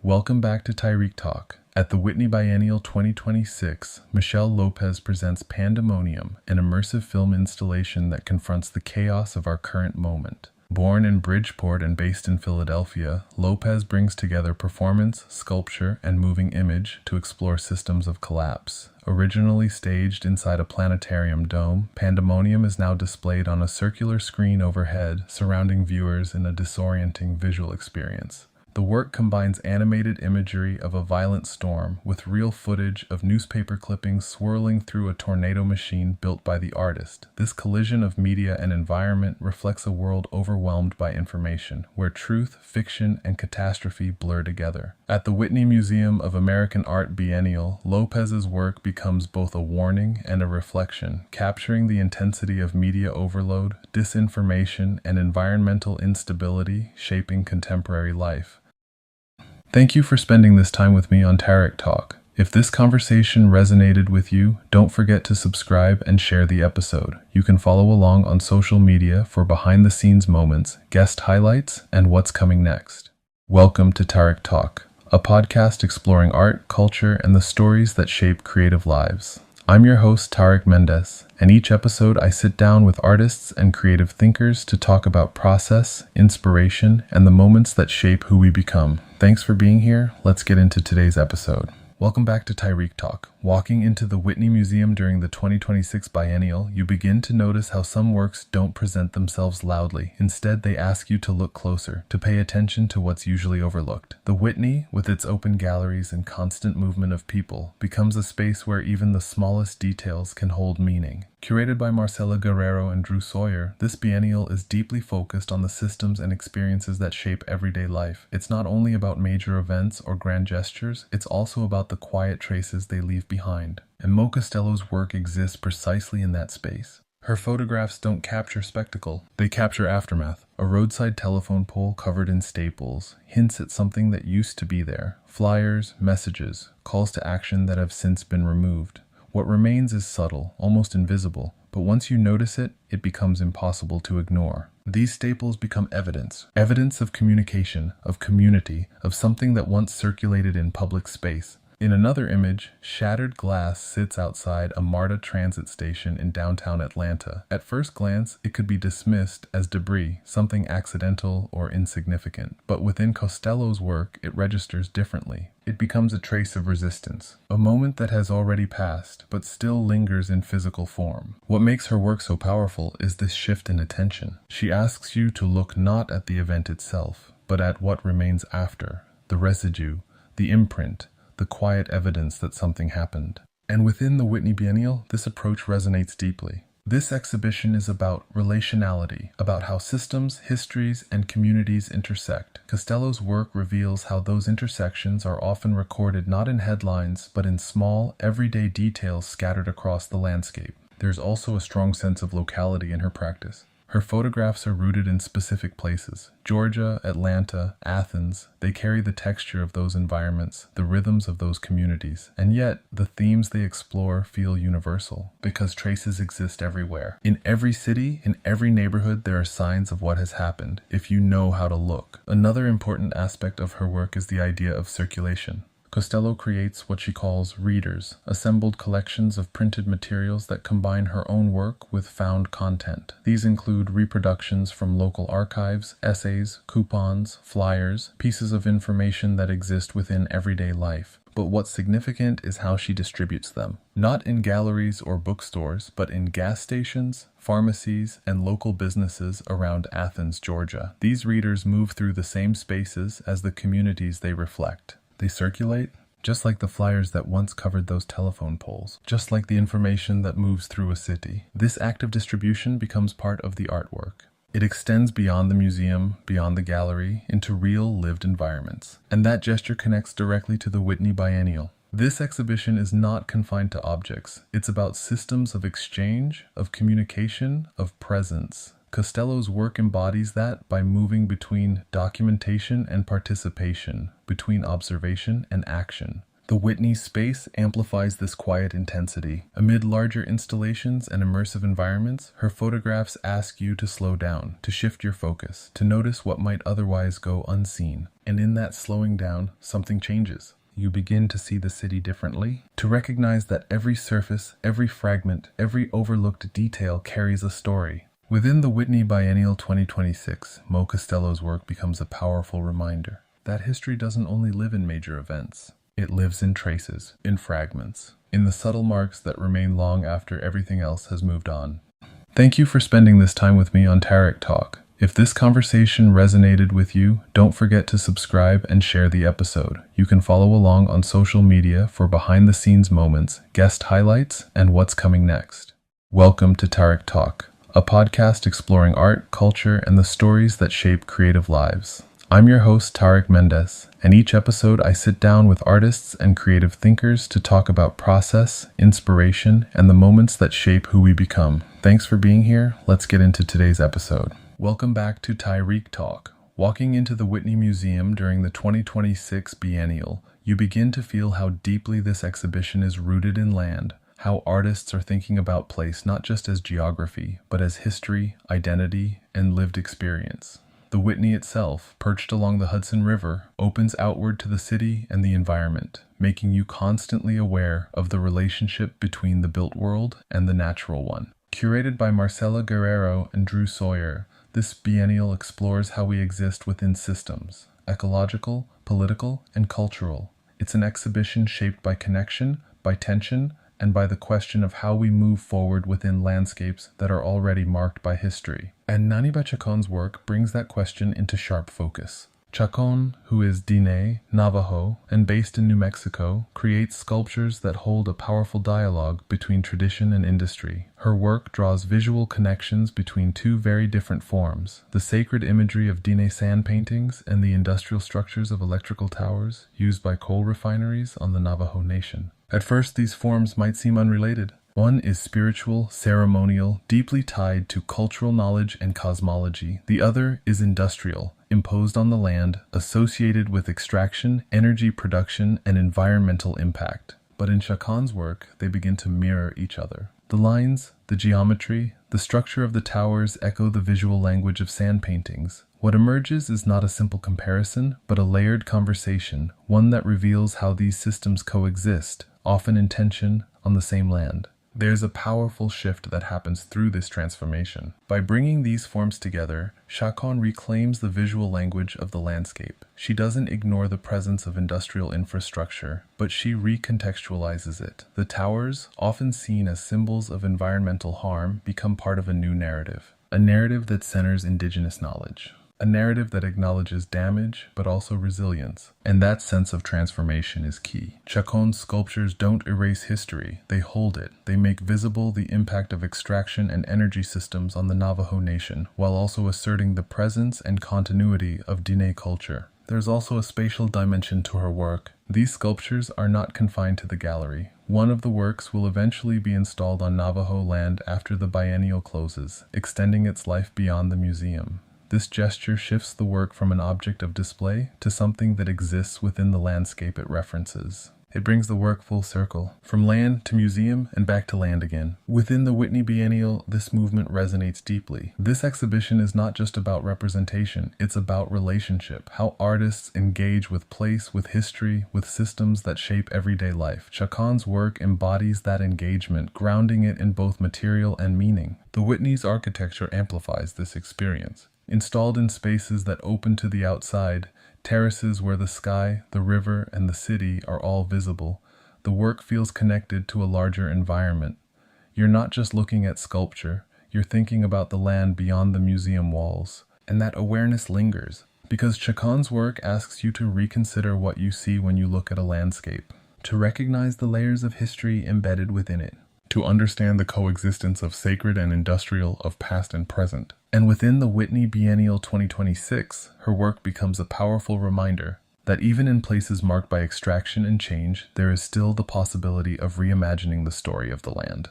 Welcome back to Tarek Talk. At the Whitney Biennial 2026, Michelle Lopez presents Pandemonium, an immersive film installation that confronts the chaos of our current moment. Born in Bridgeport and based in Philadelphia, Lopez brings together performance, sculpture, and moving image to explore systems of collapse. Originally staged inside a planetarium dome, Pandemonium is now displayed on a circular screen overhead, surrounding viewers in a disorienting visual experience. The work combines animated imagery of a violent storm with real footage of newspaper clippings swirling through a tornado machine built by the artist. This collision of media and environment reflects a world overwhelmed by information, where truth, fiction, and catastrophe blur together. At the Whitney Museum of American Art Biennial, Lopez's work becomes both a warning and a reflection, capturing the intensity of media overload, disinformation, and environmental instability shaping contemporary life. Thank you for spending this time with me on Tarek Talk. If this conversation resonated with you, don't forget to subscribe and share the episode. You can follow along on social media for behind-the-scenes moments, guest highlights, and what's coming next. Welcome to Tarek Talk, a podcast exploring art, culture, and the stories that shape creative lives. I'm your host, Tarek Mendes, and each episode I sit down with artists and creative thinkers to talk about process, inspiration, and the moments that shape who we become. Thanks for being here. Let's get into today's episode. Welcome back to Tyreek Talk. Walking into the Whitney Museum during the 2026 Biennial, you begin to notice how some works don't present themselves loudly. Instead, they ask you to look closer, to pay attention to what's usually overlooked. The Whitney, with its open galleries and constant movement of people, becomes a space where even the smallest details can hold meaning. Curated by Marcela Guerrero and Drew Sawyer, this biennial is deeply focused on the systems and experiences that shape everyday life. It's not only about major events or grand gestures, it's also about the quiet traces they leave behind. And Mo Costello's work exists precisely in that space. Her photographs don't capture spectacle, they capture aftermath. A roadside telephone pole covered in staples hints at something that used to be there. Flyers, messages, calls to action that have since been removed. What remains is subtle, almost invisible, but once you notice it, it becomes impossible to ignore. These staples become evidence of communication, of community, of something that once circulated in public space. In another image, shattered glass sits outside a MARTA transit station in downtown Atlanta. At first glance, it could be dismissed as debris, something accidental or insignificant. But within Costello's work, it registers differently. It becomes a trace of resistance, a moment that has already passed, but still lingers in physical form. What makes her work so powerful is this shift in attention. She asks you to look not at the event itself, but at what remains after, the residue, the imprint, the quiet evidence that something happened. And within the Whitney Biennial, this approach resonates deeply. This exhibition is about relationality, about how systems, histories, and communities intersect. Costello's work reveals how those intersections are often recorded not in headlines, but in small, everyday details scattered across the landscape. There's also a strong sense of locality in her practice. Her photographs are rooted in specific places. Georgia, Atlanta, Athens, they carry the texture of those environments, the rhythms of those communities. And yet, the themes they explore feel universal, because traces exist everywhere. In every city, in every neighborhood, there are signs of what has happened, if you know how to look. Another important aspect of her work is the idea of circulation. Costello creates what she calls readers, assembled collections of printed materials that combine her own work with found content. These include reproductions from local archives, essays, coupons, flyers, pieces of information that exist within everyday life. But what's significant is how she distributes them. Not in galleries or bookstores, but in gas stations, pharmacies, and local businesses around Athens, Georgia. These readers move through the same spaces as the communities they reflect. They circulate, just like the flyers that once covered those telephone poles, just like the information that moves through a city. This act of distribution becomes part of the artwork. It extends beyond the museum, beyond the gallery, into real, lived environments. And that gesture connects directly to the Whitney Biennial. This exhibition is not confined to objects. It's about systems of exchange, of communication, of presence. Costello's work embodies that by moving between documentation and participation, between observation and action. The Whitney space amplifies this quiet intensity. Amid larger installations and immersive environments, her photographs ask you to slow down, to shift your focus, to notice what might otherwise go unseen. And in that slowing down, something changes. You begin to see the city differently, to recognize that every surface, every fragment, every overlooked detail carries a story. Within the Whitney Biennial 2026, Mo Costello's work becomes a powerful reminder that history doesn't only live in major events. It lives in traces, in fragments, in the subtle marks that remain long after everything else has moved on. Thank you for spending this time with me on Tarek Talk. If this conversation resonated with you, don't forget to subscribe and share the episode. You can follow along on social media for behind-the-scenes moments, guest highlights, and what's coming next. Welcome to Tarek Talk, a podcast exploring art, culture, and the stories that shape creative lives. I'm your host, Tarek Mendes, and each episode I sit down with artists and creative thinkers to talk about process, inspiration, and the moments that shape who we become. Thanks for being here. Let's get into today's episode. Welcome back to Tyreek Talk. Walking into the Whitney Museum during the 2026 Biennial, you begin to feel how deeply this exhibition is rooted in land, how artists are thinking about place not just as geography, but as history, identity, and lived experience. The Whitney itself, perched along the Hudson River, opens outward to the city and the environment, making you constantly aware of the relationship between the built world and the natural one. Curated by Marcela Guerrero and Drew Sawyer, this biennial explores how we exist within systems, ecological, political, and cultural. It's an exhibition shaped by connection, by tension, and by the question of how we move forward within landscapes that are already marked by history. And Nani Chacon's work brings that question into sharp focus. Chacon, who is Diné, Navajo, and based in New Mexico, creates sculptures that hold a powerful dialogue between tradition and industry. Her work draws visual connections between two very different forms, the sacred imagery of Diné sand paintings and the industrial structures of electrical towers used by coal refineries on the Navajo Nation. At first, these forms might seem unrelated. One is spiritual, ceremonial, deeply tied to cultural knowledge and cosmology. The other is industrial, imposed on the land, associated with extraction, energy production, and environmental impact. But in Chacon's work, they begin to mirror each other. The lines, the geometry, the structure of the towers echo the visual language of sand paintings. What emerges is not a simple comparison, but a layered conversation, one that reveals how these systems coexist, often in tension, on the same land. There's a powerful shift that happens through this transformation. By bringing these forms together, Chacon reclaims the visual language of the landscape. She doesn't ignore the presence of industrial infrastructure, but she recontextualizes it. The towers, often seen as symbols of environmental harm, become part of a new narrative. A narrative that centers indigenous knowledge. A narrative that acknowledges damage, but also resilience. And that sense of transformation is key. Chacon's sculptures don't erase history, they hold it. They make visible the impact of extraction and energy systems on the Navajo Nation, while also asserting the presence and continuity of Diné culture. There's also a spatial dimension to her work. These sculptures are not confined to the gallery. One of the works will eventually be installed on Navajo land after the biennial closes, extending its life beyond the museum. This gesture shifts the work from an object of display to something that exists within the landscape it references. It brings the work full circle, from land to museum and back to land again. Within the Whitney Biennial, this movement resonates deeply. This exhibition is not just about representation, it's about relationship, how artists engage with place, with history, with systems that shape everyday life. Chacon's work embodies that engagement, grounding it in both material and meaning. The Whitney's architecture amplifies this experience. Installed in spaces that open to the outside, terraces where the sky, the river, and the city are all visible, the work feels connected to a larger environment. You're not just looking at sculpture, you're thinking about the land beyond the museum walls. And that awareness lingers, because Chacon's work asks you to reconsider what you see when you look at a landscape, to recognize the layers of history embedded within it, to understand the coexistence of sacred and industrial, of past and present. And within the Whitney Biennial 2026, her work becomes a powerful reminder that even in places marked by extraction and change, there is still the possibility of reimagining the story of the land.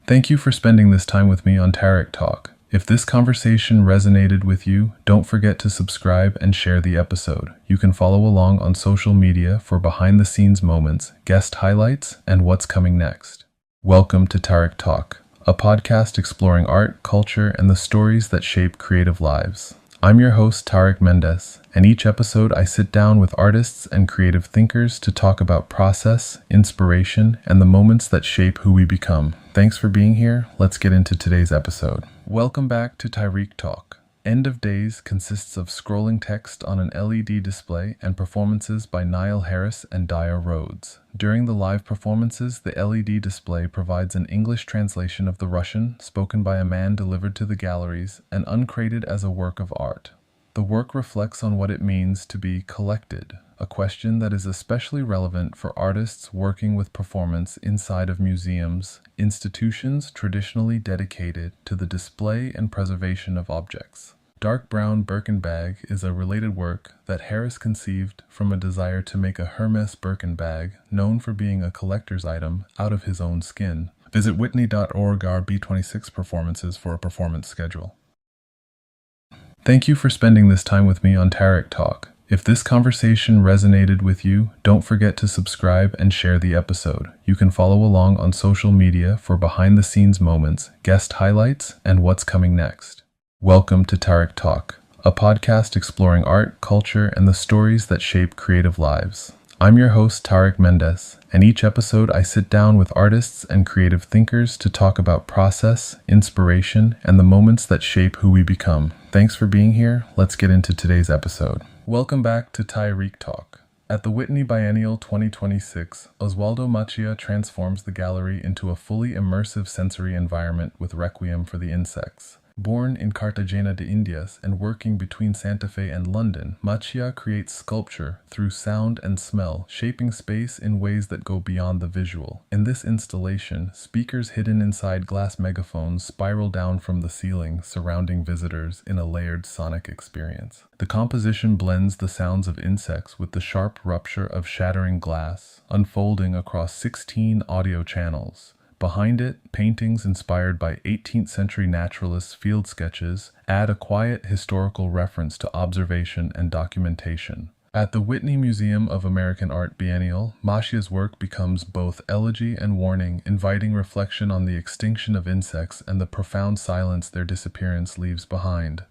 Thank you for spending this time with me on Tarek Talk. If this conversation resonated with you, don't forget to subscribe and share the episode. You can follow along on social media for behind-the-scenes moments, guest highlights, and what's coming next. Welcome to Tarek Talk, a podcast exploring art, culture, and the stories that shape creative lives. I'm your host, Tarek Mendes, and each episode I sit down with artists and creative thinkers to talk about process, inspiration, and the moments that shape who we become. Thanks for being here. Let's get into today's episode. Welcome back to Tarek Talk. End of Days consists of scrolling text on an LED display and performances by Nile Harris and Dyer Rhoads. During the live performances, the LED display provides an English translation of the Russian, spoken by a man delivered to the galleries, and uncrated as a work of art. The work reflects on what it means to be collected, a question that is especially relevant for artists working with performance inside of museums, institutions traditionally dedicated to the display and preservation of objects. Dark Brown Birkin Bag is a related work that Harris conceived from a desire to make a Hermes Birkin bag, known for being a collector's item, out of his own skin. Visit whitney.org B26 performances for a performance schedule. Thank you for spending this time with me on Tarek Talk. If this conversation resonated with you, don't forget to subscribe and share the episode. You can follow along on social media for behind-the-scenes moments, guest highlights, and what's coming next. Welcome to Tarek Talk, a podcast exploring art, culture, and the stories that shape creative lives. I'm your host, Tarek Mendes, and each episode I sit down with artists and creative thinkers to talk about process, inspiration, and the moments that shape who we become. Thanks for being here. Let's get into today's episode. Welcome back to Tarek Talk. At the Whitney Biennial 2026, Oswaldo Maciá transforms the gallery into a fully immersive sensory environment with Requiem for the Insects. Born in Cartagena de Indias and working between Santa Fe and London, Maciá creates sculpture through sound and smell, shaping space in ways that go beyond the visual. In this installation, speakers hidden inside glass megaphones spiral down from the ceiling, surrounding visitors in a layered sonic experience. The composition blends the sounds of insects with the sharp rupture of shattering glass, unfolding across 16 audio channels. Behind it, paintings inspired by 18th century naturalists' field sketches add a quiet historical reference to observation and documentation. At the Whitney Museum of American Art Biennial, Maciá's work becomes both elegy and warning, inviting reflection on the extinction of insects and the profound silence their disappearance leaves behind.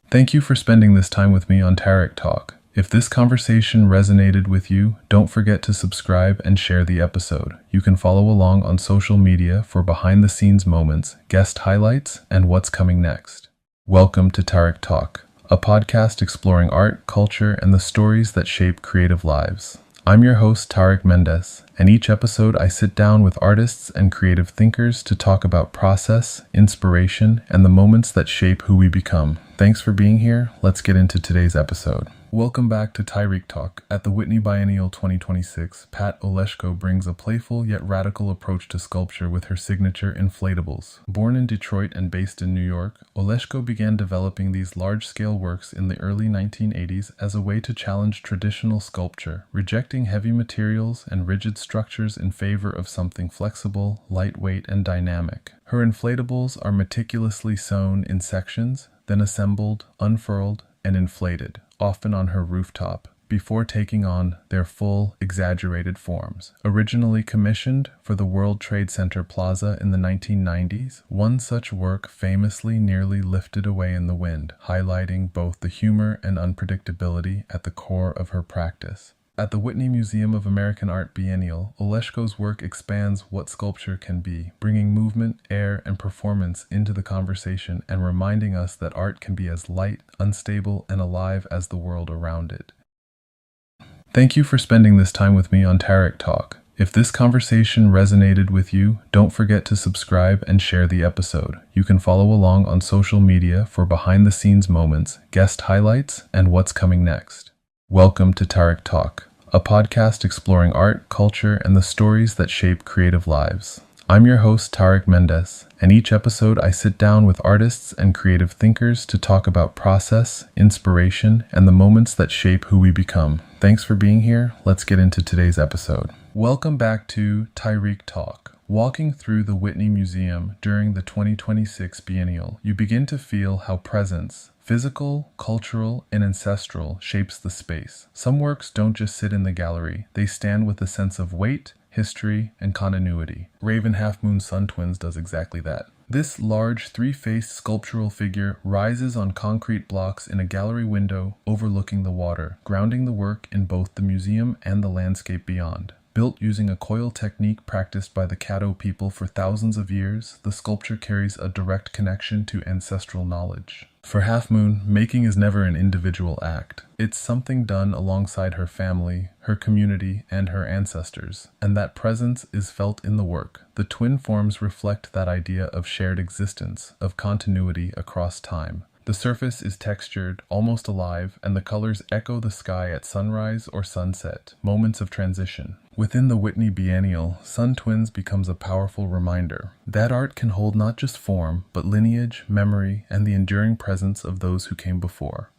Thank you for spending this time with me on Tarek Talk. If this conversation resonated with you, don't forget to subscribe and share the episode. You can follow along on social media for behind-the-scenes moments, guest highlights, and what's coming next. Welcome to Tarek Talk, a podcast exploring art, culture, and the stories that shape creative lives. I'm your host, Tarek Mendes, and each episode I sit down with artists and creative thinkers to talk about process, inspiration, and the moments that shape who we become. Thanks for being here. Let's get into today's episode. Welcome back to Tarek Talk. At the Whitney Biennial 2026, Pat Oleszko brings a playful yet radical approach to sculpture with her signature inflatables. Born in Detroit and based in New York, Oleszko began developing these large-scale works in the early 1980s as a way to challenge traditional sculpture, rejecting heavy materials and rigid structures in favor of something flexible, lightweight, and dynamic. Her inflatables are meticulously sewn in sections, then assembled, unfurled, and inflated, often on her rooftop, before taking on their full, exaggerated forms. Originally commissioned for the World Trade Center Plaza in the 1990s, one such work famously nearly lifted away in the wind, highlighting both the humor and unpredictability at the core of her practice. At the Whitney Museum of American Art Biennial, Oleszko's work expands what sculpture can be, bringing movement, air, and performance into the conversation and reminding us that art can be as light, unstable, and alive as the world around it. Thank you for spending this time with me on Tarek Talk. If this conversation resonated with you, don't forget to subscribe and share the episode. You can follow along on social media for behind-the-scenes moments, guest highlights, and what's coming next. Welcome to Tarek Talk, a podcast exploring art, culture, and the stories that shape creative lives. I'm your host, Tarek Mendes, and each episode I sit down with artists and creative thinkers to talk about process, inspiration, and the moments that shape who we become. Thanks for being here. Let's get into today's episode. Welcome back to Tarek Talk. Walking through the Whitney Museum during the 2026 Biennial, you begin to feel how presence, physical, cultural, and ancestral, shapes the space. Some works don't just sit in the gallery, they stand with a sense of weight, history, and continuity. Raven Half Moon Sun Twins does exactly that. This large, three-faced sculptural figure rises on concrete blocks in a gallery window overlooking the water, grounding the work in both the museum and the landscape beyond. Built using a coil technique practiced by the Caddo people for thousands of years, the sculpture carries a direct connection to ancestral knowledge. For Half Moon, making is never an individual act. It's something done alongside her family, her community, and her ancestors, and that presence is felt in the work. The twin forms reflect that idea of shared existence, of continuity across time. The surface is textured, almost alive, and the colors echo the sky at sunrise or sunset, moments of transition. Within the Whitney Biennial, Sun Twins becomes a powerful reminder that art can hold not just form, but lineage, memory, and the enduring presence of those who came before.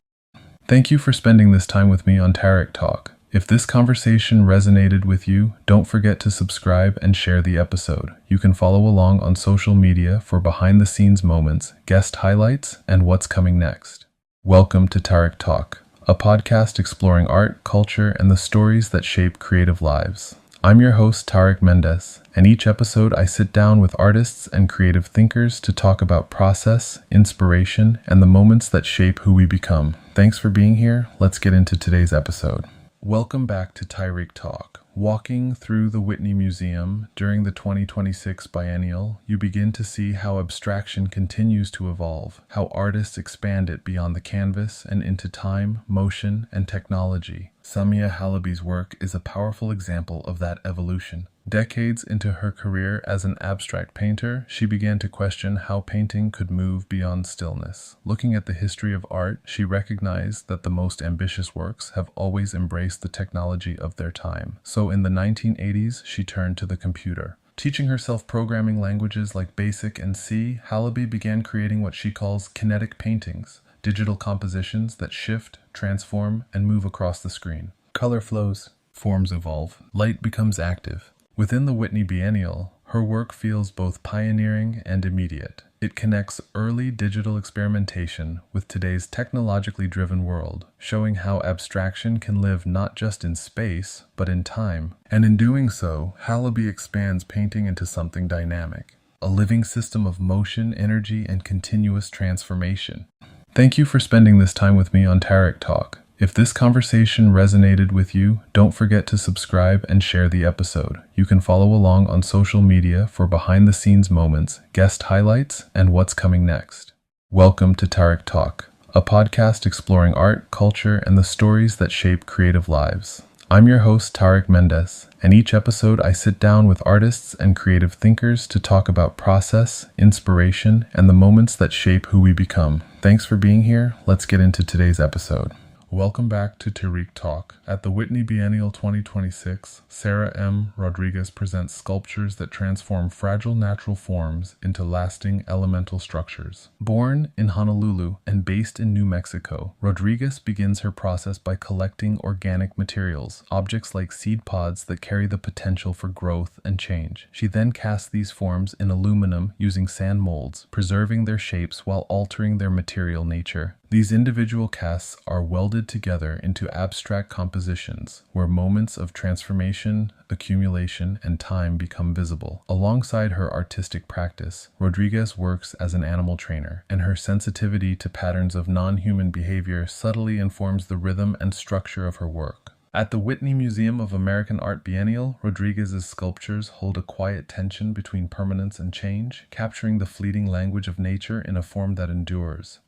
Thank you for spending this time with me on Tarek Talk. If this conversation resonated with you, don't forget to subscribe and share the episode. You can follow along on social media for behind-the-scenes moments, guest highlights, and what's coming next. Welcome to Tarek Talk, a podcast exploring art, culture, and the stories that shape creative lives. I'm your host, Tarek Mendes, and each episode I sit down with artists and creative thinkers to talk about process, inspiration, and the moments that shape who we become. Thanks for being here. Let's get into today's episode. Welcome back to Tyreek Talk. Walking through the Whitney Museum during the 2026 Biennial, you begin to see how abstraction continues to evolve, how artists expand it beyond the canvas and into time, motion, and technology. Samia Halaby's work is a powerful example of that evolution. Decades into her career as an abstract painter, she began to question how painting could move beyond stillness. Looking at the history of art, she recognized that the most ambitious works have always embraced the technology of their time. So in the 1980s, she turned to the computer. Teaching herself programming languages like BASIC and C, Halaby began creating what she calls kinetic paintings, digital compositions that shift, transform, and move across the screen. Color flows, forms evolve, light becomes active. Within the Whitney Biennial, her work feels both pioneering and immediate. It connects early digital experimentation with today's technologically driven world, showing how abstraction can live not just in space, but in time. And in doing so, Halaby expands painting into something dynamic, a living system of motion, energy, and continuous transformation. Thank you for spending this time with me on Tarek Talk. If this conversation resonated with you, don't forget to subscribe and share the episode. You can follow along on social media for behind-the-scenes moments, guest highlights, and what's coming next. Welcome to Tarek Talk, a podcast exploring art, culture, and the stories that shape creative lives. I'm your host, Tarek Mendes, and each episode I sit down with artists and creative thinkers to talk about process, inspiration, and the moments that shape who we become. Thanks for being here. Let's get into today's episode. Welcome back to Tyreek Talk. At the Whitney Biennial 2026, Sarah M. Rodriguez presents sculptures that transform fragile natural forms into lasting elemental structures. Born in Honolulu and based in New Mexico, Rodriguez begins her process by collecting organic materials, objects like seed pods that carry the potential for growth and change. She then casts these forms in aluminum using sand molds, preserving their shapes while altering their material nature. These individual casts are welded together into abstract compositions where moments of transformation, accumulation, and time become visible. Alongside her artistic practice, Rodriguez works as an animal trainer, and her sensitivity to patterns of non-human behavior subtly informs the rhythm and structure of her work. At the Whitney Museum of American Art Biennial, Rodriguez's sculptures hold a quiet tension between permanence and change, capturing the fleeting language of nature in a form that endures.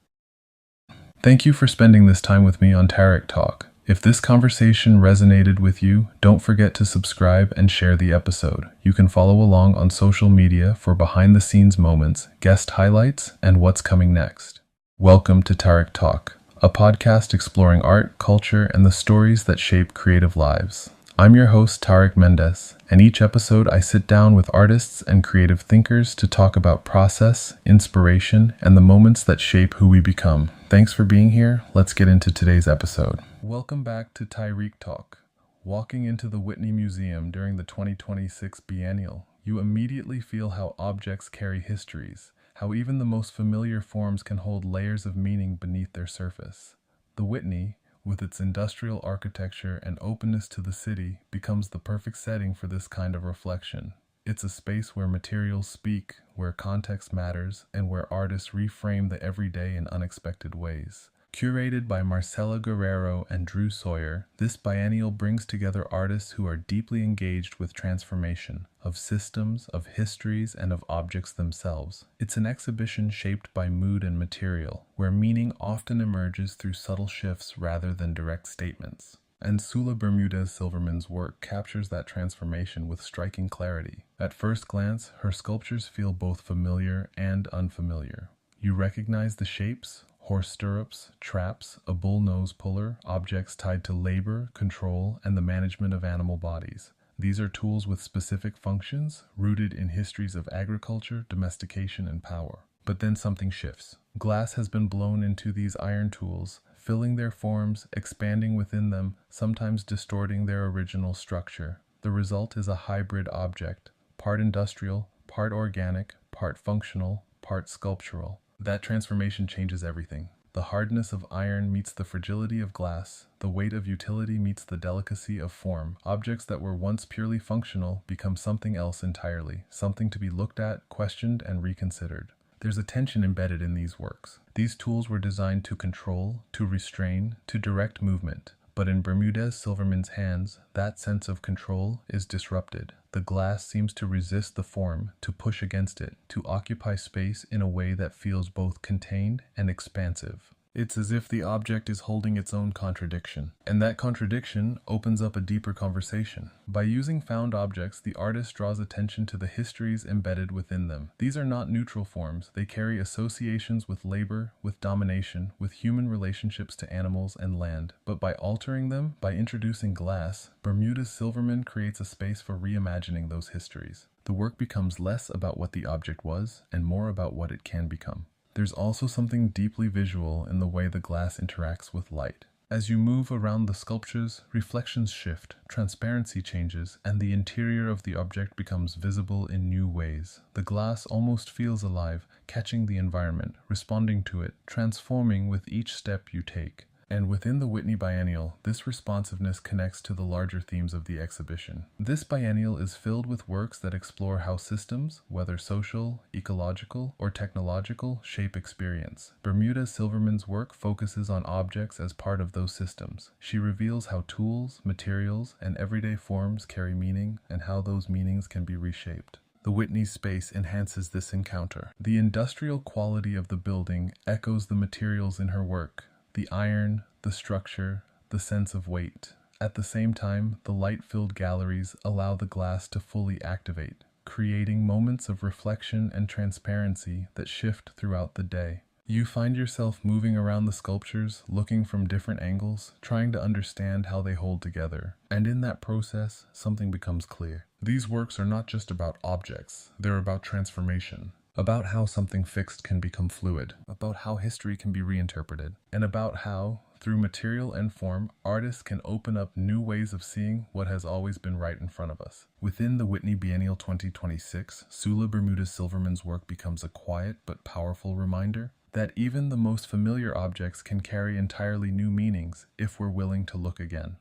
Thank you for spending this time with me on Tarek Talk. If this conversation resonated with you, don't forget to subscribe and share the episode. You can follow along on social media for behind-the-scenes moments, guest highlights, and what's coming next. Welcome to Tarek Talk, a podcast exploring art, culture, and the stories that shape creative lives. I'm your host, Tarek Mendes, and each episode I sit down with artists and creative thinkers to talk about process, inspiration, and the moments that shape who we become. Thanks for being here. Let's get into today's episode. Welcome back to Tyreek Talk. Walking into the Whitney Museum during the 2026 Biennial, you immediately feel how objects carry histories, how even the most familiar forms can hold layers of meaning beneath their surface. The Whitney, with its industrial architecture and openness to the city, becomes the perfect setting for this kind of reflection. It's a space where materials speak, where context matters, and where artists reframe the everyday in unexpected ways. Curated by Marcela Guerrero and Drew Sawyer, this biennial brings together artists who are deeply engaged with transformation, of systems, of histories, and of objects themselves. It's an exhibition shaped by mood and material, where meaning often emerges through subtle shifts rather than direct statements. And Sula Bermúdez Silverman's work captures that transformation with striking clarity. At first glance, her sculptures feel both familiar and unfamiliar. You recognize the shapes: horse stirrups, traps, a bull nose puller, objects tied to labor, control, and the management of animal bodies. These are tools with specific functions, rooted in histories of agriculture, domestication, and power. But then something shifts. Glass has been blown into these iron tools, filling their forms, expanding within them, sometimes distorting their original structure. The result is a hybrid object, part industrial, part organic, part functional, part sculptural. That transformation changes everything. The hardness of iron meets the fragility of glass. The weight of utility meets the delicacy of form. Objects that were once purely functional become something else entirely, something to be looked at, questioned, and reconsidered. There's a tension embedded in these works. These tools were designed to control, to restrain, to direct movement. But in Bermúdez Silverman's hands, that sense of control is disrupted. The glass seems to resist the form, to push against it, to occupy space in a way that feels both contained and expansive. It's as if the object is holding its own contradiction, and that contradiction opens up a deeper conversation. By using found objects, the artist draws attention to the histories embedded within them. These are not neutral forms. They carry associations with labor, with domination, with human relationships to animals and land. But by altering them, by introducing glass, Bermúdez Silverman creates a space for reimagining those histories. The work becomes less about what the object was, and more about what it can become. There's also something deeply visual in the way the glass interacts with light. As you move around the sculptures, reflections shift, transparency changes, and the interior of the object becomes visible in new ways. The glass almost feels alive, catching the environment, responding to it, transforming with each step you take. And within the Whitney Biennial, this responsiveness connects to the larger themes of the exhibition. This biennial is filled with works that explore how systems, whether social, ecological, or technological, shape experience. Bermúdez Silverman's work focuses on objects as part of those systems. She reveals how tools, materials, and everyday forms carry meaning, and how those meanings can be reshaped. The Whitney space enhances this encounter. The industrial quality of the building echoes the materials in her work. The iron, the structure, the sense of weight. At the same time, the light-filled galleries allow the glass to fully activate, creating moments of reflection and transparency that shift throughout the day. You find yourself moving around the sculptures, looking from different angles, trying to understand how they hold together. And in that process, something becomes clear. These works are not just about objects, they're about transformation. About how something fixed can become fluid, about how history can be reinterpreted, and about how, through material and form, artists can open up new ways of seeing what has always been right in front of us. Within the Whitney Biennial 2026, Sula Bermúdez Silverman's work becomes a quiet but powerful reminder that even the most familiar objects can carry entirely new meanings if we're willing to look again.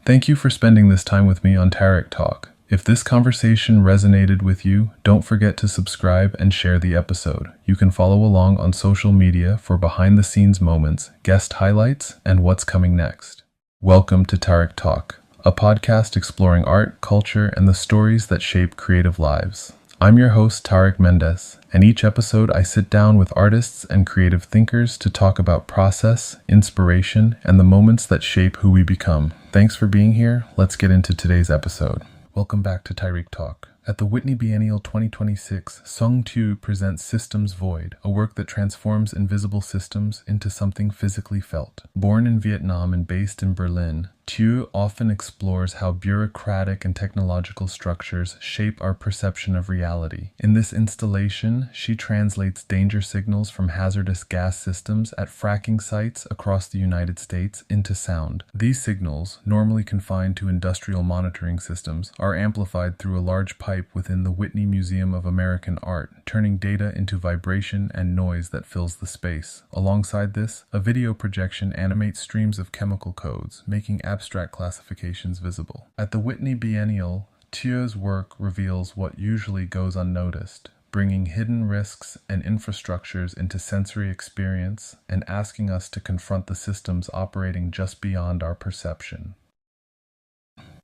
Thank you for spending this time with me on Tarek Talk. If this conversation resonated with you, don't forget to subscribe and share the episode. You can follow along on social media for behind-the-scenes moments, guest highlights, and what's coming next. Welcome to Tarek Talk, a podcast exploring art, culture, and the stories that shape creative lives. I'm your host, Tarek Mendes, and each episode I sit down with artists and creative thinkers to talk about process, inspiration, and the moments that shape who we become. Thanks for being here. Let's get into today's episode. Welcome back to Tarek Talk. At the Whitney Biennial 2026, Sung Tu presents Systems Void, a work that transforms invisible systems into something physically felt. Born in Vietnam and based in Berlin, Tu often explores how bureaucratic and technological structures shape our perception of reality. In this installation, she translates danger signals from hazardous gas systems at fracking sites across the United States into sound. These signals, normally confined to industrial monitoring systems, are amplified through a large pipe within the Whitney Museum of American Art, turning data into vibration and noise that fills the space. Alongside this, a video projection animates streams of chemical codes, making abstract classifications visible. At the Whitney Biennial, Tu's work reveals what usually goes unnoticed, bringing hidden risks and infrastructures into sensory experience and asking us to confront the systems operating just beyond our perception.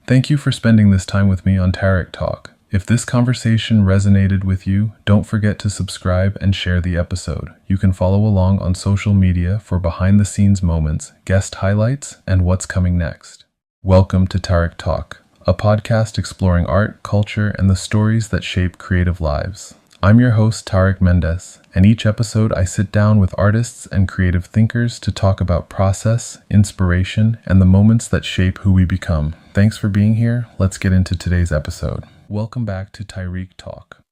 Thank you for spending this time with me on Tarek Talk. If this conversation resonated with you, don't forget to subscribe and share the episode. You can follow along on social media for behind-the-scenes moments, guest highlights, and what's coming next. Welcome to Tarek Talk, a podcast exploring art, culture, and the stories that shape creative lives. I'm your host, Tarek Mendes, and each episode I sit down with artists and creative thinkers to talk about process, inspiration, and the moments that shape who we become. Thanks for being here. Let's get into today's episode. Welcome back to Tarek Talk.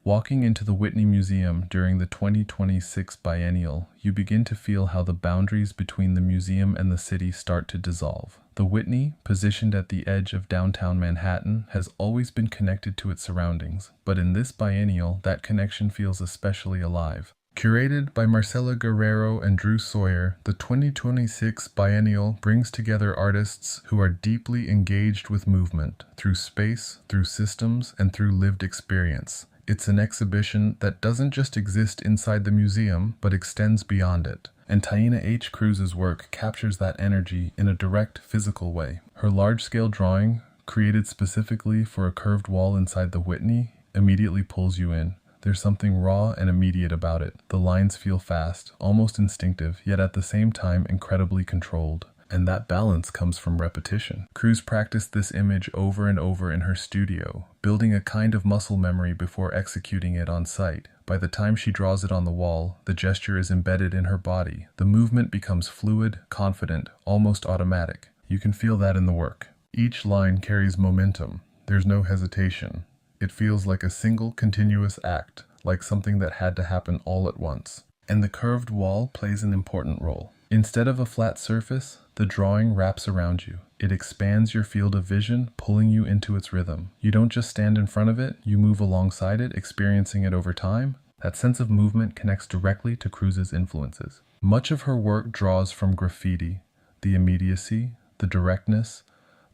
Walking into the Whitney Museum during the 2026 Biennial, you begin to feel how the boundaries between the museum and the city start to dissolve. The Whitney, positioned at the edge of downtown Manhattan, has always been connected to its surroundings, but in this biennial, that connection feels especially alive. Curated by Marcela Guerrero and Drew Sawyer, the 2026 Biennial brings together artists who are deeply engaged with movement, through space, through systems, and through lived experience. It's an exhibition that doesn't just exist inside the museum, but extends beyond it. And Taína H. Cruz's work captures that energy in a direct, physical way. Her large-scale drawing, created specifically for a curved wall inside the Whitney, immediately pulls you in. There's something raw and immediate about it. The lines feel fast, almost instinctive, yet at the same time incredibly controlled. And that balance comes from repetition. Cruz practiced this image over and over in her studio, building a kind of muscle memory before executing it on site. By the time she draws it on the wall, the gesture is embedded in her body. The movement becomes fluid, confident, almost automatic. You can feel that in the work. Each line carries momentum. There's no hesitation. It feels like a single continuous act, like something that had to happen all at once. And the curved wall plays an important role. Instead of a flat surface, the drawing wraps around you. It expands your field of vision, pulling you into its rhythm. You don't just stand in front of it, you move alongside it, experiencing it over time. That sense of movement connects directly to Cruz's influences. Much of her work draws from graffiti, the immediacy, the directness,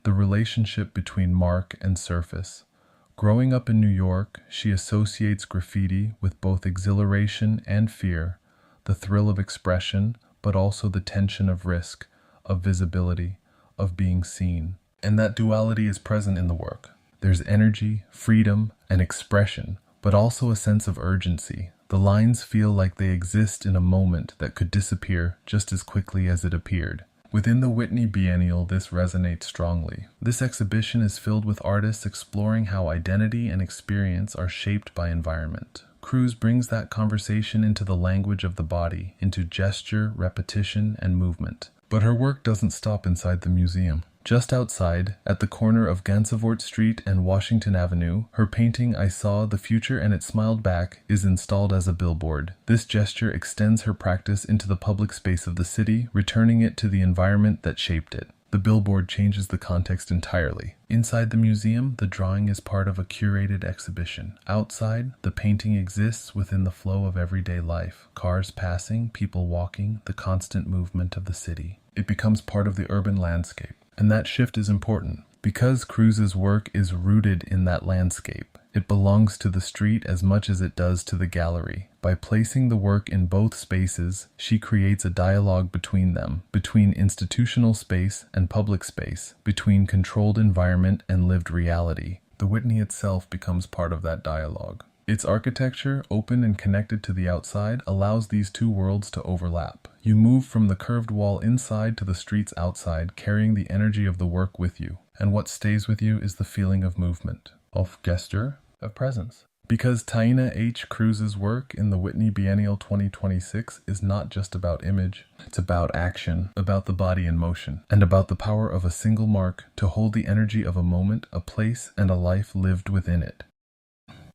the relationship between mark and surface. Growing up in New York, she associates graffiti with both exhilaration and fear, the thrill of expression, but also the tension of risk, of visibility, of being seen. And that duality is present in the work. There's energy, freedom, and expression, but also a sense of urgency. The lines feel like they exist in a moment that could disappear just as quickly as it appeared. Within the Whitney Biennial, this resonates strongly. This exhibition is filled with artists exploring how identity and experience are shaped by environment. Cruz brings that conversation into the language of the body, into gesture, repetition, and movement. But her work doesn't stop inside the museum. Just outside, at the corner of Gansevoort Street and Washington Avenue, her painting I Saw the Future and It Smiled Back is installed as a billboard. This gesture extends her practice into the public space of the city, returning it to the environment that shaped it. The billboard changes the context entirely. Inside the museum, the drawing is part of a curated exhibition. Outside, the painting exists within the flow of everyday life. Cars passing, people walking, the constant movement of the city. It becomes part of the urban landscape. And that shift is important. Because Cruz's work is rooted in that landscape, it belongs to the street as much as it does to the gallery. By placing the work in both spaces, she creates a dialogue between them, between institutional space and public space, between controlled environment and lived reality. The Whitney itself becomes part of that dialogue. Its architecture, open and connected to the outside, allows these two worlds to overlap. You move from the curved wall inside to the streets outside, carrying the energy of the work with you. And what stays with you is the feeling of movement, of gesture, of presence. Because Taína H. Cruz's work in the Whitney Biennial 2026 is not just about image, it's about action, about the body in motion, and about the power of a single mark to hold the energy of a moment, a place, and a life lived within it.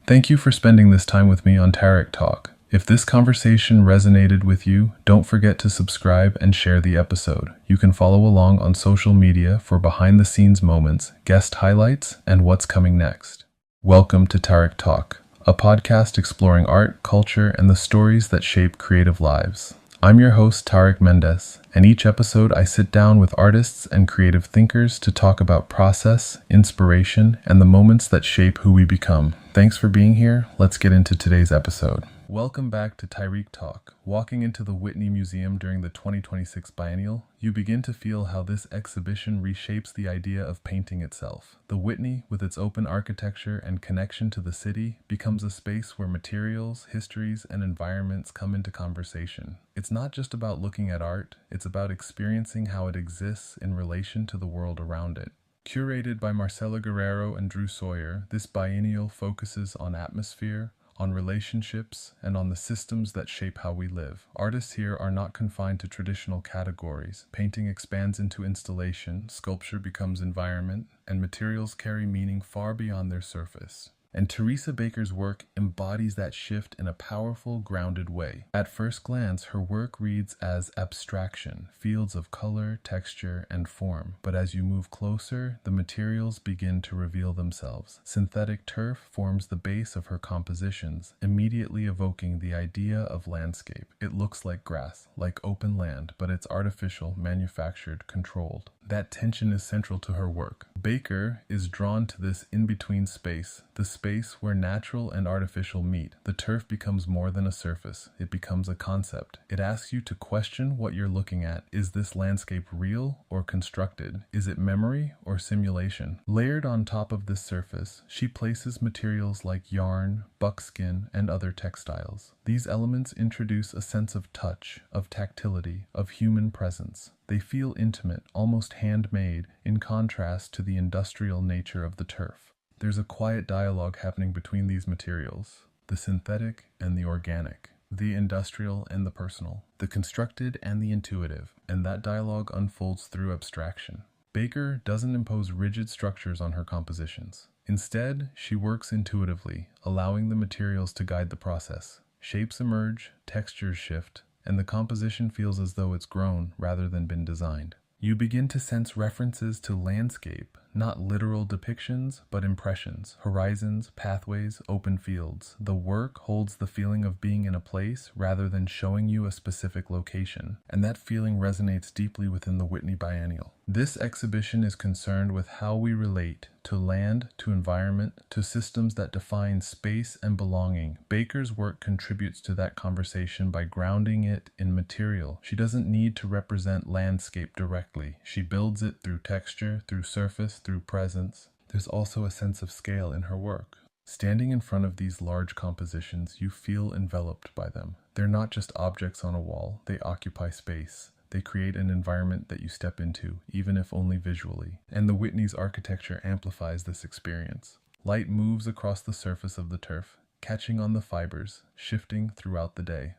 Thank you for spending this time with me on Tarek Talk. If this conversation resonated with you, don't forget to subscribe and share the episode. You can follow along on social media for behind-the-scenes moments, guest highlights, and what's coming next. Welcome to Tarek Talk, a podcast exploring art, culture, and the stories that shape creative lives. I'm your host, Tarek Mendes, and each episode I sit down with artists and creative thinkers to talk about process, inspiration, and the moments that shape who we become. Thanks for being here. Let's get into today's episode. Welcome back to Tarek Talk. Walking into the Whitney Museum during the 2026 Biennial, you begin to feel how this exhibition reshapes the idea of painting itself. The Whitney, with its open architecture and connection to the city, becomes a space where materials, histories, and environments come into conversation. It's not just about looking at art, it's about experiencing how it exists in relation to the world around it. Curated by Marcela Guerrero and Drew Sawyer, this biennial focuses on atmosphere, on relationships, and on the systems that shape how we live. Artists here are not confined to traditional categories. Painting expands into installation, sculpture becomes environment, and materials carry meaning far beyond their surface. And Teresa Baker's work embodies that shift in a powerful, grounded way. At first glance, her work reads as abstraction, fields of color, texture, and form. But as you move closer, the materials begin to reveal themselves. Synthetic turf forms the base of her compositions, immediately evoking the idea of landscape. It looks like grass, like open land, but it's artificial, manufactured, controlled. That tension is central to her work. Baker is drawn to this in-between space, the space where natural and artificial meet. The turf becomes more than a surface. It becomes a concept. It asks you to question what you're looking at. Is this landscape real or constructed? Is it memory or simulation? Layered on top of this surface, she places materials like yarn, buckskin, and other textiles. These elements introduce a sense of touch, of tactility, of human presence. They feel intimate, almost handmade, in contrast to the industrial nature of the turf. There's a quiet dialogue happening between these materials, the synthetic and the organic, the industrial and the personal, the constructed and the intuitive, and that dialogue unfolds through abstraction. Baker doesn't impose rigid structures on her compositions. Instead, she works intuitively, allowing the materials to guide the process. Shapes emerge, textures shift, and the composition feels as though it's grown rather than been designed. You begin to sense references to landscape, not literal depictions, but impressions, horizons, pathways, open fields. The work holds the feeling of being in a place rather than showing you a specific location, and that feeling resonates deeply within the Whitney Biennial. This exhibition is concerned with how we relate to land, to environment, to systems that define space and belonging. Baker's work contributes to that conversation by grounding it in material. She doesn't need to represent landscape directly. She builds it through texture, through surface, through presence. There's also a sense of scale in her work. Standing in front of these large compositions, you feel enveloped by them. They're not just objects on a wall, they occupy space. They create an environment that you step into, even if only visually. And the Whitney's architecture amplifies this experience. Light moves across the surface of the turf, catching on the fibers, shifting throughout the day.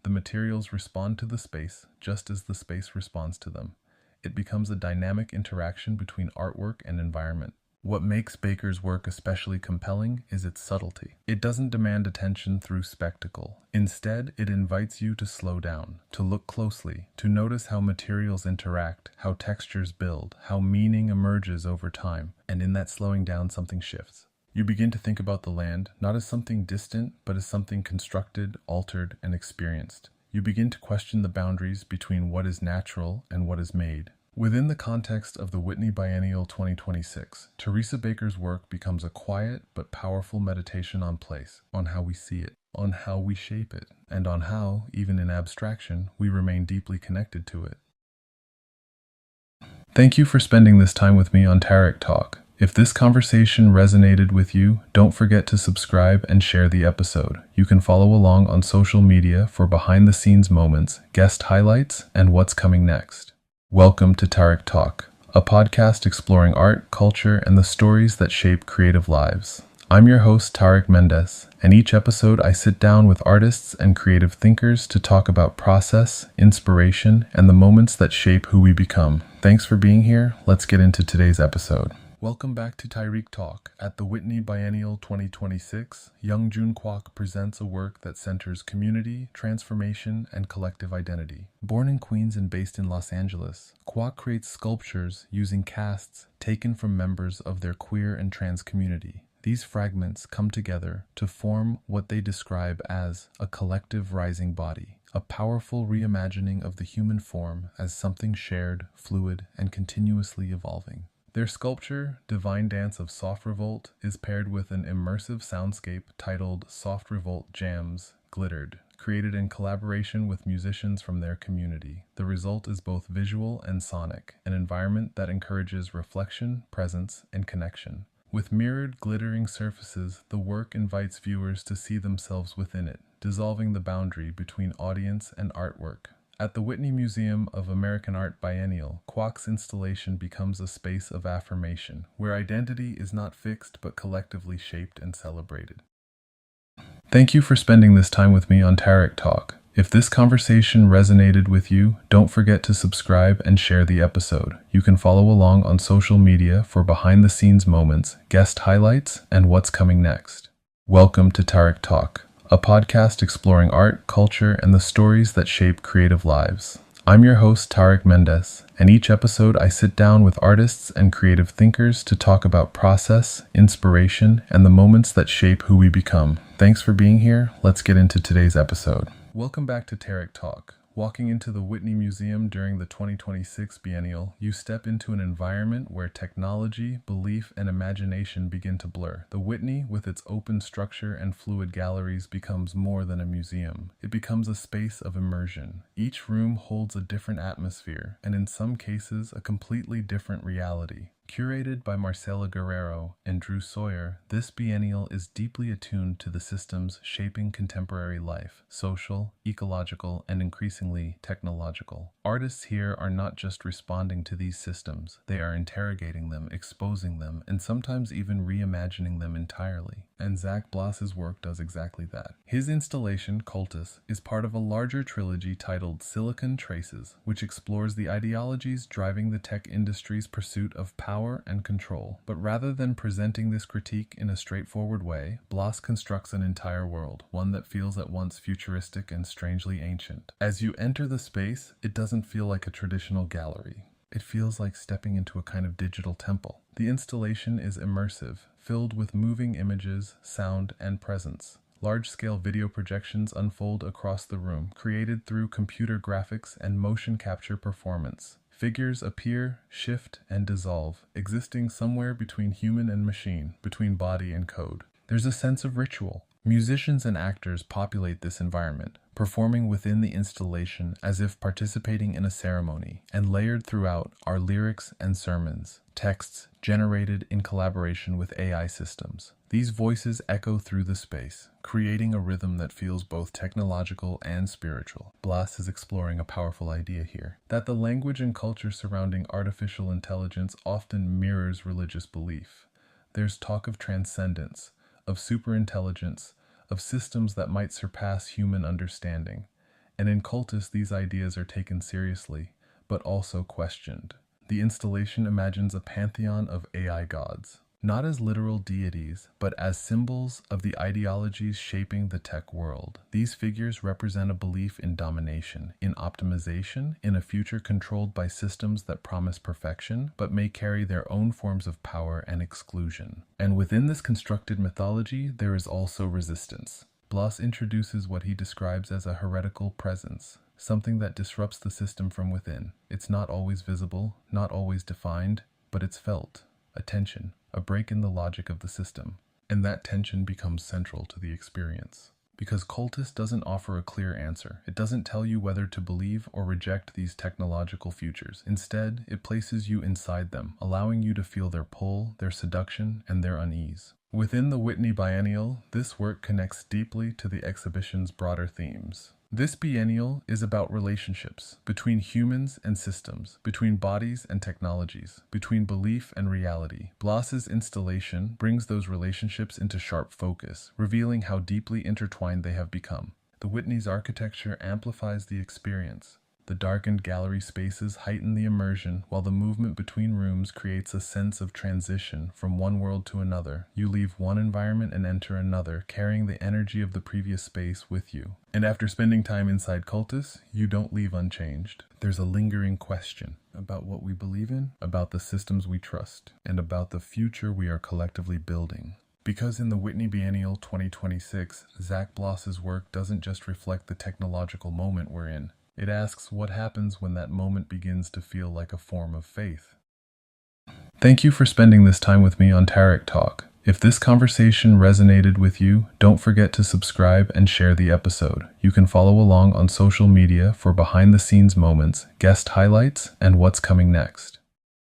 The materials respond to the space, just as the space responds to them. It becomes a dynamic interaction between artwork and environment. What makes Baker's work especially compelling is its subtlety. It doesn't demand attention through spectacle. Instead, it invites you to slow down, to look closely, to notice how materials interact, how textures build, how meaning emerges over time. And in that slowing down, something shifts. You begin to think about the land, not as something distant, but as something constructed, altered, and experienced. You begin to question the boundaries between what is natural and what is made. Within the context of the Whitney Biennial 2026, Teresa Baker's work becomes a quiet but powerful meditation on place, on how we see it, on how we shape it, and on how, even in abstraction, we remain deeply connected to it. Thank you for spending this time with me on Tarek Talk. If this conversation resonated with you, don't forget to subscribe and share the episode. You can follow along on social media for behind-the-scenes moments, guest highlights, and what's coming next. Welcome to Tarek Talk, a podcast exploring art, culture, and the stories that shape creative lives. I'm your host, Tarek Mendes, and each episode I sit down with artists and creative thinkers to talk about process, inspiration, and the moments that shape who we become. Thanks for being here. Let's get into today's episode. Welcome back to Tarek Talk. At the Whitney Biennial 2026, young Joon Kwak presents a work that centers community, transformation, and collective identity. Born in Queens and based in Los Angeles, Kwak creates sculptures using casts taken from members of their queer and trans community. These fragments come together to form what they describe as a collective rising body, a powerful reimagining of the human form as something shared, fluid, and continuously evolving. Their sculpture, Divine Dance of Soft Revolt, is paired with an immersive soundscape titled Soft Revolt Jams Glittered, created in collaboration with musicians from their community. The result is both visual and sonic, an environment that encourages reflection, presence, and connection. With mirrored, glittering surfaces, the work invites viewers to see themselves within it, dissolving the boundary between audience and artwork. At the Whitney Museum of American Art Biennial, Kwak's installation becomes a space of affirmation, where identity is not fixed but collectively shaped and celebrated. Thank you for spending this time with me on Tarek Talk. If this conversation resonated with you, don't forget to subscribe and share the episode. You can follow along on social media for behind-the-scenes moments, guest highlights, and what's coming next. Welcome to Tarek Talk, a podcast exploring art, culture, and the stories that shape creative lives. I'm your host, Tarek Mendes, and each episode I sit down with artists and creative thinkers to talk about process, inspiration, and the moments that shape who we become. Thanks for being here. Let's get into today's episode. Welcome back to Tarek Talk. Walking into the Whitney Museum during the 2026 Biennial, you step into an environment where technology, belief, and imagination begin to blur. The Whitney, with its open structure and fluid galleries, becomes more than a museum. It becomes a space of immersion. Each room holds a different atmosphere, and in some cases, a completely different reality. Curated by Marcela Guerrero and Drew Sawyer, this biennial is deeply attuned to the systems shaping contemporary life, social, ecological, and increasingly technological. Artists here are not just responding to these systems, they are interrogating them, exposing them, and sometimes even reimagining them entirely. And Zach Bloss's work does exactly that. His installation, Cultus, is part of a larger trilogy titled Silicon Traces, which explores the ideologies driving the tech industry's pursuit of power and control. But rather than presenting this critique in a straightforward way, Bloss constructs an entire world, one that feels at once futuristic and strangely ancient. As you enter the space, it doesn't feel like a traditional gallery. It feels like stepping into a kind of digital temple. The installation is immersive, filled with moving images, sound, and presence. Large-scale video projections unfold across the room, created through computer graphics and motion capture performance. Figures appear, shift, and dissolve, existing somewhere between human and machine, between body and code. There's a sense of ritual. Musicians and actors populate this environment, performing within the installation as if participating in a ceremony, and layered throughout are lyrics and sermons, texts generated in collaboration with AI systems. These voices echo through the space, creating a rhythm that feels both technological and spiritual. Bloss is exploring a powerful idea here, that the language and culture surrounding artificial intelligence often mirrors religious belief. There's talk of transcendence, of superintelligence, of systems that might surpass human understanding. And in Cultus, these ideas are taken seriously, but also questioned. The installation imagines a pantheon of AI gods, not as literal deities, but as symbols of the ideologies shaping the tech world. These figures represent a belief in domination, in optimization, in a future controlled by systems that promise perfection, but may carry their own forms of power and exclusion. And within this constructed mythology, there is also resistance. Bloss introduces what he describes as a heretical presence, something that disrupts the system from within. It's not always visible, not always defined, but it's felt. A tension, a break in the logic of the system, and that tension becomes central to the experience. Because Cultus doesn't offer a clear answer. It doesn't tell you whether to believe or reject these technological futures. Instead, it places you inside them, allowing you to feel their pull, their seduction, and their unease. Within the Whitney Biennial, this work connects deeply to the exhibition's broader themes. This biennial is about relationships between humans and systems, between bodies and technologies, between belief and reality. Bloss's installation brings those relationships into sharp focus, revealing how deeply intertwined they have become. The Whitney's architecture amplifies the experience. The darkened gallery spaces heighten the immersion, while the movement between rooms creates a sense of transition from one world to another. You leave one environment and enter another, carrying the energy of the previous space with you. And after spending time inside Cultus, you don't leave unchanged. There's a lingering question about what we believe in, about the systems we trust, and about the future we are collectively building. Because in the Whitney Biennial 2026, Zach Bloss's work doesn't just reflect the technological moment we're in. It asks what happens when that moment begins to feel like a form of faith. Thank you for spending this time with me on Tarek Talk. If this conversation resonated with you, don't forget to subscribe and share the episode. You can follow along on social media for behind-the-scenes moments, guest highlights, and what's coming next.